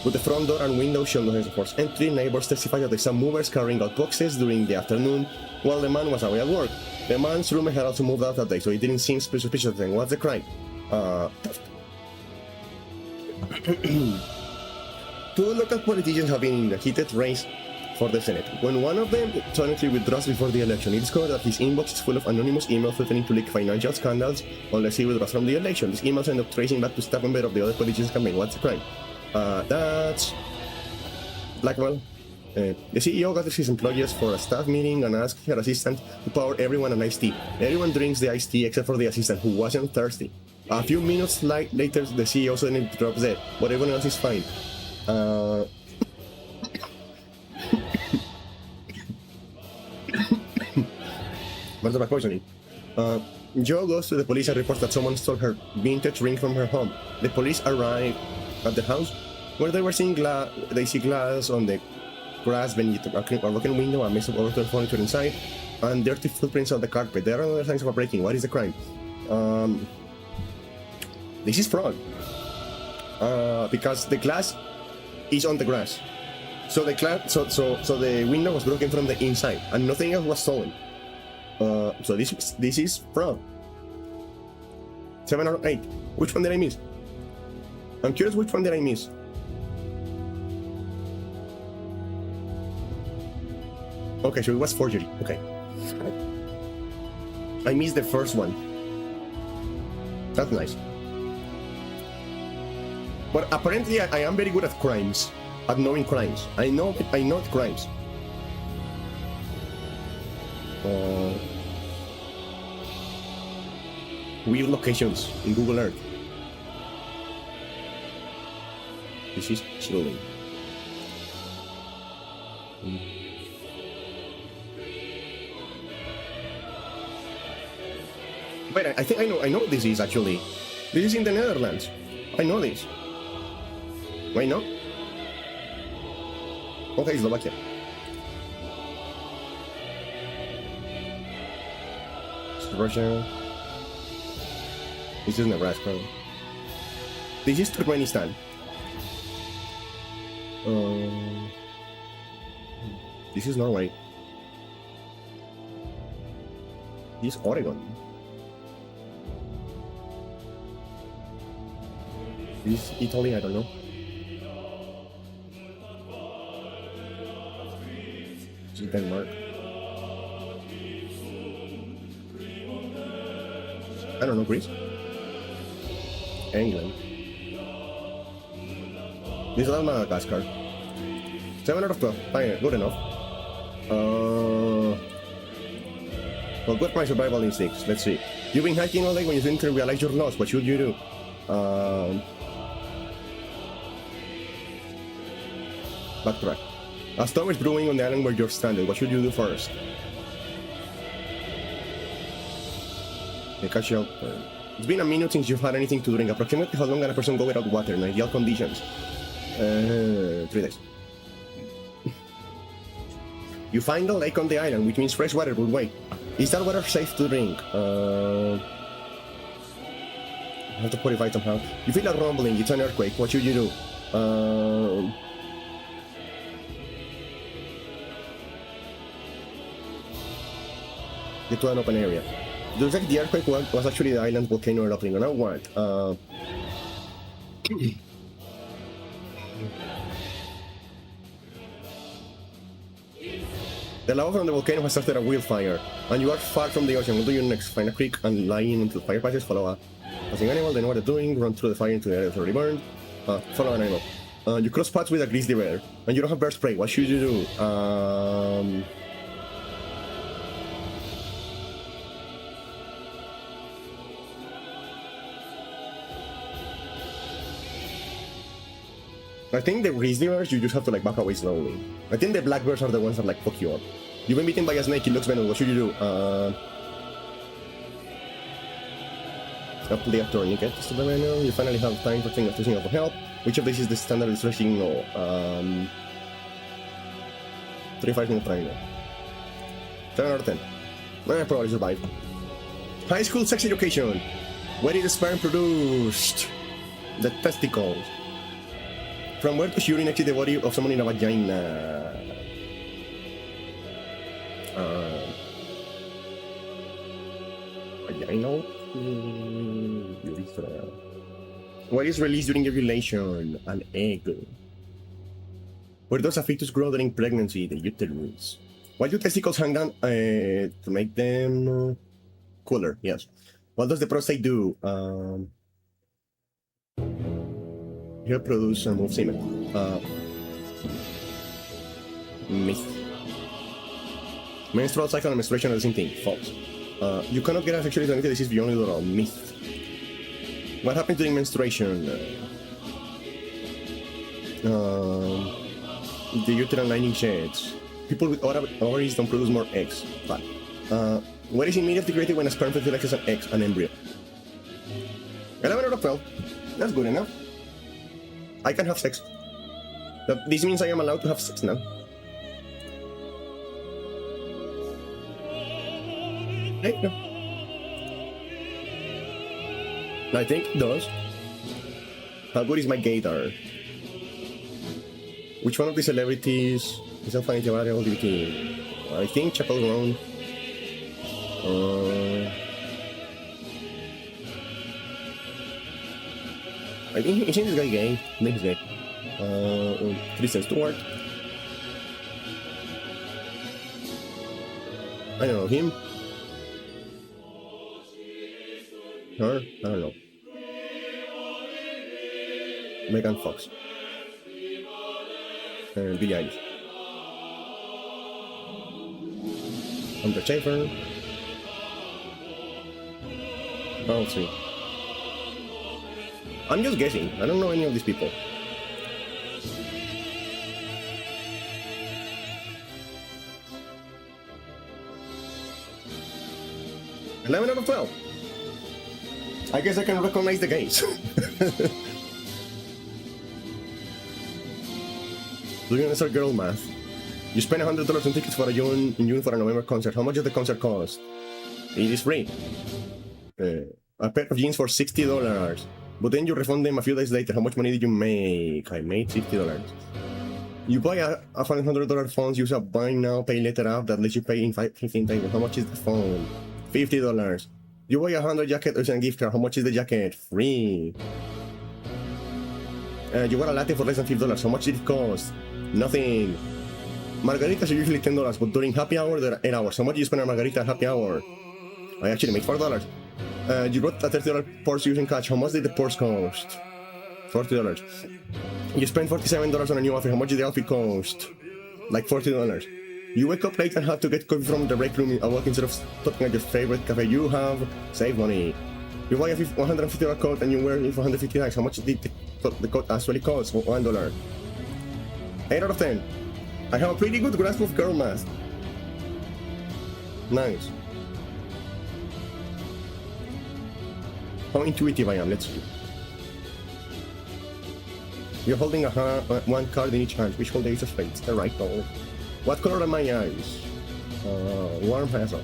With the front door and window shown no signs of forced entry, neighbors testify that they saw movers carrying out boxes during the afternoon while the man was away at work. The man's roommate had also moved out that day, so it didn't seem suspicious then. What's the crime? Two local politicians have been in a heated race for the Senate. When one of them suddenly withdraws before the election, he discovered that his inbox is full of anonymous emails threatening to leak financial scandals unless he withdraws from the election. These emails end up tracing back to staff member of the other politician's campaign. What's the crime? That's blackmail. The CEO gathers his employees for a staff meeting and asks her assistant to pour everyone an iced tea. Everyone drinks the iced tea except for the assistant, who wasn't thirsty. A few minutes later, the CEO suddenly drops dead, but everyone else is fine. Murder by poisoning. Joe goes to the police and reports that someone stole her vintage ring from her home. The police arrive at the house, where they were seeing they see glass on the grass beneath a broken window, a mess of overturned furniture inside, and dirty footprints on the carpet. There are other signs of a breaking. What is the crime? This is fraud. Because the glass is on the grass. So the window was broken from the inside, and nothing else was stolen. So this is fraud. 7 out of 8. Which one did I miss? I'm curious which one did I miss. Okay, so it was forgery. Okay. I missed the first one. That's nice. But apparently I am very good at crimes. At knowing crimes. I know crimes. Weird locations in Google Earth. This is chilling. Wait, I think I know what this is actually. This is in the Netherlands. I know this. Wait, no? Okay, Slovakia. Russia. This is Nebraska. This is Turkmenistan. This is Norway. This is Oregon. This is Italy, I don't know. This is Denmark. I don't know, Greece. England. This is Madagascar. 7 out of 12. Fine, good enough. Well, good my survival instincts. Let's see. You've been hiking all day when you didn't realize you're lost. What should you do? Backtrack. A storm is brewing on the island where you're stranded. What should you do first? Catch shelter. It's been a minute since you've had anything to drink. Approximately how long can a person go without water in ideal conditions? 3 days. You find a lake on the island, which means fresh water will wait. Is that water safe to drink? I have to purify somehow. You feel a rumbling, it's an earthquake. What should you do? Get to an open area. It looks like the earthquake was actually the island's volcano erupting. Now what? The lava from the volcano has started a wildfire, and you are far from the ocean. What do you next? Find a creek and lie in until fire passes, follow a passing animal, they know what they're doing, run through the fire into the area that's already burned, follow an animal. You cross paths with a grizzly bear, and you don't have bear spray. What should you do? I think the grizzly bears, you just have to like back away slowly. I think the black bears are the ones that like fuck you up. You've been bitten by a snake, it looks venomous. What should you do? Apply a tourniquet to the venom. You finally have time for thinking of for help. Which of these is the standard distress signal? 35 minute triangle. 7 out of 10. Probably survive. High school sex education. Where is the sperm produced? The testicles. From where does urine exit the body of someone in a vagina? Vagina? Urethra. What is released during ovulation? An egg. Where does a fetus grow during pregnancy? The uterus. Why do testicles hang down? To make them cooler, yes. What does the prostate do? Here produce and move semen. Myth. Menstrual cycle and menstruation are the same thing. False. You cannot get a sexually transmitted disease beyond the myth. What happens during menstruation? The uterine lining sheds. People with ovaries don't produce more eggs. But what is immediately created when a sperm fertilizes an egg, an embryo? 11 out of 12. That's good enough. I can have sex. This means I am allowed to have sex now. Hey, no. I think it does. How good is my gator? Which one of the celebrities is a funny LGBT? I think Chapel Grown. I think this guy gay. I think he's gay. Kristen Stewart. I don't know him. Her? I don't know. Megan Fox. And Billie Eilish. Andrew Schaefer. I'll see. I'm just guessing. I don't know any of these people. $11 out of 12. I guess I can recognize the games. Do you understand girl math? You spend $100 on tickets for in June for a November concert. How much does the concert cost? It is free. A pair of jeans for $60. But then you refund them a few days later. How much money did you make? I made $60. You buy a $500 phone, use a buy now, pay later app that lets you pay in 15 times. How much is the phone? $50. You buy a $100 jacket or a gift card. How much is the jacket? Free. You got a latte for less than $50. How much did it cost? Nothing. Margaritas are usually $10, but during happy hour they're 8 hours. How much do you spend on a margarita at happy hour? I actually made $4. You bought a $30 purse using cash. How much did the purse cost? $40. You spent $47 on a new outfit. How much did the outfit cost? Like $40. You wake up late and have to get coffee from the break room at work instead of stopping at your favorite cafe. You have saved money. You buy a $150 coat and you wear it for $150. How much did the coat actually cost? $1. 8 out of 10. I have a pretty good grasp of girl math. Nice. How intuitive I am, let's see. You're holding one card in each hand. Which hold the ace of spades? The right one. What color are my eyes? Warm hazel.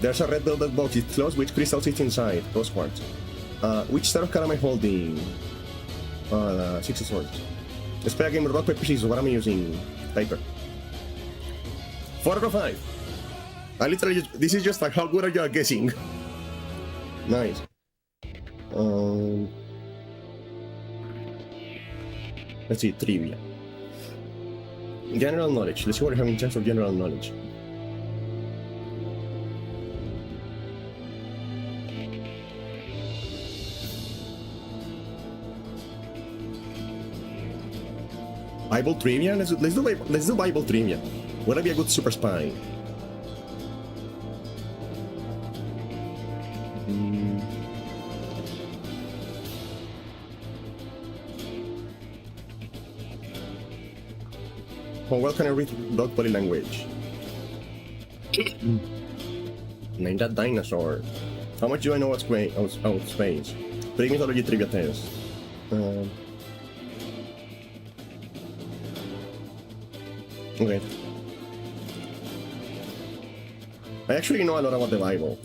There's a red velvet box. It's closed. Which crystal sits inside? Rose quartz. Which set of card am I holding? Six of swords. Let's play a game of rock, paper, scissors. What am I using? Paper. 4 out of 5. I literally just, this is just like how good are you at guessing? Nice. Let's see, trivia. General knowledge. Let's see what I have in terms of general knowledge. Bible trivia? Let's do Bible trivia. Would I be a good super spy? How well can I read dog body language? Name that dinosaur. How much do I know about space? Bring mythology trivia test. Okay. I actually know a lot about the Bible.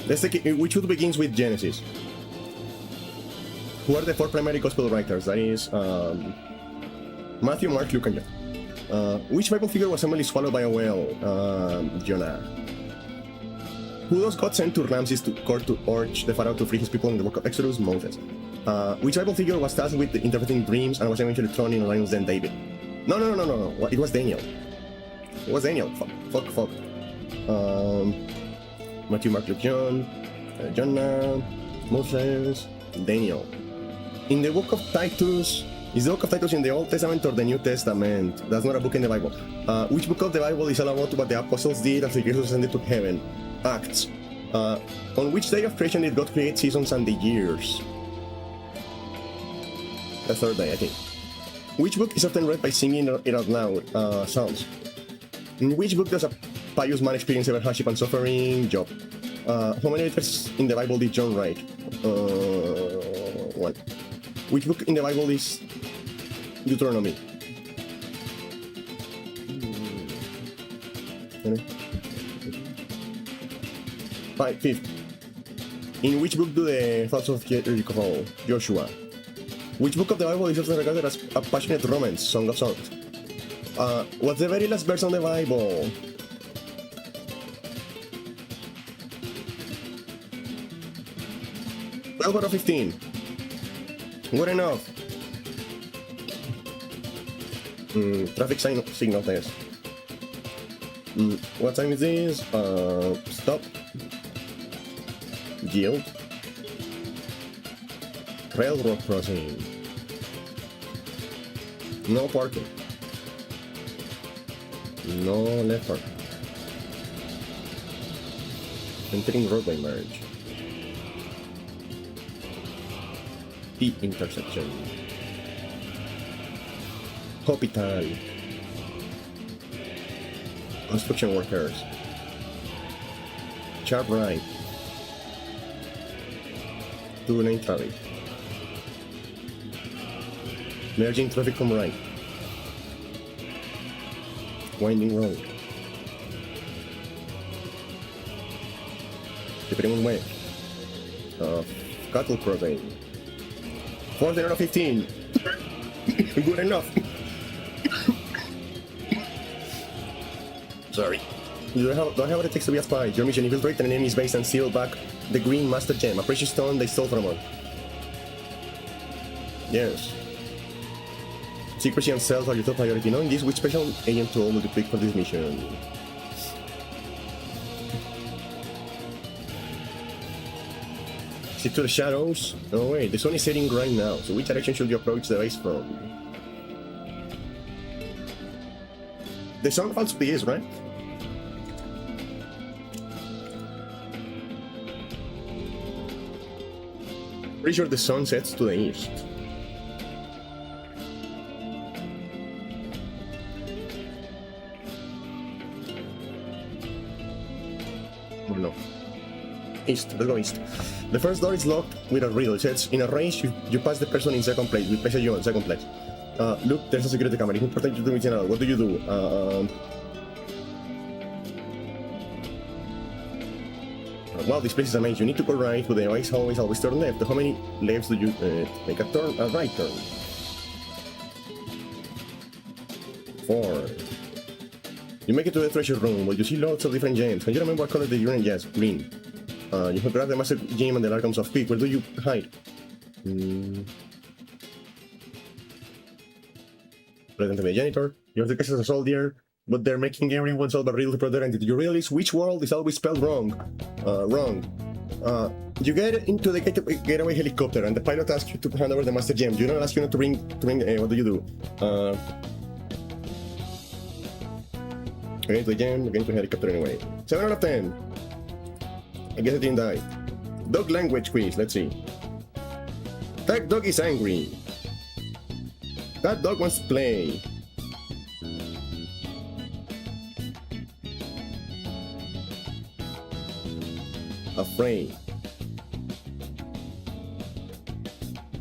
Which book begins with Genesis? Who are the four primary gospel writers? That is Matthew, Mark, Luke, and John. Which Bible figure was suddenly swallowed by a whale? Jonah. Who does God send to Ramses to court to urge the Pharaoh to free his people in the book of Exodus? Moses. Which Bible figure was tasked with interpreting dreams and was eventually thrown in a lion's den? David. No. It was Daniel. It was Daniel. Fuck. Matthew, Mark, Luke, John, Jonah, Moses, Daniel. In the book of Titus, is the book of Titus in the Old Testament or the New Testament? That's not a book in the Bible. Which book of the Bible is all about what the apostles did after Jesus ascended to heaven? Acts. On which day of creation did God create seasons and the years? The third day, I think. Which book is often read by singing it out loud? Psalms. In which book does a pious man experience ever hardship and suffering? Job. How many letters in the Bible did John write? One. Which book in the Bible is Deuteronomy? Fifth. In which book do the thoughts of Jericho fall? Joshua. Which book of the Bible is often regarded as a passionate romance, Song of Songs? What's the very last verse on the Bible? Out of 15. Good enough. Traffic signal test. What time is this? Stop. Yield. Railroad crossing. No parking. No left parking. Entering roadway merge. T intersection. Hospital. Construction workers. Sharp right. Two-lane traffic. Merging traffic from right. Winding road. Depending on way. Cattle crossing. 14 out of 15. Good enough. Sorry. Do I have what it takes to be a spy? Your mission: infiltrate an enemy's base and steal back the green master gem, a precious stone they stole from us. Yes. Secrecy and stealth are your top priority. Knowing this, which special agent tool will you pick for this mission? Stick to the shadows? No way, the sun is setting right now, so which direction should you approach the base from? The sun falls to the east, right? Pretty sure the sun sets to the east. Or no. East, let's go east. The first door is locked with a riddle. It says, in a race, you pass the person in second place. We place you in second place. Look, there's a security camera. It's important you do it. What do you do? Wow, this place is amazing. You need to go right, but the ice always turn left. How many lefts do you make a turn? A right turn. 4. You make it to the treasure room, where you see lots of different gems. Can you remember what color the urine? Yes, green. You can grab the master gem and the Arkhams of Pete. Where do you hide? Pretend to be a janitor. You're the case as a soldier, but they're making everyone solve a riddle to protect entity. You realize which world is always spelled wrong. You get into the getaway helicopter, and the pilot asks you to hand over the master gem. You don't ask you not to bring. What do you do? Again to the gem, again to the helicopter anyway. 7 out of 10. I guess I didn't die. Dog language quiz, let's see. That dog is angry. That dog wants to play. Afraid.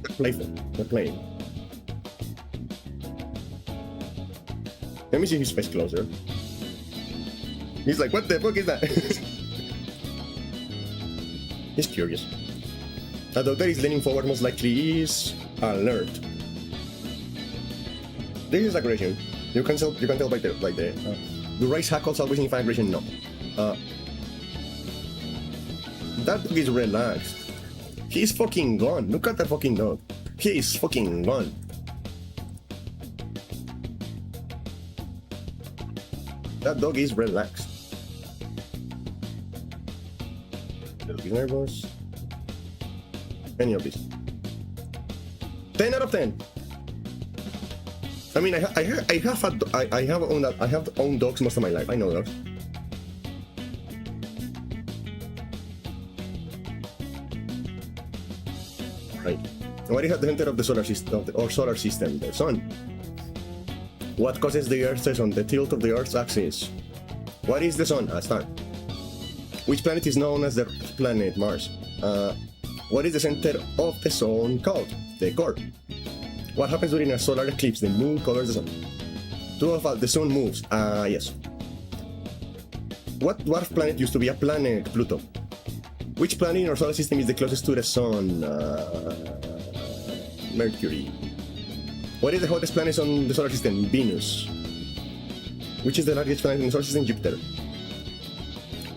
Playful. They're playing. Let me see his face closer. He's like, what the fuck is that? He's curious. The doctor is leaning forward, most likely is alert. This is aggression. You can tell by the do raise hackles always signify aggression? No. That dog is relaxed. He's fucking gone. Look at that fucking dog. He is fucking gone. That dog is relaxed. The dog is nervous. Any of these. 10 out of 10. I mean, I have owned dogs most of my life. I know dogs. Right. What is at the center of the solar system, solar system? The sun. What causes the Earth's season? The tilt of the Earth's axis. What is the sun? A star. Which planet is known as the planet Mars? What is the center of the sun called? The core. What happens during a solar eclipse? The moon covers the sun. True or false? The sun moves. Yes. What dwarf planet used to be a planet? Pluto. Which planet in our solar system is the closest to the sun? Mercury. What is the hottest planet on the solar system? Venus. Which is the largest planet in the solar system? Jupiter.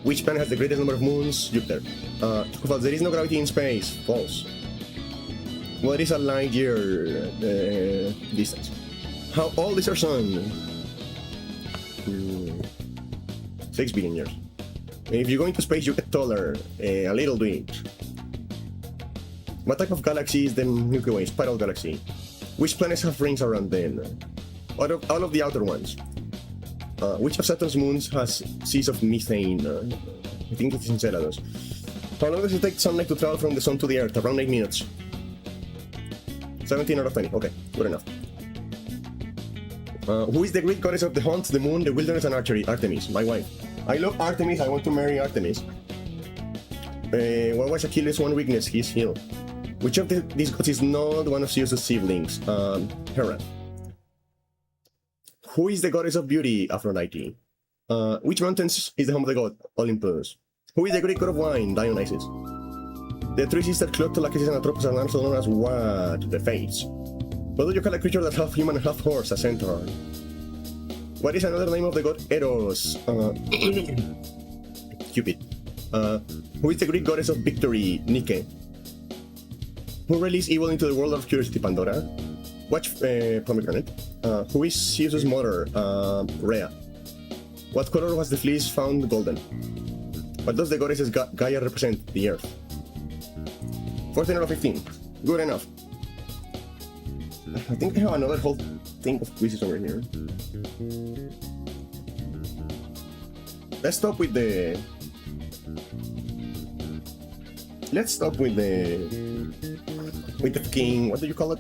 Which planet has the greatest number of moons? Jupiter. False. There is no gravity in space. False. What is a light year distance? How old is our sun? 6 billion years. If you go into space, you get taller a little bit. What type of galaxy is the Milky Way? Spiral galaxy. Which planets have rings around them? All of the outer ones. Which of Saturn's moons has seas of methane? I think it's Enceladus. How long does it take sunlight to travel from the sun to the Earth? Around 8 minutes. 17 out of 20. Okay, good enough. Who is the Greek goddess of the hunt, the moon, the wilderness, and archery? Artemis, my wife. I love Artemis. I want to marry Artemis. What was Achilles' one weakness? His heel. Which of these gods is not one of Zeus' siblings? Hera. Who is the goddess of beauty? Aphrodite. Which mountains is the home of the god? Olympus. Who is the Greek god of wine? Dionysus. The three sisters Cleopatra, Lachesis, and Atropos are also known as what? The Fates. What do you call a creature that's half human and half horse? A centaur. What is another name of the god Eros? Cupid. Who is the Greek goddess of victory? Nike. Who released evil into the world of curiosity? Pandora. Watch pomegranate. Who is Zeus' mother? Rhea. What color was the fleece found? Golden. What does the goddess Gaia represent? The earth. 14 out of 15. Good enough. I think I have another whole thing of quizzes over here. Let's stop with the fucking, what do you call it?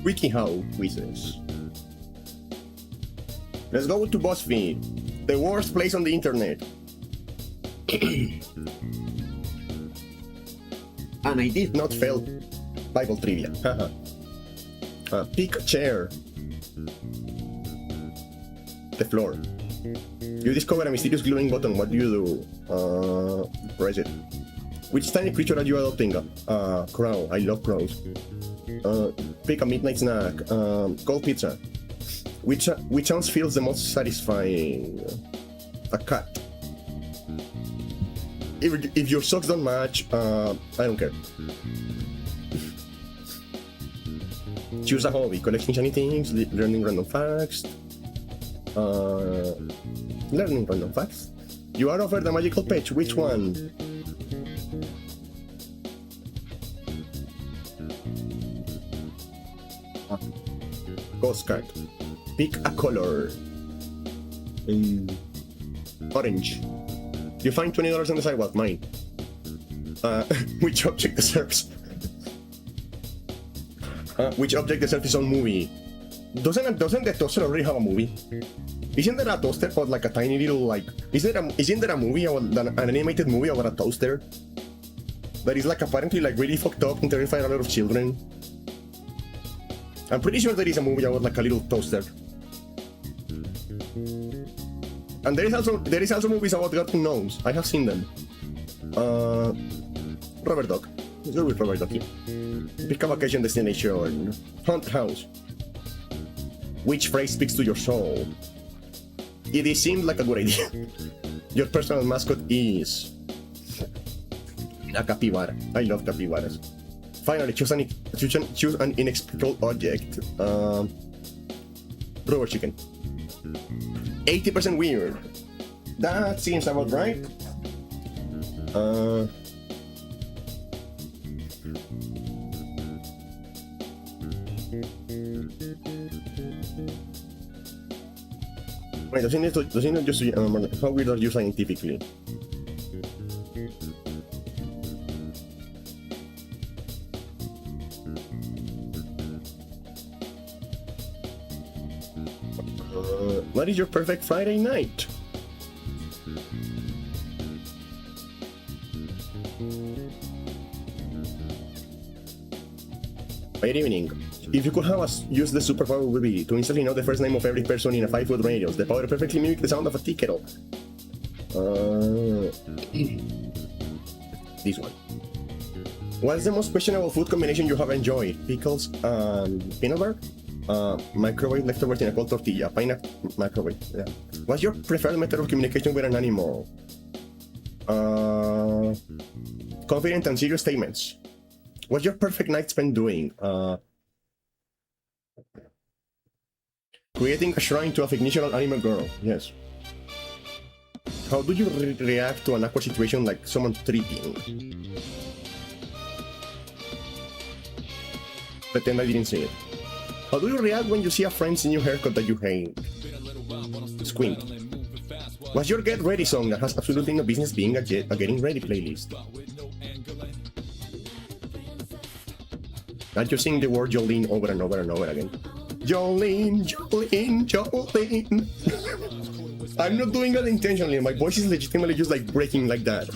WikiHow quizzes. Let's go to BuzzFeed, the worst place on the internet. And I did not fail Bible trivia. Pick a chair. The floor. You discover a mysterious glowing button. What do you do? Press it. Which tiny creature are you adopting? Crow. I love crows. Pick a midnight snack. Cold pizza. Which sounds feels the most satisfying? A cat. if your socks don't match, I don't care. Choose a hobby, collecting shiny things, learning random facts. Learning random facts. You are offered a magical page, which one? Ghost card. Pick a color. Orange. You find $20 on the sidewalk, mine. Which object deserves? Which object deserves its own movie? Doesn't the toaster already have a movie? Isn't there a toaster but like a tiny little like? Isn't there a movie or an animated movie about a toaster? That is like apparently like really fucked up and terrifying a lot of children. I'm pretty sure there is a movie about like a little toaster. And there is also movies about God who knows. I have seen them. Robert Duck. Let's go with Robert Duck. Pick a vacation destination. Haunted house. Which phrase speaks to your soul? It seemed like a good idea. Your personal mascot is a capybara. I love capybaras. Finally, choose an inexplicable object. Rubber chicken. 80% weird. That seems about right. Wait, doesn't it just how weird are you scientifically? What is your perfect Friday night? Good evening. If you could have us use the superpower would be to instantly know the first name of every person in a 5-foot radius. The power perfectly mimic the sound of a tea kettle. This one. What's the most questionable food combination you have enjoyed? Pickles and peanut butter? Microwave leftovers in a cold tortilla. Pineapple microwave. Yeah. What's your preferred method of communication with an animal? Confident and serious statements. What's your perfect night spent doing? Creating a shrine to a fictional animal girl. Yes. How do you react to an awkward situation like someone tripping? Pretend I didn't see it. How do you react when you see a friend's new haircut that you hate? Squint. What's your get ready song that has absolutely no business being a getting ready playlist? Can't you sing the word Jolene over and over and over again? Jolene, Jolene, Jolene. I'm not doing that intentionally. My voice is legitimately just like breaking like that.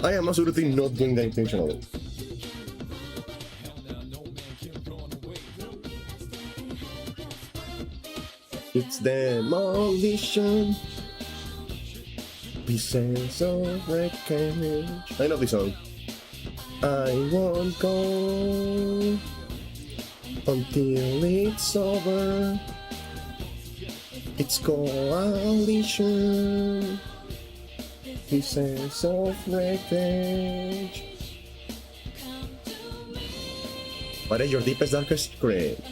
I am absolutely not doing that intentionally. It's demolition. Pieces of wreckage. I know this song. I won't go until it's over. It's coalition. Pieces of wreckage. What is your deepest, darkest secret?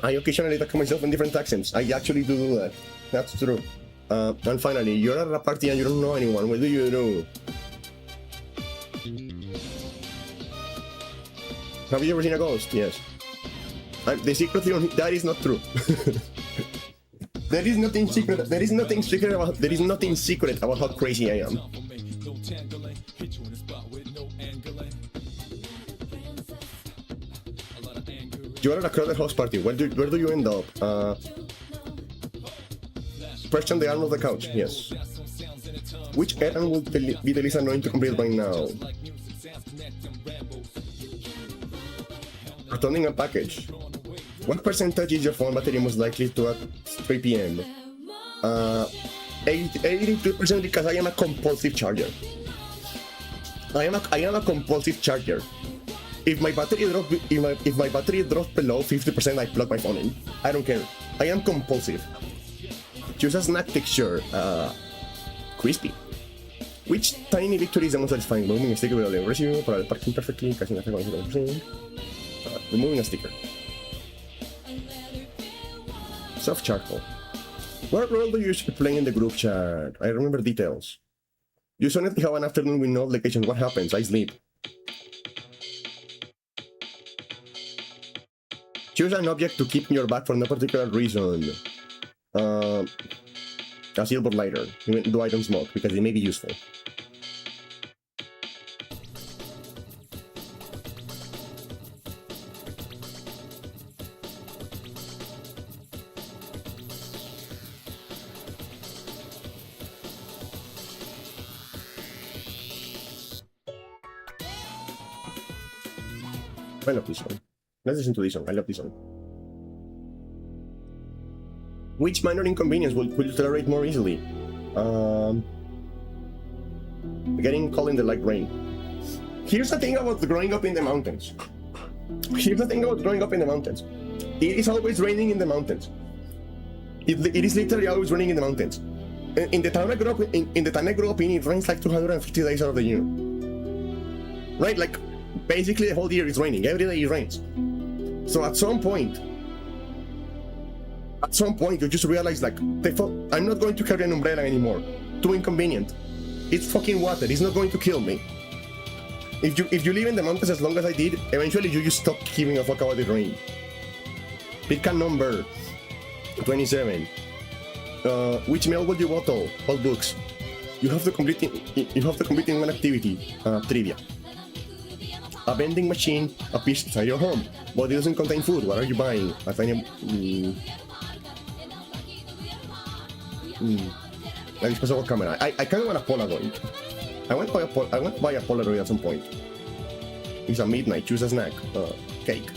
I occasionally talk to myself in different accents. I actually do that. That's true. And finally, you're at a party and you don't know anyone. What do you do? Have you ever seen a ghost? Yes. The secret theory, that is not true. There is nothing secret. There is nothing secret about. There is nothing secret about how crazy I am. You are at a crowded house party. Where do you end up? Perched on the arm of the couch. Yes. Which errand will be the least annoying to complete by now? Returning a package. What percentage is your phone battery most likely to at 3 p.m.? 82% because I am a compulsive charger. I am a compulsive charger. If my battery drops below 50%, I plug my phone in. I don't care. I am compulsive. Choose a snack texture. Crispy. Which tiny victory is the most satisfying? Removing a sticker without the residue, para parking perfectly, casting attack on 100%. Removing a sticker. Soft charcoal. What role do you usually play in the group chat? I remember details. You suddenly have an afternoon with no location. What happens? I sleep. Choose an object to keep in your bag for no particular reason. A silver lighter, even though I don't smoke, because it may be useful. I love this one. Let's listen to this one. I love this one. Which minor inconvenience will you tolerate more easily? Getting cold in the light rain. Here's the thing about growing up in the mountains. It is always raining in the mountains. It is literally always raining in the mountains. In the town I grew up in, it rains like 250 days out of the year. Right? Like, basically the whole year is raining. Every day it rains. So at some point you just realize, like, I'm not going to carry an umbrella anymore. Too inconvenient. It's fucking water. It's not going to kill me. If you live in the mountains as long as I did, eventually you just stop giving a fuck about the rain. Pick a number. 27. Which mail would you bottle? All books. You have to complete in one activity. Trivia. A vending machine appears inside your home, but it doesn't contain food. What are you buying? A tiny... a disposable camera. I kind of want a Polaroid. I want to buy a Polaroid at some point. It's a midnight. Choose a snack. Cake.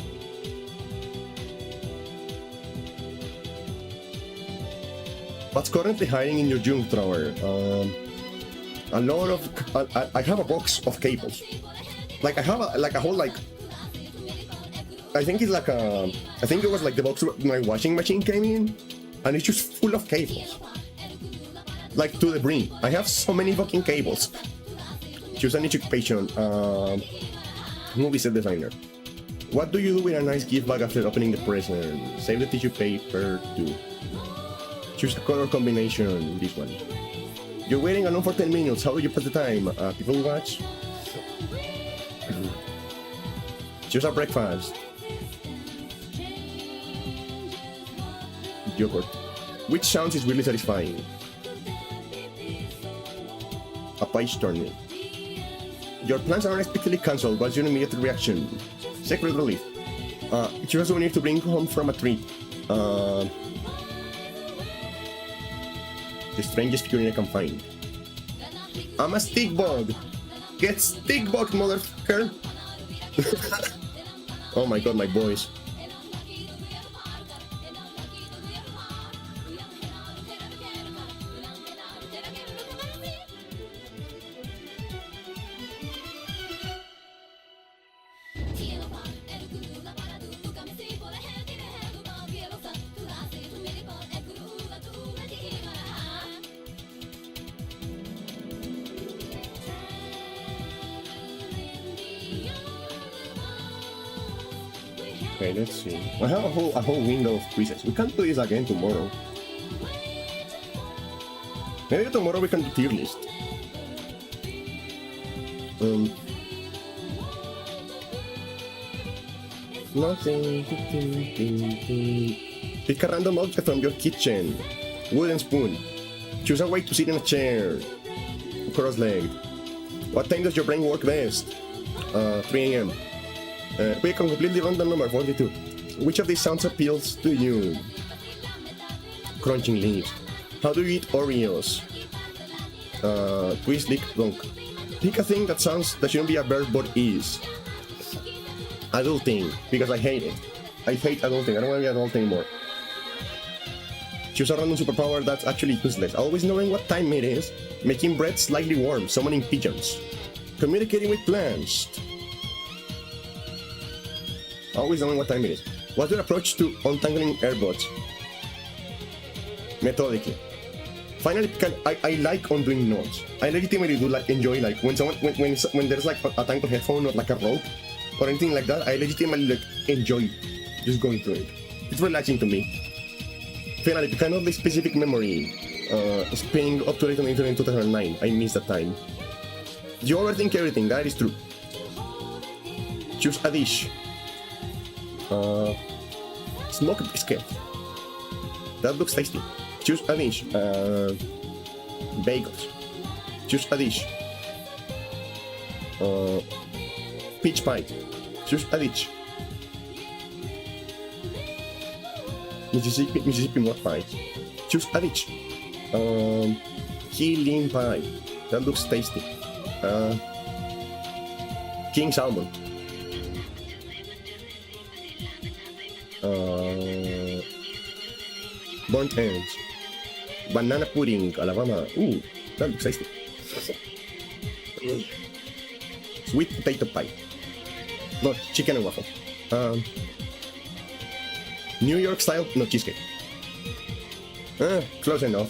What's currently hiding in your junk drawer? A lot of... I have a box of cables. Like, I have a whole, like... I think it's like a... I think it was like the box my washing machine came in, and it's just full of cables. Like, to the brim. I have so many fucking cables. Choose an occupation. Movie set designer. What do you do with a nice gift bag after opening the present? Save the tissue paper too. Choose a color combination. This one. You're waiting alone for 10 minutes. How do you pass the time? People watch. Choose a breakfast. Yogurt. Which sounds is really satisfying? A page turning. Your plans are unexpectedly cancelled. What's your immediate reaction? Secret relief. Choose a souvenir to bring home from a trip. The strangest figurine I can find. I'm a stick bug. Get stick bug, motherfucker. Oh my god, my boys. Okay, let's see. I have a whole window of presets. We can't do this again tomorrow. Maybe tomorrow we can do tier list. Nothing. Pick a random object from your kitchen. Wooden spoon. Choose a way to sit in a chair. Cross-legged. What time does your brain work best? 3 AM. Pick a completely random number, 42. Which of these sounds appeals to you? Crunching leaves. How do you eat Oreos? Twist, lick, donk. Pick a thing that shouldn't be a verb but is. Adulting, because I hate it. I hate adulting. I don't want to be adult anymore. Choose a random superpower that's actually useless. Always knowing what time it is. Making bread slightly warm. Summoning pigeons. Communicating with plants. Always knowing what time it is. What's your approach to untangling airbots? Methodically. Finally, I like undoing knots. I legitimately do like enjoy like when someone when there's like a tangled headphone or like a rope or anything like that. I legitimately like enjoy just going through it. It's relaxing to me. Finally, because of the specific memory, spinning up to the internet in 2009. I miss that time. You overthink everything. That is true. Choose a dish. Smoked biscuit. That looks tasty. Choose a dish. Bagels. Choose a dish. Peach pie. Choose a dish. Mississippi mud pie. Choose a dish. Key lime pie. That looks tasty. King salmon. Burnt ends. Banana pudding, Alabama. Ooh, that looks tasty. Sweet potato pie. No, chicken and waffle. New York style, no, cheesecake. Close enough.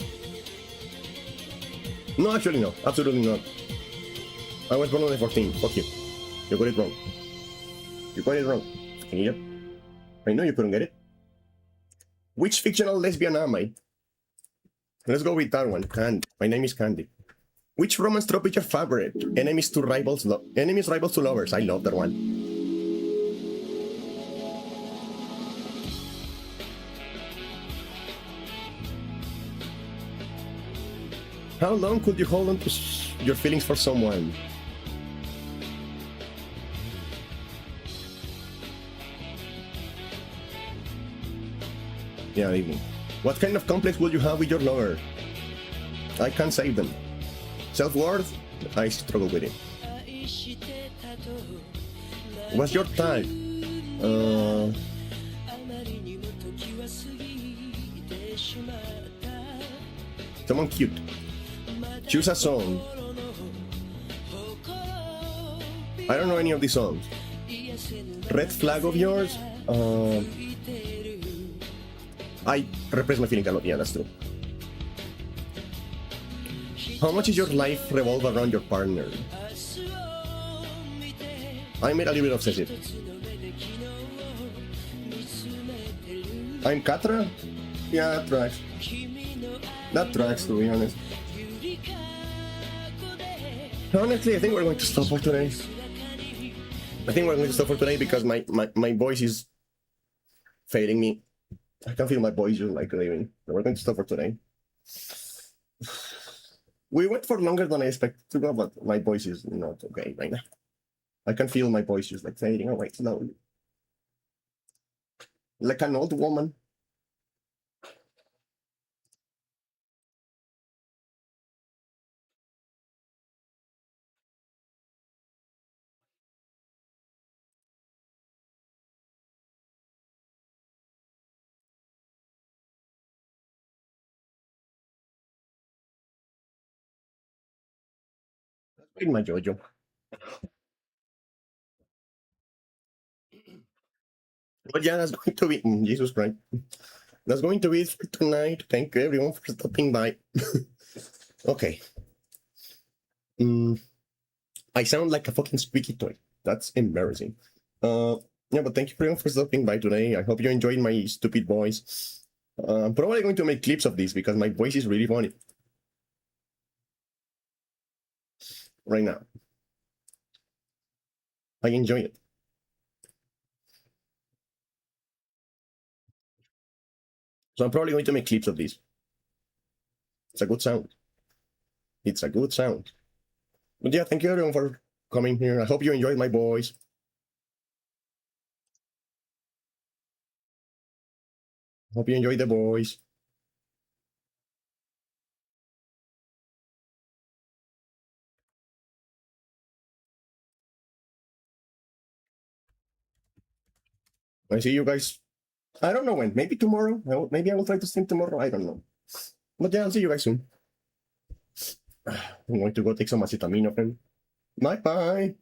No, actually no, absolutely not. I was born on the 14th, fuck you. You got it wrong. You got it wrong. Yep. I know you couldn't get it. Which fictional lesbian am I? Let's go with that one. Candy. My name is Candy. Which romance trope is your favorite? Enemies rivals to lovers. I love that one. How long could you hold on to your feelings for someone? Yeah, even. What kind of complex will you have with your lover? I can't save them. Self-worth? I struggle with it. What's your type? Someone cute. Choose a song. I don't know any of these songs. Red flag of yours? I repress my feelings a lot, yeah, that's true. How much is your life revolve around your partner? I made a little bit obsessive. I'm Katra? Yeah, that tracks. That tracks, to be honest. Honestly, I think we're going to stop for today. Because my voice is failing me. I can feel my voice just like leaving. So we're going to stop for today. We went for longer than I expected to go, but my voice is not okay right now. I can feel my voice just like fading away slowly. Like an old woman. In my JoJo. But yeah, that's going to be Jesus Christ. That's going to be it for tonight. Thank you everyone for stopping by. Okay. I sound like a fucking squeaky toy. That's embarrassing. Yeah, but thank you everyone for stopping by today. I hope you enjoyed my stupid voice. I'm probably going to make clips of this because my voice is really funny. Right now. I enjoy it. So I'm probably going to make clips of this. It's a good sound. It's a good sound. But yeah, thank you everyone for coming here. I hope you enjoyed my voice. Hope you enjoyed the voice. I see you guys. I don't know when. Maybe tomorrow. Maybe I will try to stream tomorrow. I don't know. But yeah, I'll see you guys soon. I'm going to go take some acetaminophen. Bye bye.